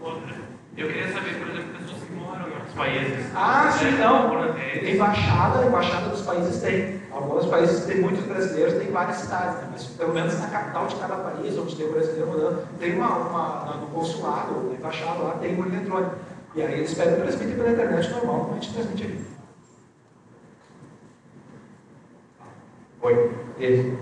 outra. Eu queria saber, por exemplo, pessoas que moram em outros países. Ah, sim, não. Embaixada dos países tem. Alguns países tem muitos brasileiros, tem várias cidades, né? Mas pelo menos na capital de cada país, onde tem o brasileiro morando, tem no consulado, na embaixada lá, tem urna eletrônica. E aí eles pedem transmitir pela internet normal, como a gente transmite aqui. Oi, ele.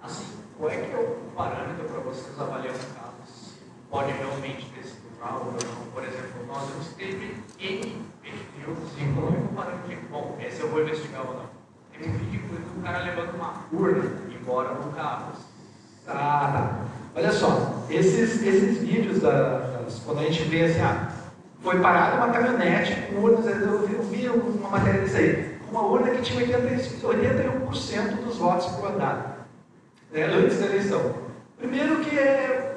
Assim, qual é que é o parâmetro para vocês avaliar um caso? Se pode realmente ter sido fraude ou não? Por exemplo, nós vimos que teve N vídeos e qual é o parâmetro de, bom, esse eu vou investigar ou não? Tem um vídeo do cara levando uma urna embora no carro. Tá. Olha só, esses vídeos, quando a gente vê assim, foi parada uma caminhonete com urnas, eu vi uma matéria disso aí, uma urna que tinha 81% dos votos por mandado, né, antes da eleição. Primeiro que a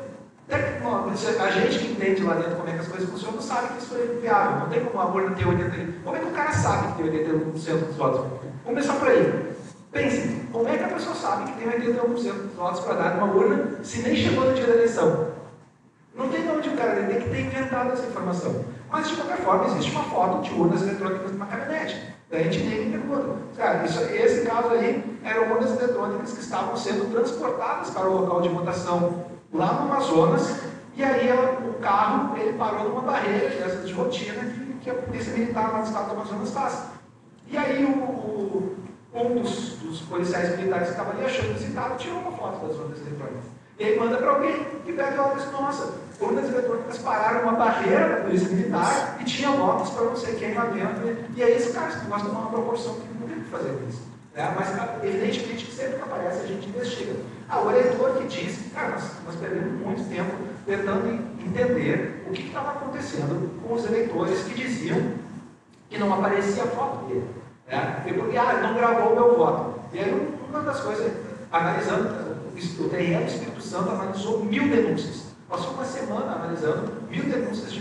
gente que entende lá dentro como é que as coisas funcionam sabe que isso foi viável, não tem como a urna ter 81%. Como é que o cara sabe que tem 81% dos votos? Vamos começar por aí. Pense, como é que a pessoa sabe que tem 81% dos votos para dar numa urna se nem chegou no dia da eleição? Não tem de onde o cara tem que ter inventado essa informação. Mas, de qualquer forma, existe uma foto de urnas eletrônicas numa caminhonete. Daí a gente nem pergunta. Cara, esse caso aí eram urnas eletrônicas que estavam sendo transportadas para o local de votação lá no Amazonas, e aí o carro ele parou numa barreira dessas de rotina que a polícia militar lá no estado do Amazonas faz. E aí um dos policiais militares que estava ali achando visitado, tirou uma foto das urnas eletrônicas. E aí manda para alguém que pega e diz, nossa, urnas eletrônicas pararam uma barreira da polícia militar e tinha votos para não sei quem lá dentro. E aí esse cara nós tomamos uma proporção que não tem que fazer isso. Mas evidentemente que sempre que aparece a gente investiga. O eleitor que diz, cara, nós perdemos muito tempo tentando entender o que estava acontecendo com os eleitores que diziam que não aparecia a foto dele. E porque, ele não gravou o meu voto. E aí, uma das coisas, analisando, o TRE do Espírito Santo analisou 1000 denúncias. Passou uma semana analisando 1000 denúncias de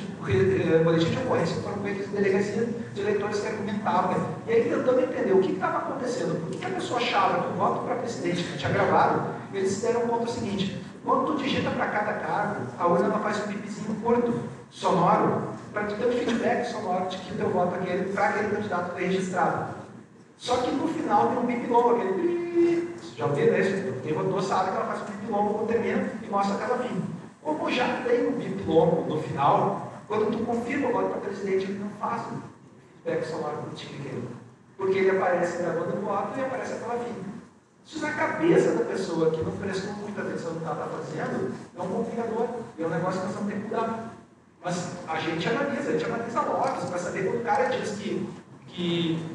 boletim de ocorrência que foram feitas em delegacia de eleitores que argumentavam. E aí, tentando entender o que estava acontecendo, por que a pessoa achava que o voto para presidente que tinha gravado, eles se deram conta do seguinte: quando tu digita para cada cargo, a urna ela faz um pipizinho curto, sonoro, para te ter um feedback sonoro de que o teu voto para aquele candidato foi registrado. Só que no final tem um bip longo, aquele bip. Você já ouviu isso? Quem votou sabe que ela faz um bip longo no termino e mostra cada fim. Como já tem um bip longo no final, quando tu confirma o voto para presidente, ele não faz o feedback sonoro para ti, porque ele aparece gravando o voto e aparece aquela fim. Isso na cabeça da pessoa que não prestou muita atenção no que ela está fazendo, é um complicador, e é um negócio que nós vamos ter que cuidar. Mas a gente analisa logs para saber quando o cara diz que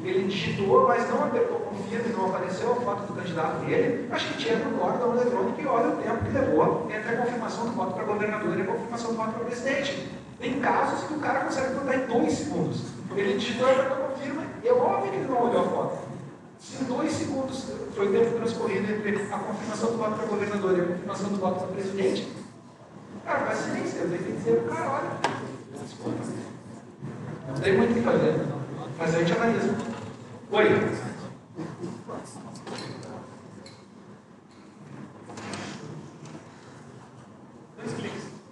ele digitou, mas não apertou confirma e não apareceu a foto do candidato dele, a gente entra no órgão eletrônico e olha o tempo que levou entre a confirmação do voto para governador e a confirmação do voto para presidente. Tem casos que o cara consegue votar em 2 segundos. Ele digitou e apertou confirma, e é óbvio que ele não olhou a foto. Se em 2 segundos foi o tempo transcorrido entre a confirmação do voto para governador e a confirmação do voto para presidente, cara, vai silêncio, eu tenho que dizer pro cara, olha, desculpa. Não tem muito o que fazer, mas a gente analisa. Oi.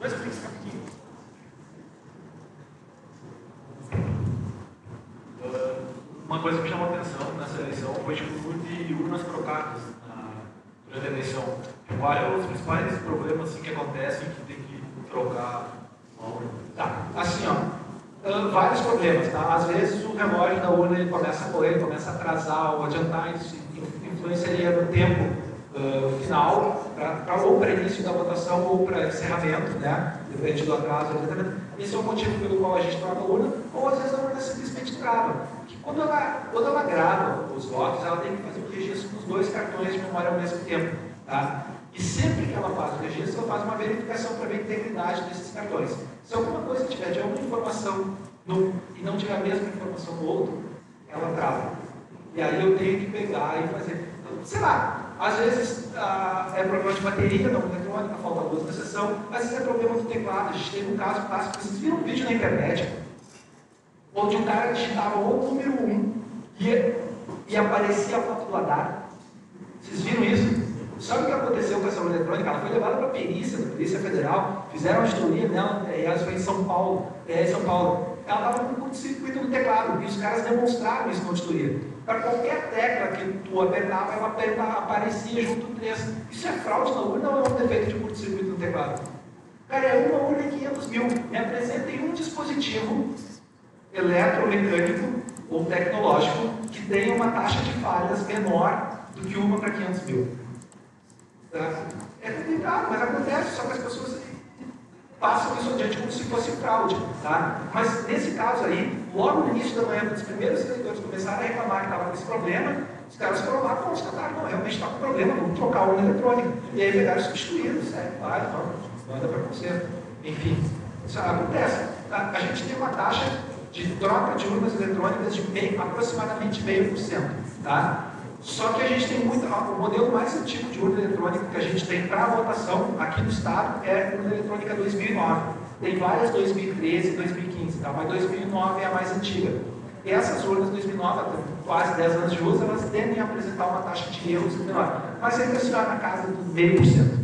2 cliques rapidinho. Uma coisa que me chamou a atenção nessa eleição foi o número de urnas trocadas durante a eleição. Quais são os principais problemas assim, que acontecem que tem que trocar uma urna? Tá, assim, vários problemas, tá? Às vezes o relógio da urna ele começa a correr, ele começa a atrasar ou adiantar, isso influenciaria no tempo final, ou para início da votação ou para encerramento, né? Depende do atraso. Esse é o motivo pelo qual a gente troca a urna, ou às vezes a urna simplesmente trava. Porque quando ela grava os votos, ela tem que fazer o registro dos 2 cartões de memória ao mesmo tempo. Tá? E sempre que ela faz o registro, ela faz uma verificação para ver a integridade desses cartões. Se alguma coisa tiver de alguma informação e não tiver a mesma informação no outro, ela trava. E aí eu tenho que pegar e fazer. Sei lá, às vezes é problema de bateria da urna eletrônica, falta luz na sessão, às vezes é problema do teclado. A gente teve um caso clássico, vocês viram um vídeo na internet, onde um cara digitava o número 1 e aparecia a foto do Haddad. Vocês viram isso? Sabe o que aconteceu com essa urna eletrônica? Ela foi levada para a perícia, da Polícia Federal, fizeram a auditoria nela, e ela foi em São Paulo. Ela estava com curto-circuito no teclado, e os caras demonstraram isso na auditoria. Para qualquer tecla que tu apertava, ela aparecia junto 3. Isso é fraude na urna ou é um defeito de curto-circuito no teclado? Cara, é uma urna de 500 mil. Me apresentem um dispositivo eletromecânico ou tecnológico que tenha uma taxa de falhas menor do que uma para 500 mil. Tá? É complicado, mas acontece, só que as pessoas passam isso adiante como se fosse fraude. Tá? Mas nesse caso aí, logo no início da manhã, quando os primeiros eleitores começaram a reclamar que estava com esse problema, os caras foram lá e constataram, não, realmente está com problema, vamos trocar a urna eletrônica. E aí pegaram e substituíram, certo? Vai, manda para conserto. Enfim, isso acontece. Tá? A gente tem uma taxa de troca de urnas eletrônicas de aproximadamente 0,5%. Tá? Só que a gente tem o modelo mais antigo de urna eletrônica que a gente tem para votação aqui no estado é a urna eletrônica 2009. Tem várias 2013 e 2015, tá? Mas 2009 é a mais antiga. E essas urnas 2009, quase 10 anos de uso, elas tendem a apresentar uma taxa de erros menor. Mas sempre está na casa do 0,5%.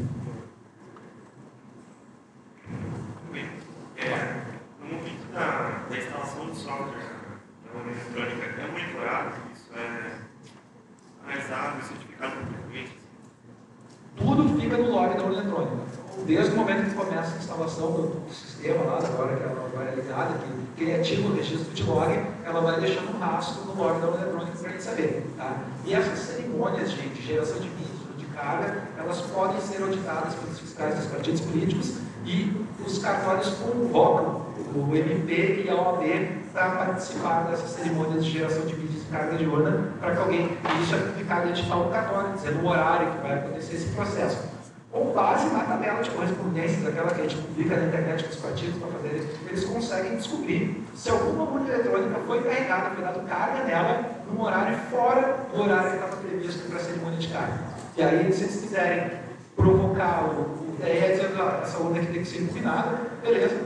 No momento da instalação do software da urna eletrônica, é monitorado? Isso é analisado e certificado por cliente? Tudo fica no log da urna eletrônica. Desde o momento que começa a instalação do sistema lá, agora que ela vai ligada, que é ativo o registro de log, ela vai deixando um rastro no log da urna eletrônica para a gente saber. Tá? E essas cerimônias de geração de vídeos, de carga, elas podem ser auditadas pelos fiscais dos partidos políticos e os cartórios convocam o MP e a OAB para participar dessas cerimônias de geração de vídeos de carga de urna, para que alguém, e isso é publicado em edital no cartório, dizendo o horário que vai acontecer esse processo. Com base na tabela de correspondências, aquela que a gente publica na internet dos partidos para fazer isso, eles conseguem descobrir se alguma urna eletrônica foi carregada, foi dado carga nela num horário fora do horário que estava previsto para a cerimônia de carga. E aí, se eles quiserem provocar dizendo essa urna aqui tem que ser iluminada, beleza,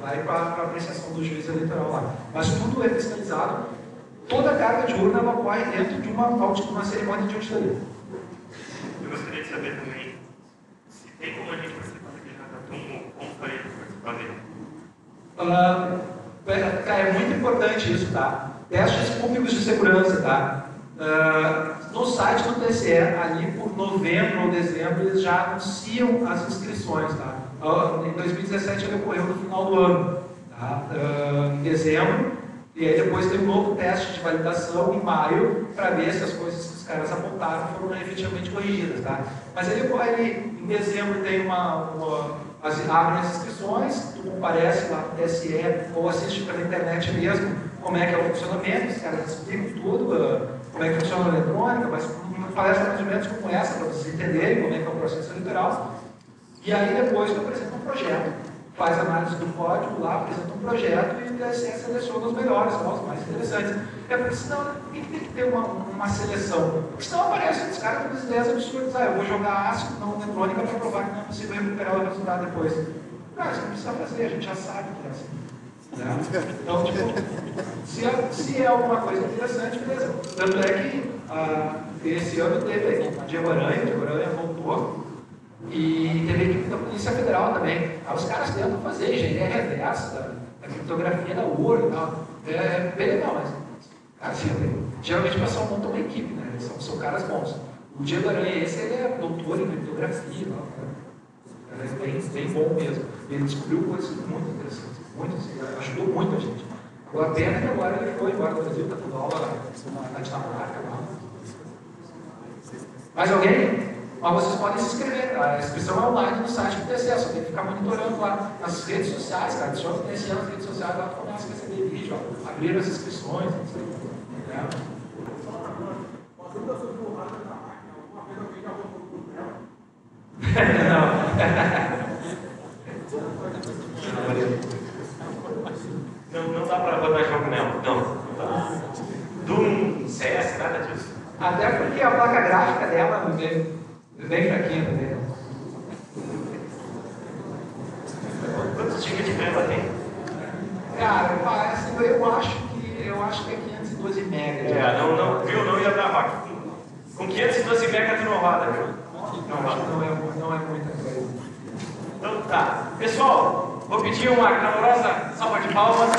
vai para a apreciação do juiz eleitoral lá. Mas tudo é fiscalizado, toda a carga de urna ela ocorre dentro de uma cerimônia de auditoria. Eu gostaria de saber também se tem como a gente participar daquele hackathon, como faria para participar dele. É muito importante isso, tá? Testes públicos de segurança, tá? No site do TSE, ali por novembro ou dezembro, eles já anunciam as inscrições, tá? Em 2017 ele ocorreu no final do ano, tá? Em dezembro, e aí depois tem um novo teste de validação em maio, para ver se as coisas que os caras apontaram foram efetivamente corrigidas, tá? Mas ele ocorre ali, em dezembro tem abrem as inscrições, tu comparece lá no TSE ou assiste pela internet mesmo como é que é o funcionamento, os caras explicam tudo, como é que funciona a eletrônica, mas uma palestra mais ou menos como essa, para vocês entenderem como é que é o processo eleitoral. E aí depois tu apresenta um projeto, faz análise do código lá, apresenta um projeto e o TSE seleciona os melhores, os mais interessantes. É porque senão tem que ter uma seleção. Porque senão aparecem os caras com as ideias absurdas. Eu vou jogar ácido na urna eletrônica para provar que não é possível recuperar o resultado depois. Cara, isso não precisa fazer, a gente já sabe que é assim. Né? Então, tipo, se é alguma coisa interessante, beleza. Tanto é que esse ano teve a equipe de Aranha voltou. E teve a equipe da Polícia Federal também. Os caras tentam fazer engenharia reversa da criptografia da urna e tal. É bem legal, mas cara, assim, geralmente o pessoal monta uma equipe, né? São caras bons. O Diego Aranha, ele é doutor em criptografia, ele é bem bom mesmo. Ele descobriu coisas muito interessantes, ajudou muito a gente. Agora, a pena é que agora ele foi embora do Brasil, está dando aula na Dinamarca. Mais alguém? Mas vocês podem se inscrever, a inscrição é online no site do TCE, só tem que ficar monitorando lá nas redes sociais, cara. Adiciona o TCE nas redes sociais, lá começa a receber vídeo, ó, abrir as inscrições, etc. Né? Não dá para botar jogo nela, não. Do CS, nada disso. Até porque a placa gráfica dela é bem fraquinha também. Quantos GB de RAM ela tem? Cara, parece, eu acho que é 512 MB. Não ia dar rock. Com 512 MB tu não roda, viu? Não é muita coisa. Então tá. Pessoal, vou pedir uma calorosa salva de palmas.